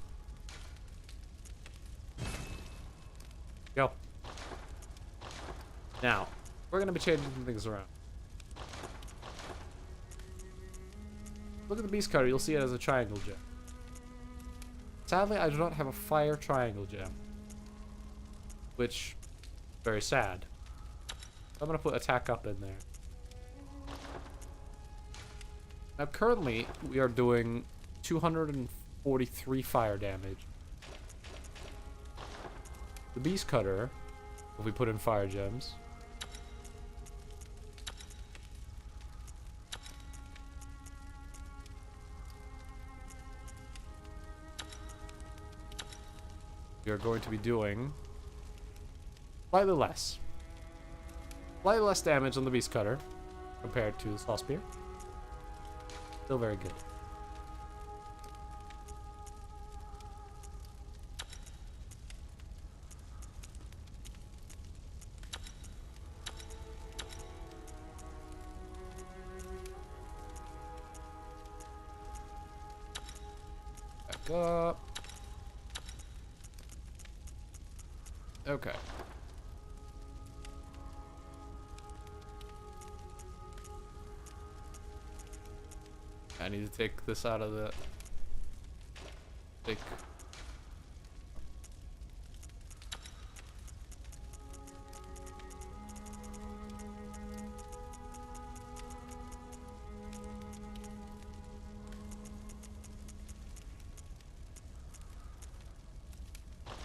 A: Go. Now, we're gonna be changing some things around. Look at the Beast Cutter, you'll see it as a triangle gem. Sadly, I do not have a fire triangle gem. Which, very sad. I'm gonna put attack up in there. Now currently, we are doing 243 fire damage. the beast cutter, if we put in fire gems. We are going to be doing slightly less damage on the beast cutter compared to the saw spear. Still very good. Back up. Okay. I need to take this out of the... Take...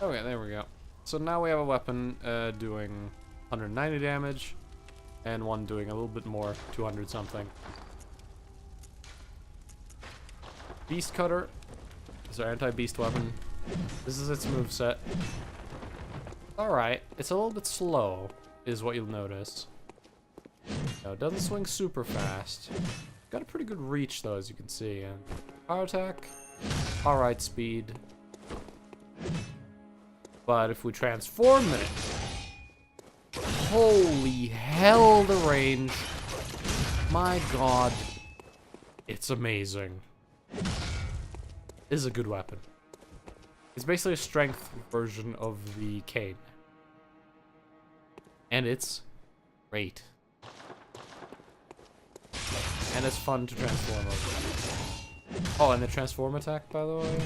A: Okay, there we go. So now we have a weapon doing 190 damage, and one doing a little bit more, 200 something. Beast Cutter is our anti-beast weapon. This is its moveset. Alright, it's a little bit slow, is what you'll notice. No, it doesn't swing super fast. Got a pretty good reach though, as you can see. And power attack, alright speed. But if we transform it, holy hell, the range. My god, it's amazing. Is a good weapon. It's basically a strength version of the cane. And it's great. And it's fun to transform over. Oh, and the transform attack, by the way.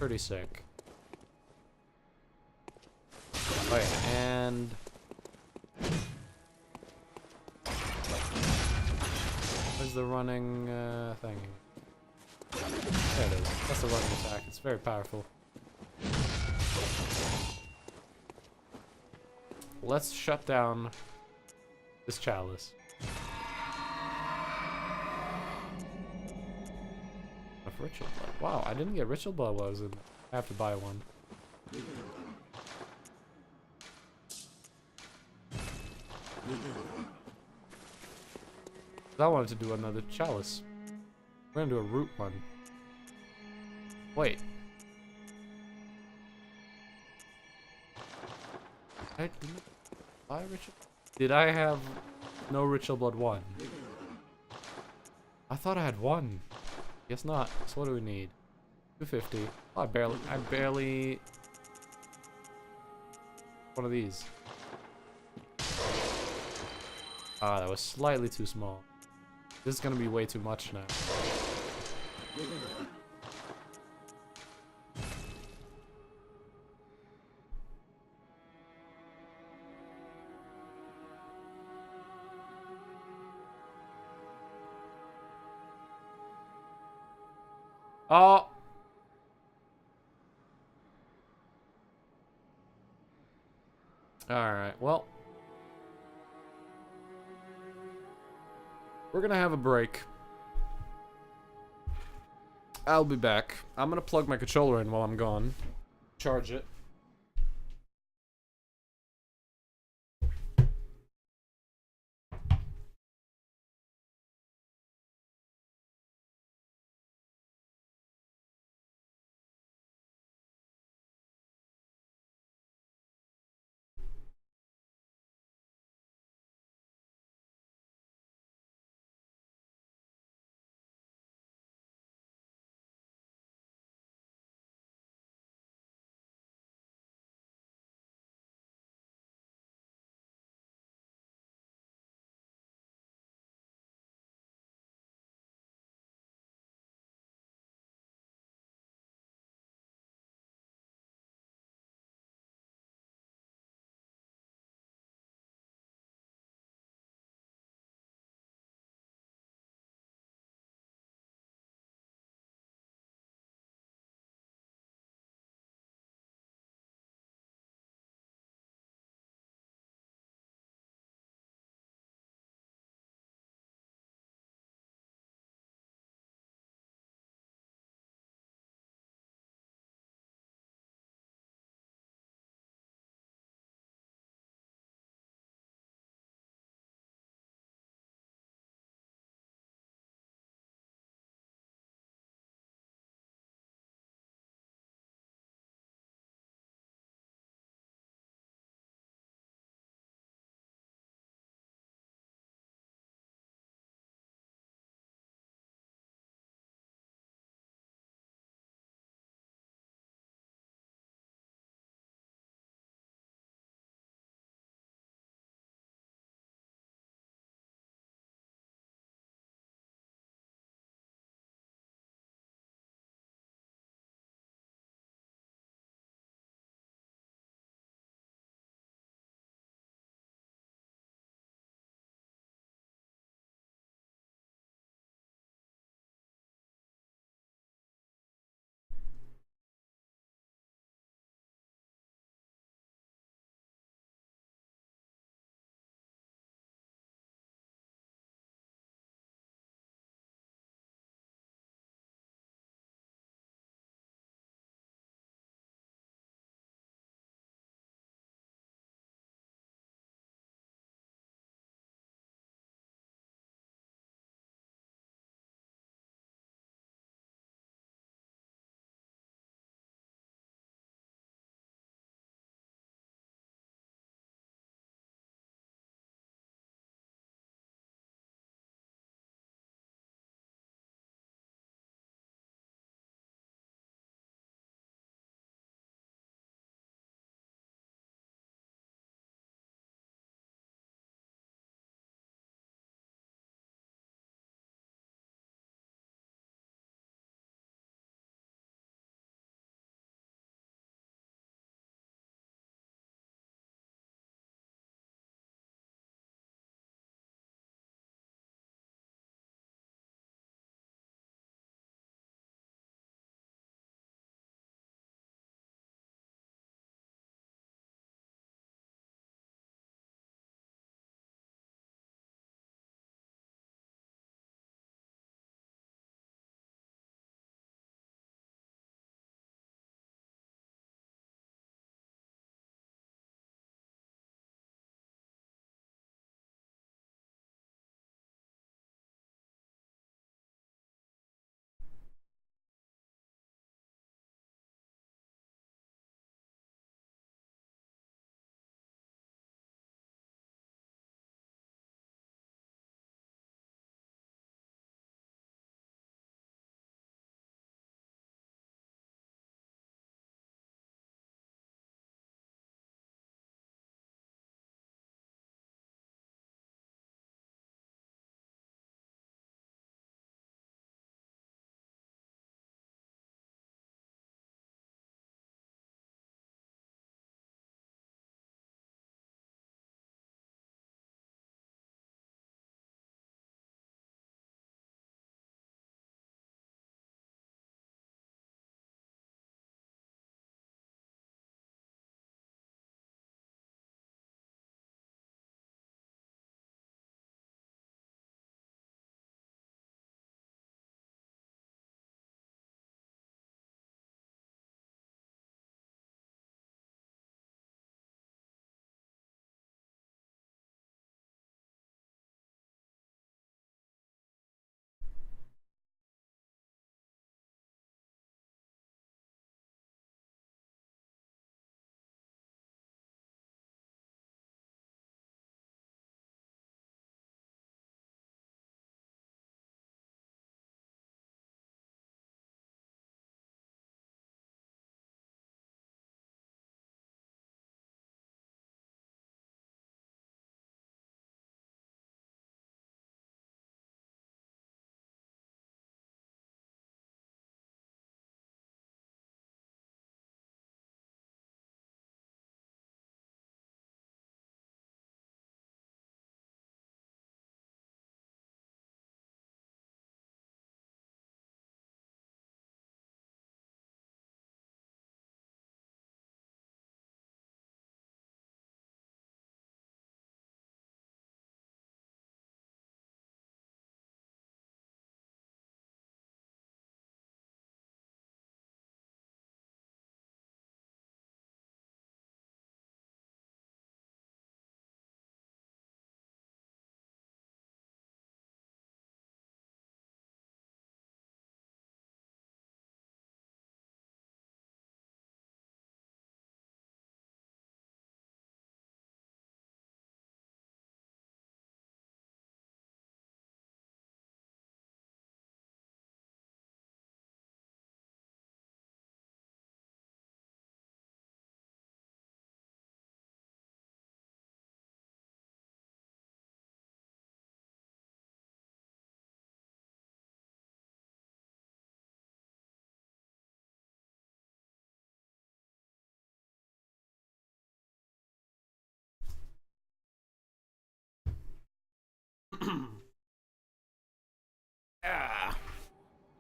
A: Pretty sick. Wait, and... Where's the running thing? There it is. That's the running attack. It's very powerful. Let's shut down this chalice. Of ritual blood. Wow, I didn't get ritual blood while I was in. I have to buy one. I wanted to do another chalice. We're gonna do a root one. Wait. I didn't buy ritual. Did I have no ritual blood one? I thought I had one. Guess not. So what do we need? 250. Oh, I barely. One of these. Ah, that was slightly too small. This is gonna be way too much now. Oh! Alright, well. We're gonna have a break. I'll be back. I'm gonna plug my controller in while I'm gone. Charge it.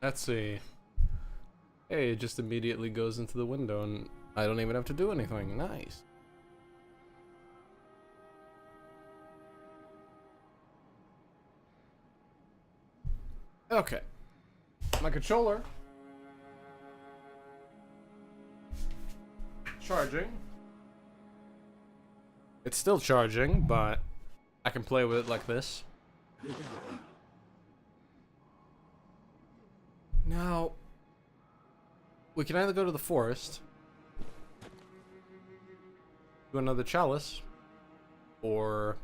A: Let's see. Hey, it just immediately goes into the window and I don't even have to do anything. Nice. Okay. My controller. Charging. It's still charging, but I can play with it like this. Now, we can either go to the forest, do another chalice, or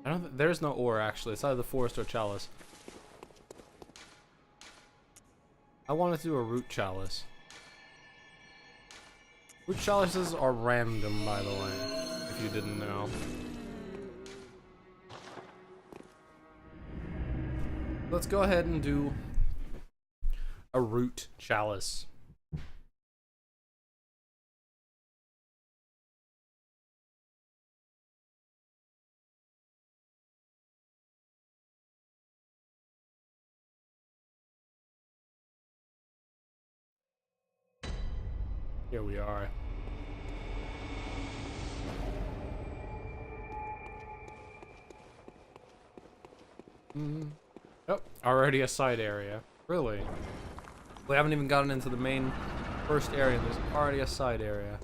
A: I don't. There's no or actually. It's either the forest or chalice. I wanted to do a root chalice. Root chalices are random, by the way, if you didn't know. Let's go ahead and do a root chalice. Here we are. Oh, already a side area. Really? We haven't even gotten into the main first area. There's already a side area.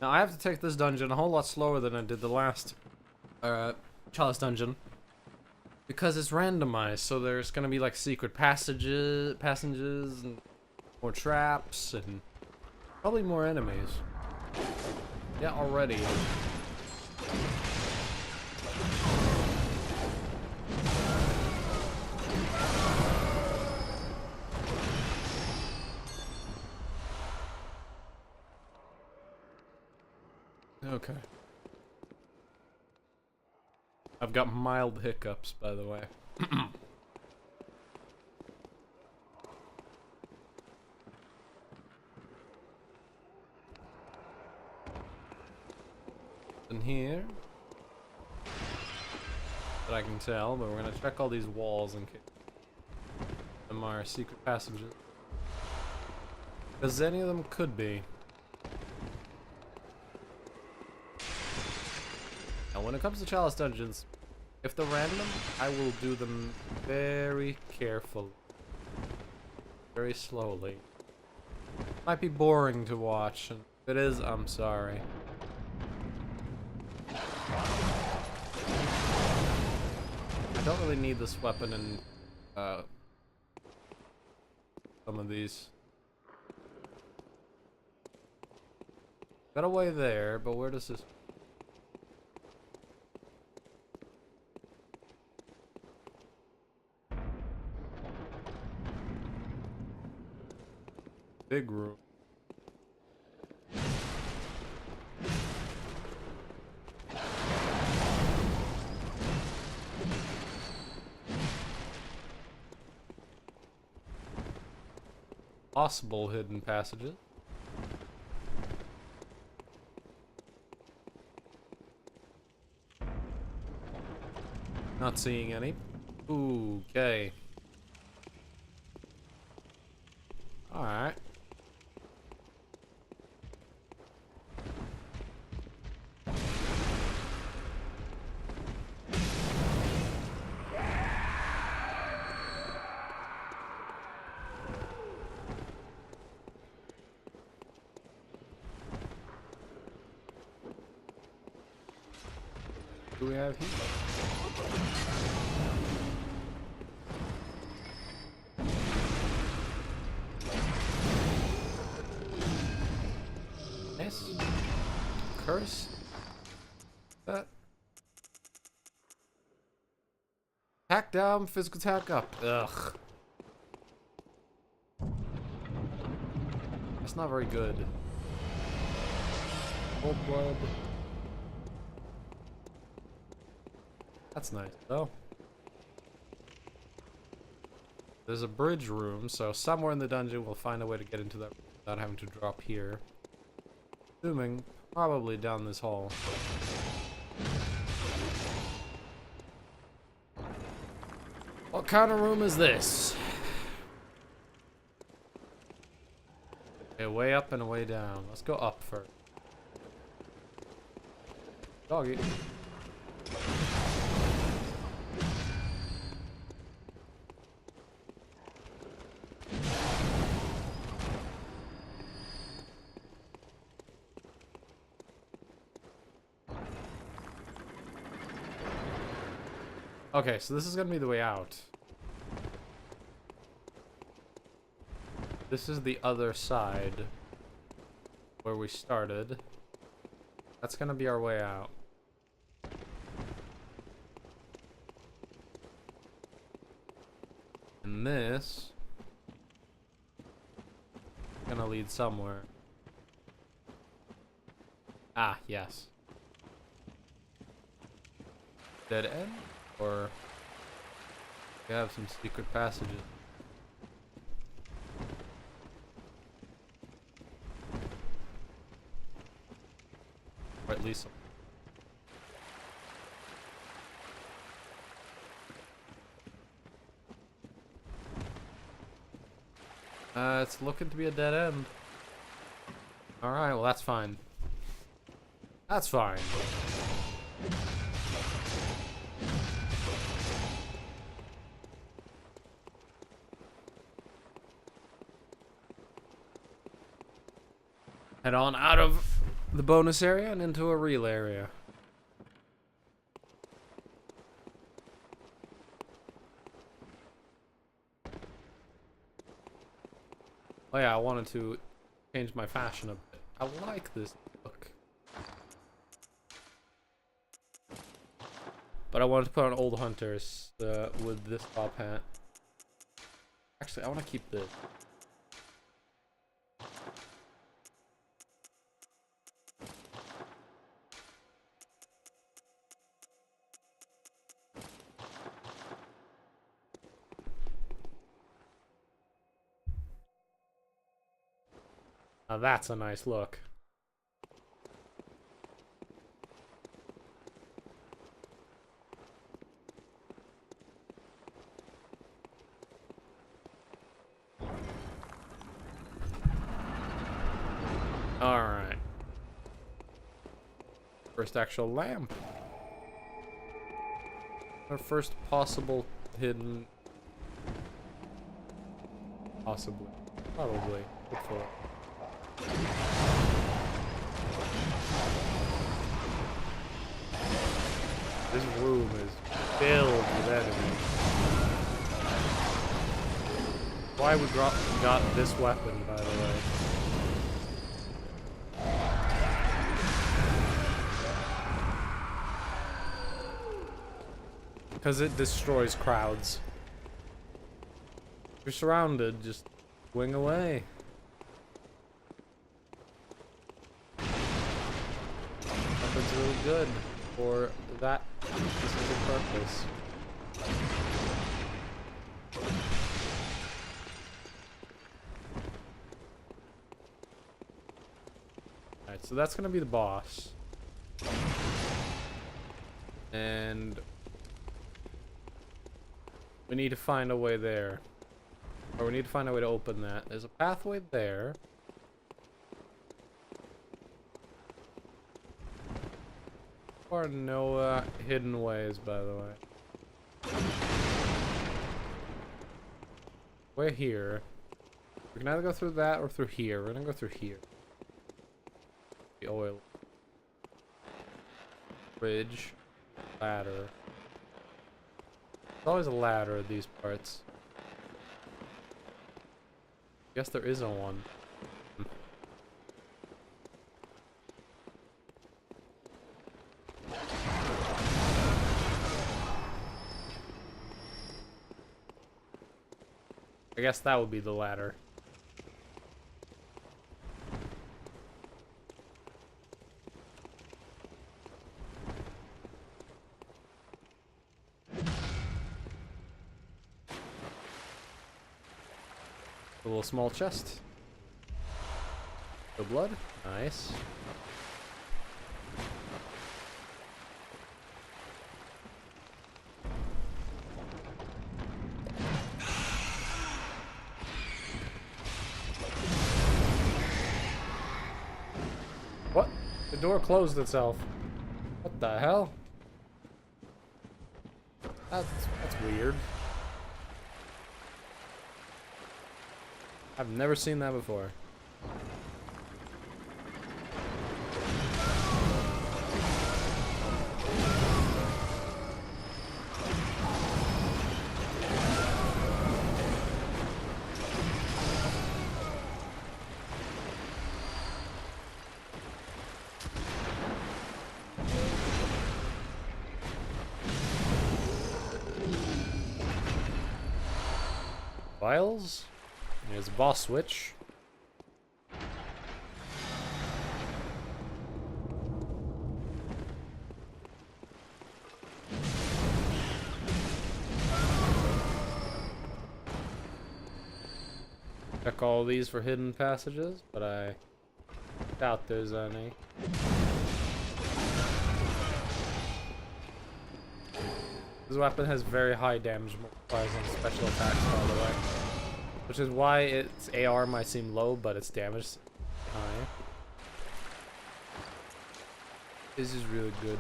A: Now I have to take this dungeon a whole lot slower than I did the last Chalice dungeon. Because it's randomized, so there's gonna be like secret passages, and more traps, and probably more enemies. Yeah, already. Okay. I've got mild hiccups, by the way. In here that I can tell, but we're gonna check all these walls in case them are secret passages. Because any of them could be. Now when it comes to Chalice dungeons, if they're random, I will do them very carefully. Very slowly. Might be boring to watch, and if it is, I'm sorry. I don't really need this weapon in some of these. Got a way there, but where does this... Big room. Possible hidden passages. Not seeing any. Ooh, okay. Alright. What do we have here? Nice. Curse. That. Attack down, physical attack up. Ugh. That's not very good. Cold blood. That's nice, though. There's a bridge room, so somewhere in the dungeon we'll find a way to get into that without having to drop here. Assuming, probably down this hall. What kind of room is this? Okay, way up and way down. Let's go up first. Doggy. Okay, so this is gonna be the way out. This is the other side where we started. That's gonna be our way out. And this is gonna lead somewhere. Ah, yes. Dead end? Or we have some secret passages. Or at least some. It's looking to be a dead end. Alright, well that's fine. That's fine. Head on out of the bonus area and into a real area. Oh yeah, I wanted to change my fashion a bit. I like this look. But I wanted to put on Old Hunters with this top hat. Actually, I want to keep this. Now that's a nice look. Alright. First actual lamp. Our first possible hidden... Possibly. Probably. Hopefully. This room is filled with enemies. Why we got this weapon, by the way? Because it destroys crowds. You're surrounded, just wing away. Weapon's really good for that specific purpose. Alright, so that's gonna be the boss. And we need to find a way there. Or we need to find a way to open that. There's a pathway there. Or no hidden ways, by the way. Way here. We can either go through that or through here. We're gonna go through here. The oil. Bridge. Ladder. There's always a ladder at these parts. Guess there isn't one. I guess that would be the ladder. A little small chest. The blood. Nice. door closed itself. What the hell? That's weird. I've never seen that before. Vials? There's a boss switch. Check all these for hidden passages, but I doubt there's any. This weapon has very high damage multipliers on special attacks, by the way. Which is why its AR might seem low, but its damage is high. This is really good.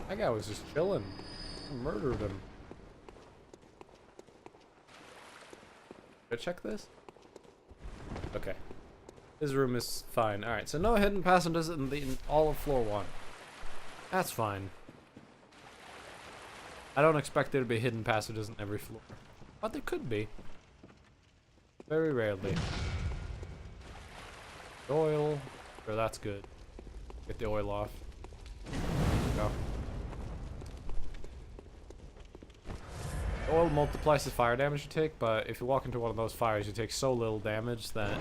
A: That guy was just chilling. I murdered him. Should I check this? Okay. His room is fine. Alright, so no hidden passages in all of floor 1. That's fine. I don't expect there to be hidden passages in every floor. But there could be. Very rarely. Oil. Sure, that's good. Get the oil off. There we go. Oil multiplies the fire damage you take, but if you walk into one of those fires, you take so little damage that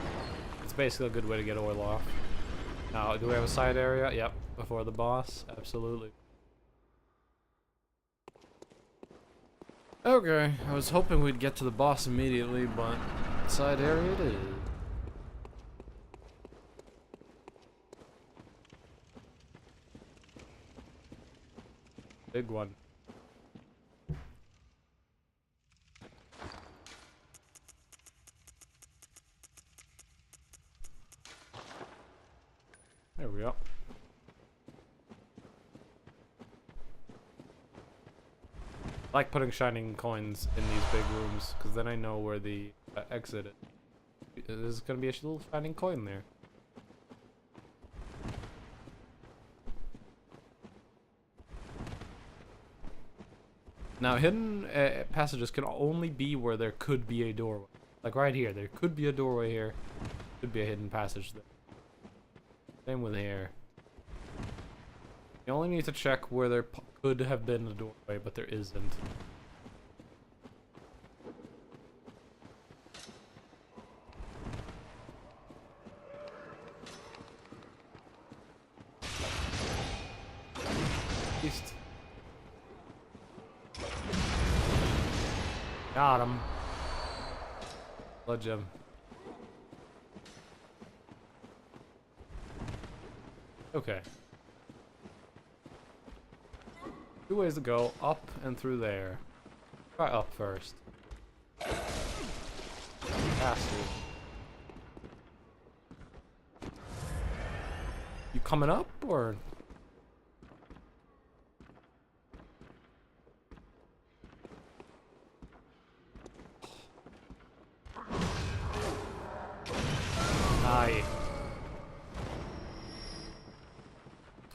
A: it's basically a good way to get oil off. Now, do we have a side area? Yep, before the boss. Absolutely. Okay, I was hoping we'd get to the boss immediately, but side area it is. Big one. There we go. I like putting shining coins in these big rooms, because then I know where the exit is. There's going to be a little shining coin there. Now, hidden passages can only be where there could be a doorway. Like right here, there could be a doorway here. Could be a hidden passage there. Same with here. You only need to check where there could have been a doorway, but there isn't. East. Got him. Blood gem. Okay. 2 ways to go, up and through there. Try up first. Faster. You coming up, or? Aye.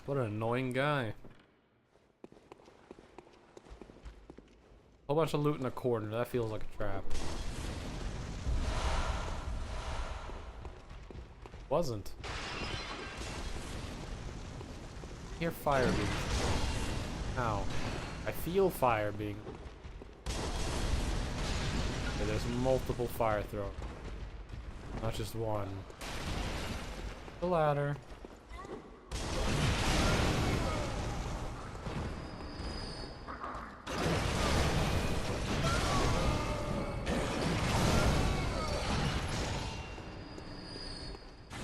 A: What an annoying guy. Whole bunch of loot in a corner. That feels like a trap. Wasn't. I hear fire being. Ow. I feel fire being. Okay, there's multiple fire throwers. Not just one. The ladder.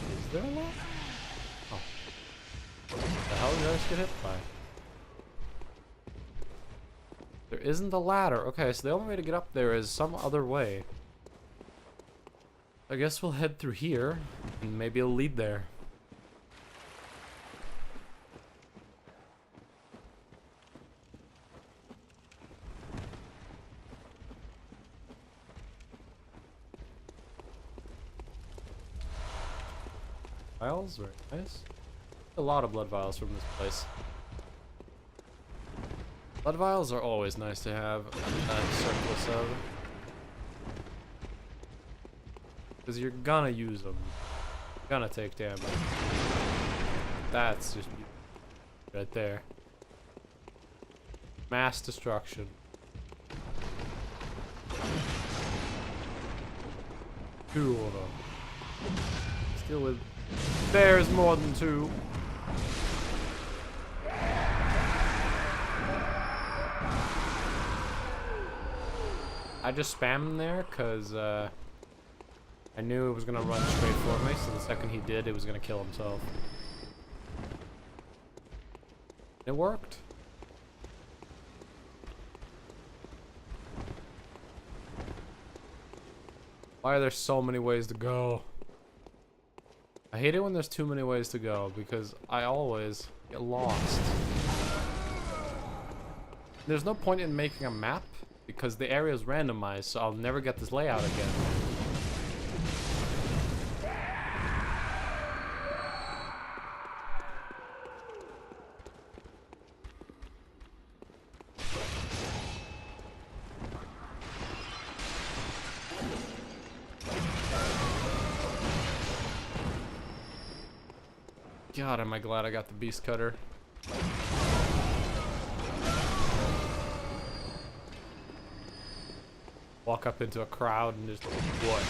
A: Is there a lot? Oh. What the hell did I just get hit by? There isn't a ladder. Okay, so the only way to get up there is some other way. I guess we'll head through here, and maybe it'll lead there. Vials, very nice. A lot of blood vials from this place. Blood vials are always nice to have a surplus of. Because you're gonna use them. You're gonna take damage. That's just right there. Mass destruction. Two of them. Still with... There's more than two. I just spammed him there because I knew it was going to run straight for me, so the second he did, it was going to kill himself. It worked. Why are there so many ways to go? I hate it when there's too many ways to go because I always get lost. There's no point in making a map because the area is randomized, so I'll never get this layout again. God, am I glad I got the beast cutter. Walk up into a crowd and just what?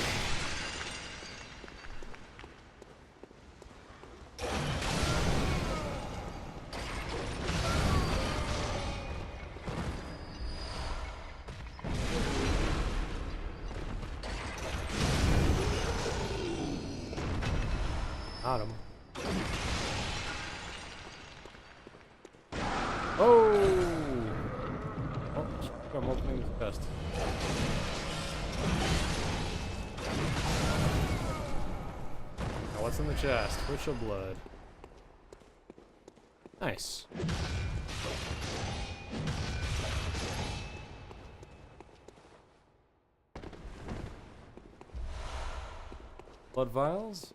A: Got him. Oh! Oh, I'm opening the chest. Now what's in the chest? Ritual blood. Nice. Blood vials?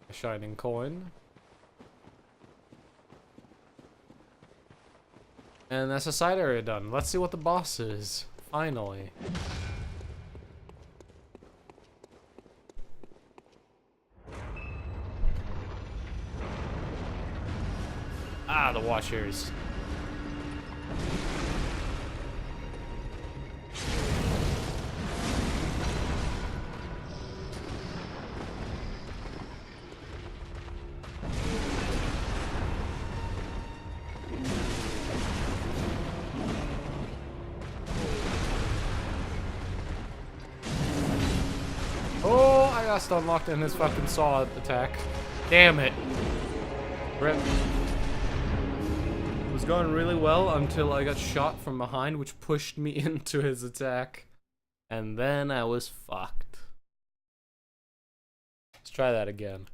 A: A shining coin. And that's a side area done. Let's see what the boss is. Finally. Ah, the Watchers. Oh, I got stun locked in his fucking saw attack. Damn it. Rip. It was going really well until I got shot from behind, which pushed me into his attack. And then I was fucked. Let's try that again.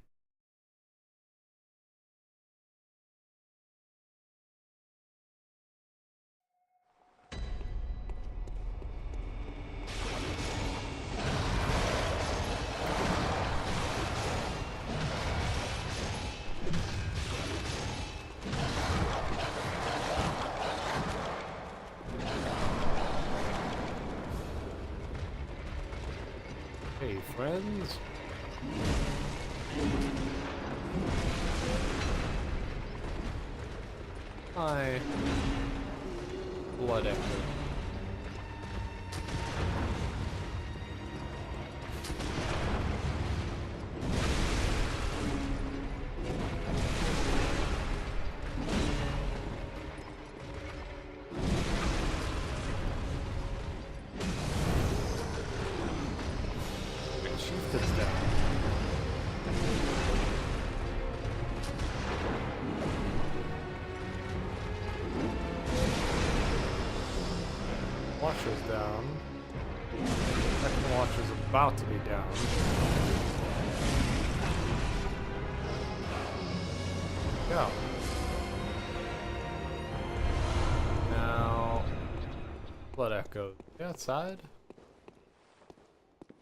A: Hey, friends. Hi. Blood echo. Chieftain's down. Watcher's down. Second Watcher's about to be down. Go. Now, Blood Echoes. They outside?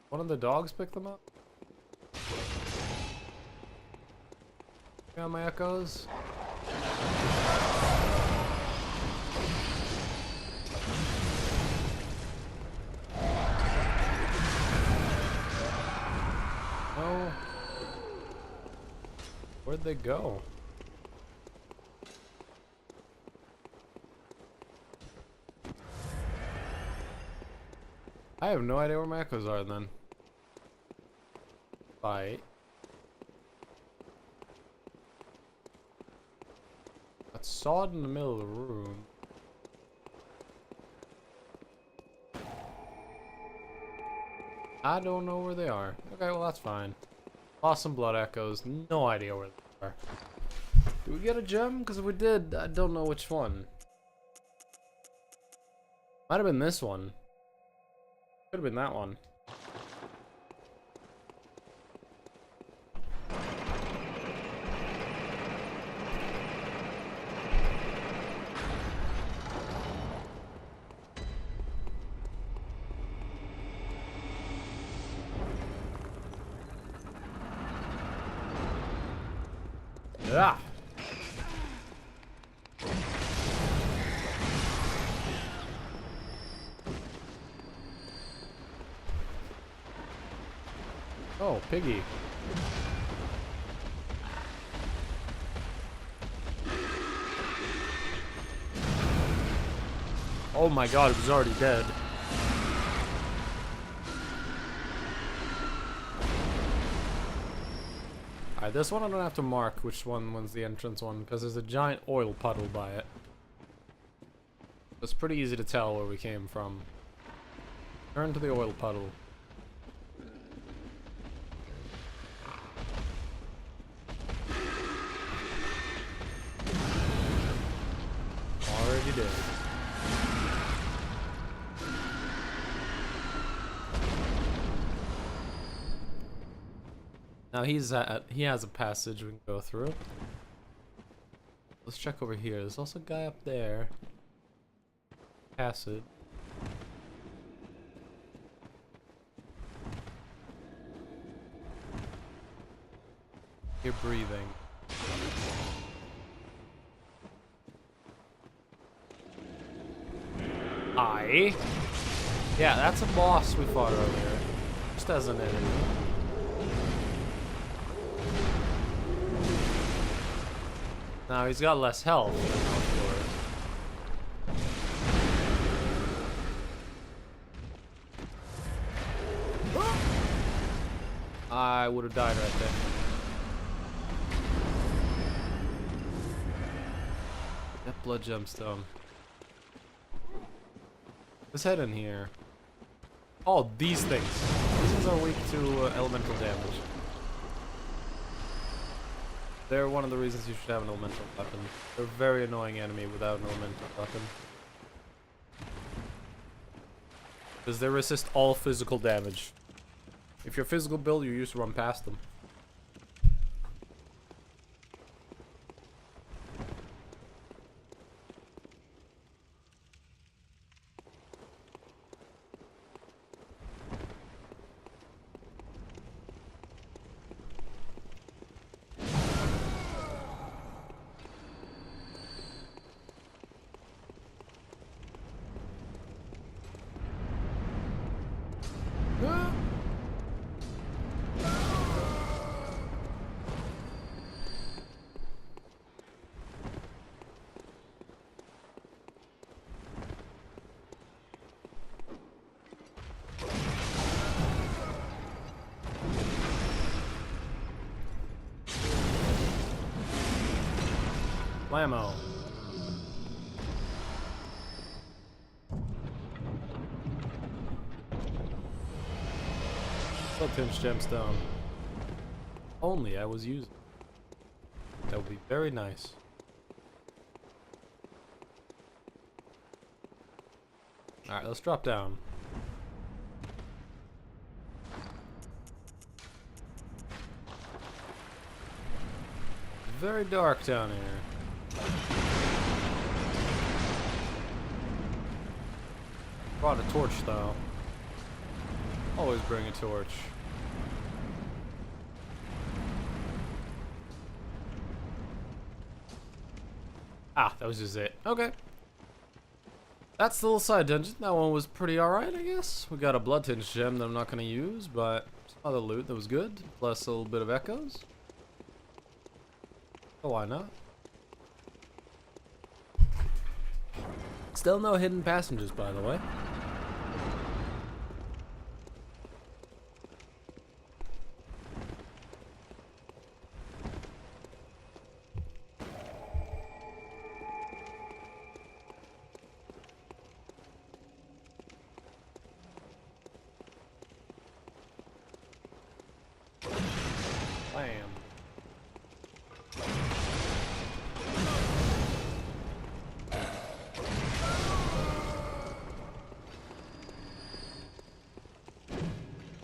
A: One of the dogs pick them up? Got my echoes? No. Where'd they go? I have no idea where my echoes are then. Fight. Got sawed in the middle of the room. I don't know where they are. Okay, well that's fine. Lost some blood echoes. No idea where they are. Did we get a gem? Because if we did, I don't know which one. Might have been this one. Could have been that one. Ah. Oh, piggy. Oh my god, it was already dead. Alright, this one I don't have to mark which one was the entrance one, because there's a giant oil puddle by it. It's pretty easy to tell where we came from. Turn to the oil puddle. Already did. Now he has a passage we can go through. Let's check over here. There's also a guy up there. Passage. You're breathing. Yeah, that's a boss we fought earlier. Just as an enemy. Now he's got less health than before. I would have died right there. That blood gemstone. Let's head in here. Oh, these things. These things are weak to elemental damage. They're one of the reasons you should have an elemental weapon. They're a very annoying enemy without an elemental weapon. Because they resist all physical damage. If you're physical build, you used to run past them. Blammo. Bloodtinge gemstone. Only I was using. That would be very nice. Alright, let's drop down. Very dark down here. Brought a torch though. Always bring a torch. Ah, that was just it. Okay. That's the little side dungeon. That one was pretty alright, I guess. We got a blood tinge gem that I'm not going to use, but some other loot that was good. Plus a little bit of echoes. Oh, why not? Still no hidden passengers, by the way. Bam.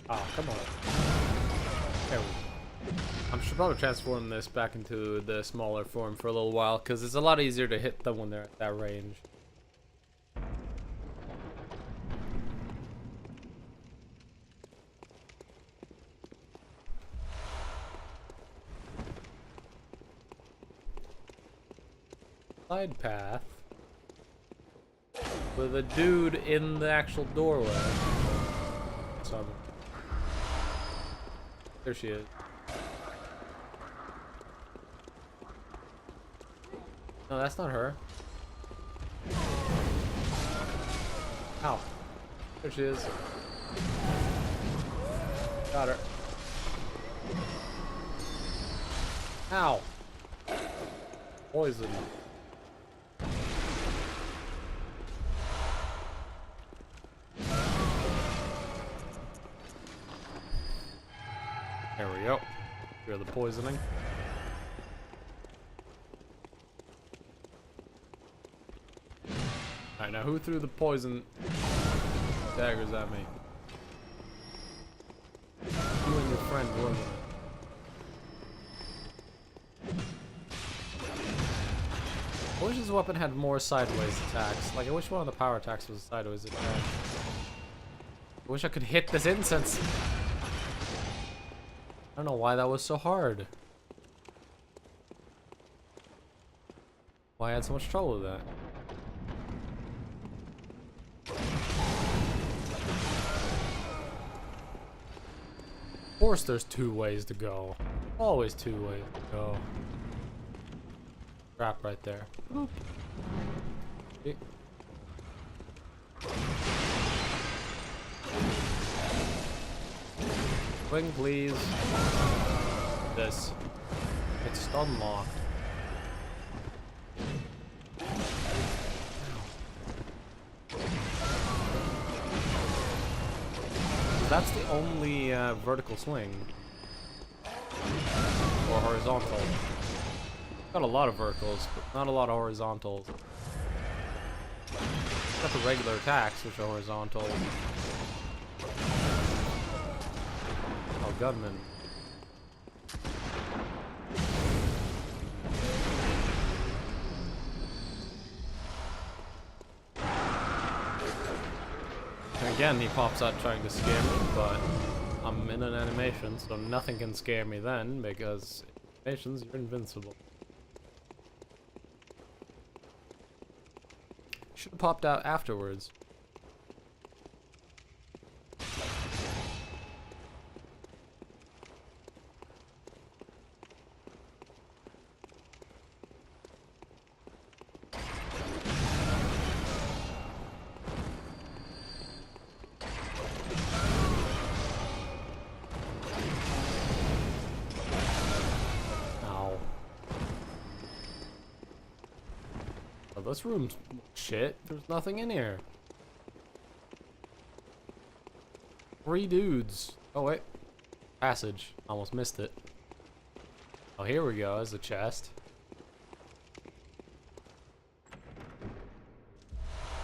A: Ah, come on. There we go. I should probably transform this back into the smaller form for a little while, because it's a lot easier to hit them when they're at that range. Side path with a dude in the actual doorway. So there she is. No, that's not her. Ow. There she is. Got her. Ow. Poison. There we go. Clear the poisoning. Alright, now who threw the poison daggers at me? You and your friend, wasn't it? I wish this weapon had more sideways attacks. Like, I wish one of the power attacks was a sideways attack. I wish I could hit this incense. I don't know why that was so hard. Why I had so much trouble with that. Of course there's two ways to go. Always two ways to go. Trap right there. Boop. Okay. Swing, please. This. It's stun locked. That's the only vertical swing. Or horizontal. Got a lot of verticals, but not a lot of horizontals. Got the regular attacks, which are horizontal. Oh, gunman. And again, he pops out trying to scare me, but I'm in an animation, so nothing can scare me then, because in animations, you're invincible. Should have popped out afterwards. This room's shit. There's nothing in here. 3 dudes. Oh, wait. Passage. Almost missed it. Oh, here we go. There's a chest.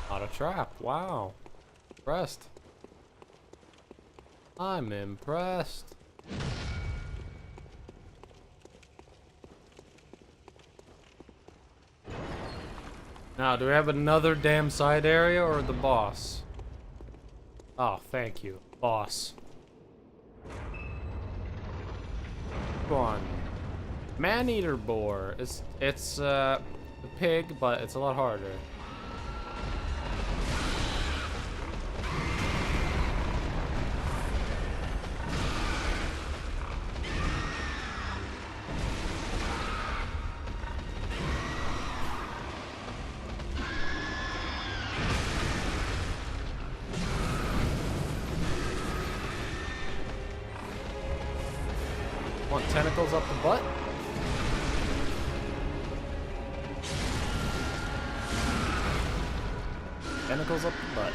A: Not a trap. Wow. Impressed. I'm impressed. Now, do we have another damn side area or the boss? Oh, thank you, boss. Go on. Man-eater boar. It's a pig, but it's a lot harder. Want tentacles up the butt? Tentacles up the butt.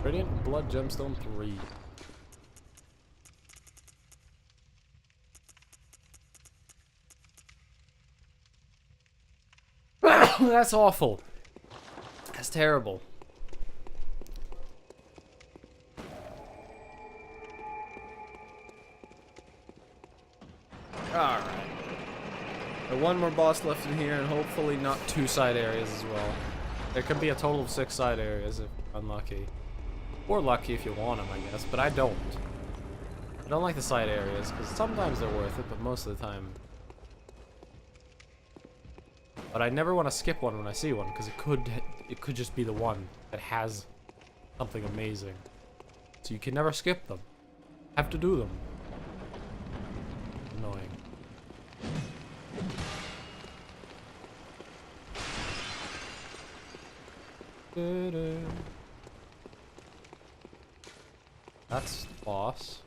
A: Radiant Blood Gemstone 3. That's awful. That's terrible. Alright. One more boss left in here, and hopefully not 2 side areas as well. There could be a total of 6 side areas if unlucky. Or lucky if you want them, I guess, but I don't. I don't like the side areas, because sometimes they're worth it, but most of the time... But I never want to skip one when I see one, because it could just be the one that has something amazing. So you can never skip them. Have to do them. Annoying. That's the boss.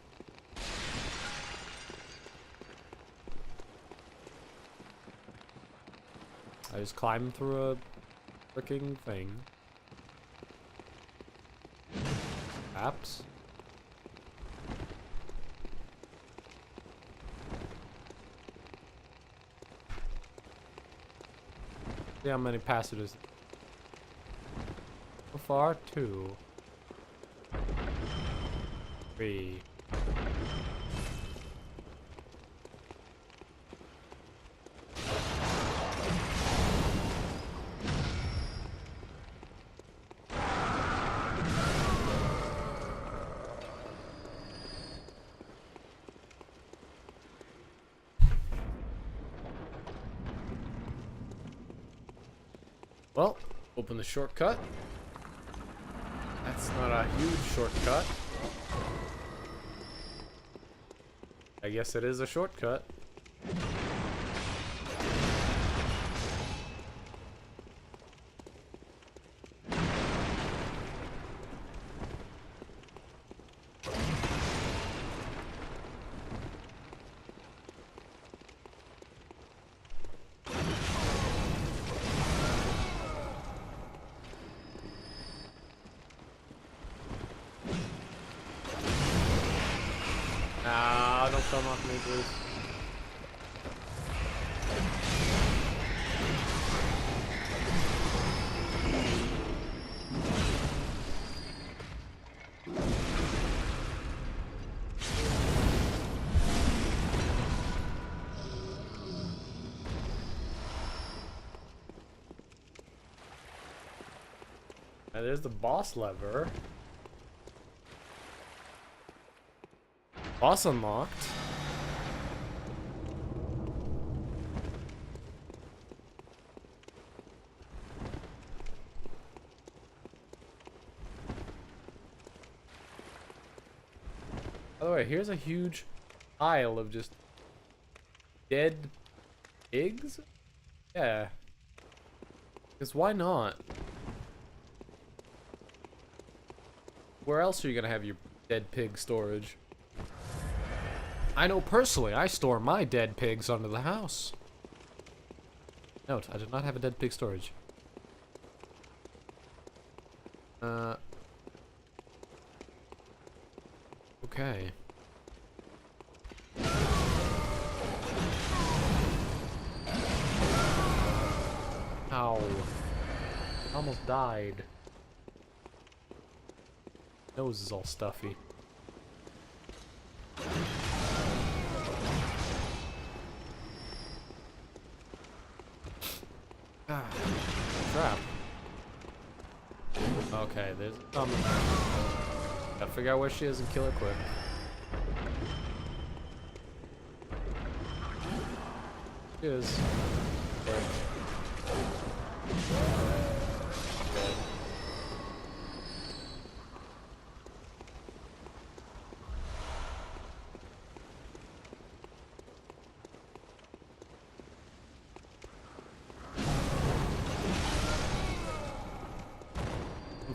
A: I just climbed through a freaking thing. Perhaps. See how many passages. So far, 2. 3. Well, open the shortcut. That's not a huge shortcut. I guess it is a shortcut. Don't come off me, please. Now there's the boss lever. Boss unlocked. By the way, here's a huge pile of just dead pigs? Yeah. Because why not? Where else are you gonna have your dead pig storage? I know personally, I store my dead pigs under the house. Note, I did not have a dead pig storage. Okay. Ow. Almost died. Nose is all stuffy. Ah, trap. Okay, there's something. Gotta figure out where she is and kill her quick. She is. Quick.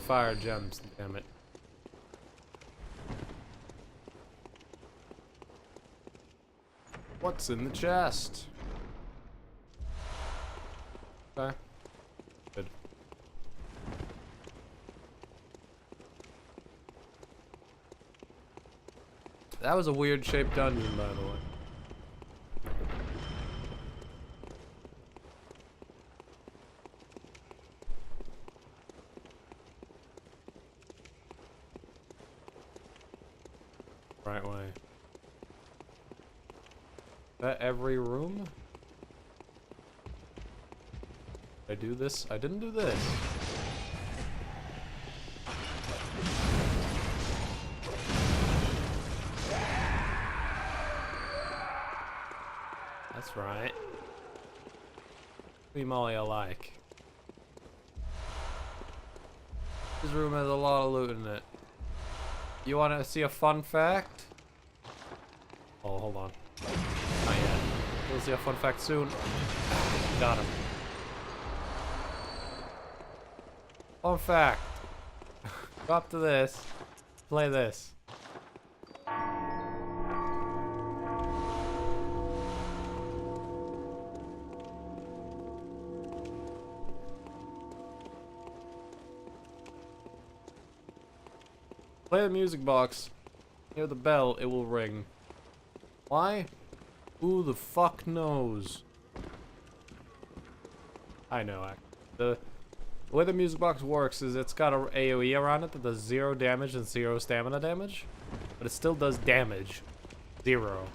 A: Fire gems, damn it. What's in the chest? Okay. Good. That was a weird shaped dungeon, by the way. Right way. Is that every room? Did I do this? I didn't do this. That's right. Be Molly alike. This room has a lot of loot in it. You want to see a fun fact? Oh, hold on. Not yet. We'll see a fun fact soon. Got him. Fun fact. Go up to this. Play this. Play the music box. Hear the bell, it will ring. Why? Who the fuck knows? I know. The way the music box works is it's got a AoE around it that does 0 damage and 0 stamina damage. But it still does damage. 0.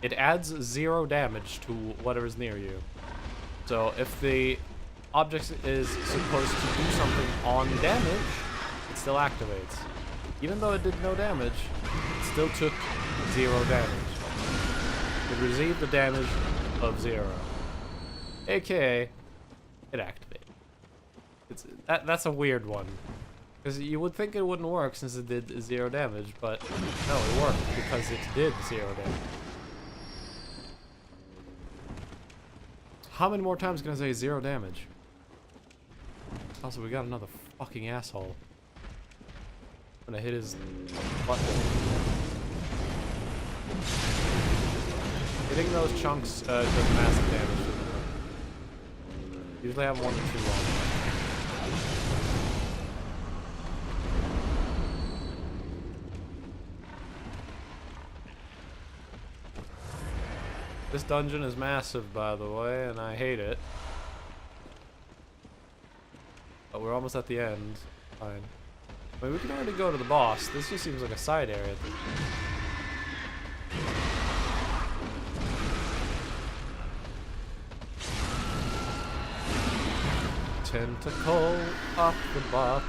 A: It adds 0 damage to whatever's near you. So if the object is supposed to do something on damage, it still activates. Even though it did no damage, it still took 0 damage. It received the damage of 0. AKA, it activated. That's a weird one. Because you would think it wouldn't work since it did 0 damage, but no, it worked because it did 0 damage. How many more times can I say 0 damage? Also, we got another fucking asshole. I'm gonna hit his button. Hitting those chunks does massive damage. Usually I have one or two long. This dungeon is massive, by the way, and I hate it. But we're almost at the end. Fine. I mean, we can already go to the boss. This just seems like a side area. Tentacle up the butt.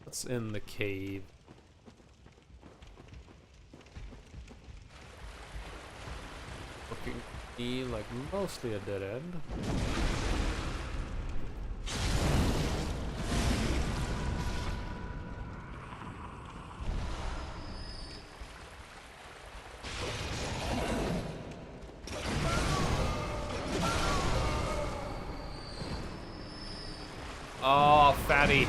A: What's in the cave? Looking to me like mostly a dead end. Oh, fatty.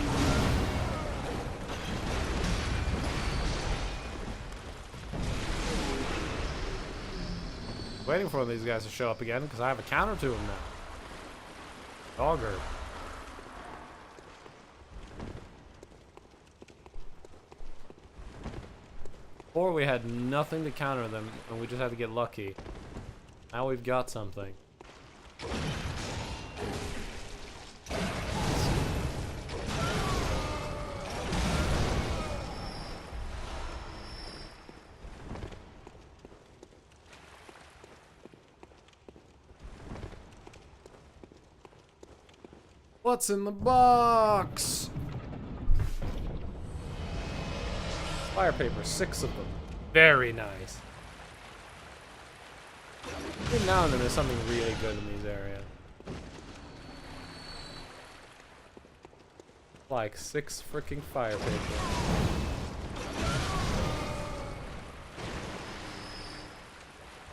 A: Waiting for these guys to show up again because I have a counter to them now. Dogger. Before we had nothing to counter them, and we just had to get lucky. Now we've got something. What's in the box? Fire paper, 6 of them. Very nice. Every now and then there's something really good in these areas. Like 6 freaking fire paper.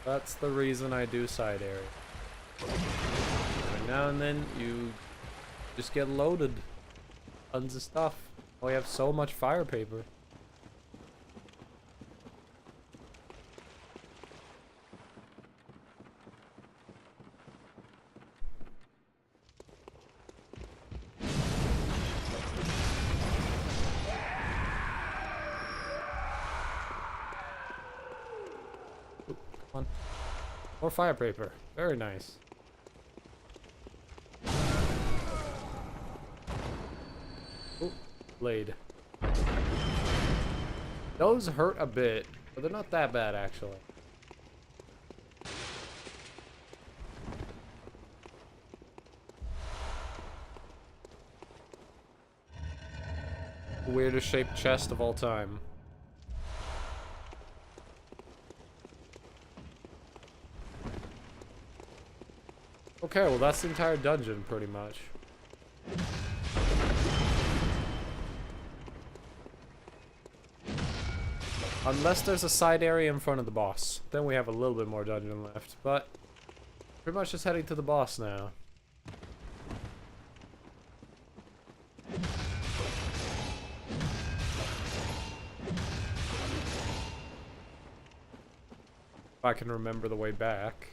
A: That's the reason I do side area. Every now and then you just get loaded. Tons of stuff. Oh, we have so much fire paper. Oop, come on. More fire paper. Very nice. Blade. Those hurt a bit, but they're not that bad actually. Weirdest shaped chest of all time. Okay, well that's the entire dungeon pretty much. Unless there's a side area in front of the boss. Then we have a little bit more dungeon left. But pretty much just heading to the boss now. If I can remember the way back.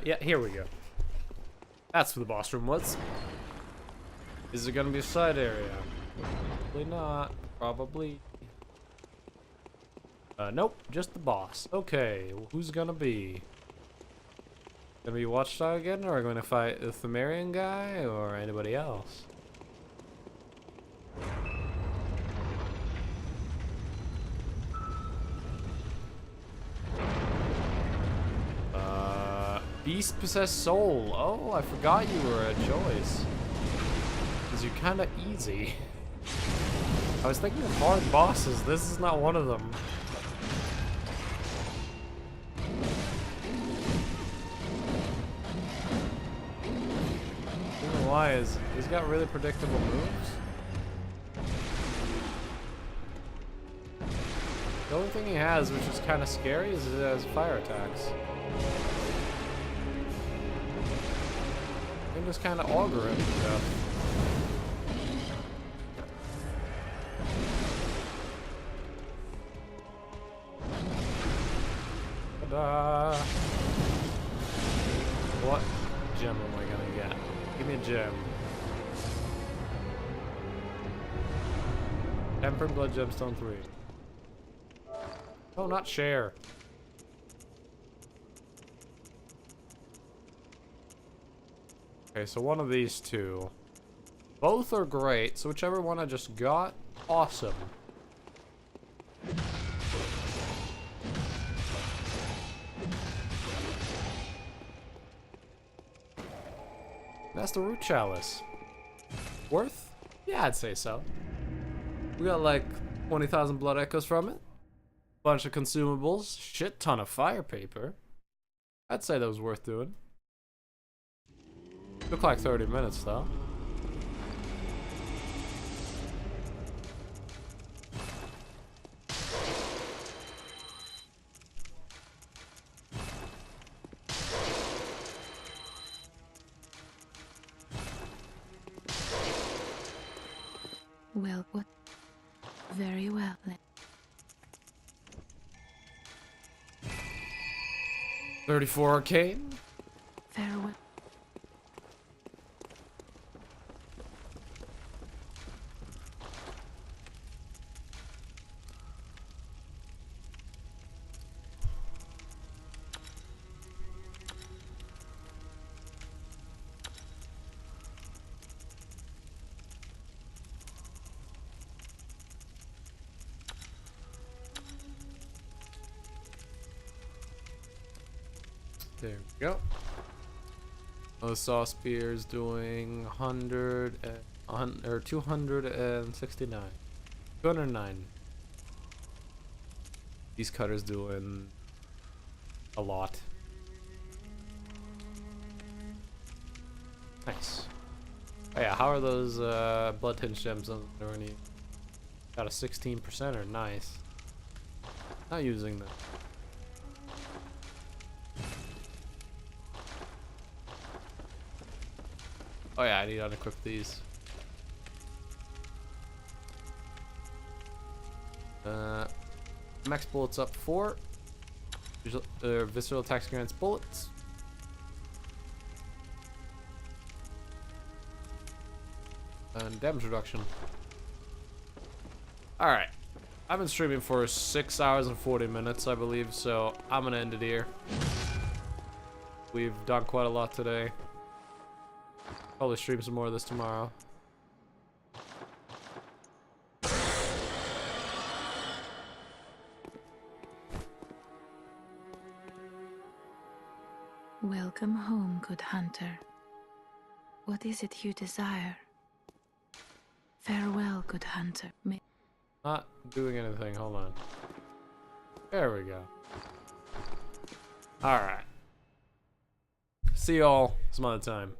A: Yeah, here we go. That's where the boss room was. Is it gonna be a side area? Probably not. Probably. Nope, just the boss. Okay, well, who's gonna be? Gonna be Watchdog again, or are we gonna fight the Thumerian guy, or anybody else? Beast Possessed Soul. Oh, I forgot you were a choice. Because you're kind of easy. I was thinking of hard bosses. This is not one of them. I don't know why. He's got really predictable moves. The only thing he has, which is kind of scary, is he has fire attacks. You can just kind of auger him to death. Ta-da! What gem am I gonna get? Give me a gem. Tempered Blood Gemstone 3. Oh, not share. Okay, so one of these two. Both are great, so whichever one I just got, awesome. That's the root chalice. Worth? Yeah, I'd say so. We got like 20,000 blood echoes from it. Bunch of consumables. Shit ton of fire paper. I'd say that was worth doing. Took like 30 minutes though.
B: Well, what? Very well then.
A: 34 Arcane.
B: Farewell.
A: There we go. The saw spear is doing 100 or 269. 209. These cutters doing a lot. Nice. Oh yeah, how are those blood tinge gems on any? Got a 16% or nice. Not using them. Oh yeah, I need to unequip these. Max bullets up 4. Visceral attacks grants bullets. And damage reduction. Alright. I've been streaming for 6 hours and 40 minutes, I believe, so I'm gonna end it here. We've done quite a lot today. Probably stream some more of this tomorrow.
B: Welcome home, good hunter. What is it you desire? Farewell, good hunter.
A: Not doing anything, hold on. There we go. Alright. See y'all some other time.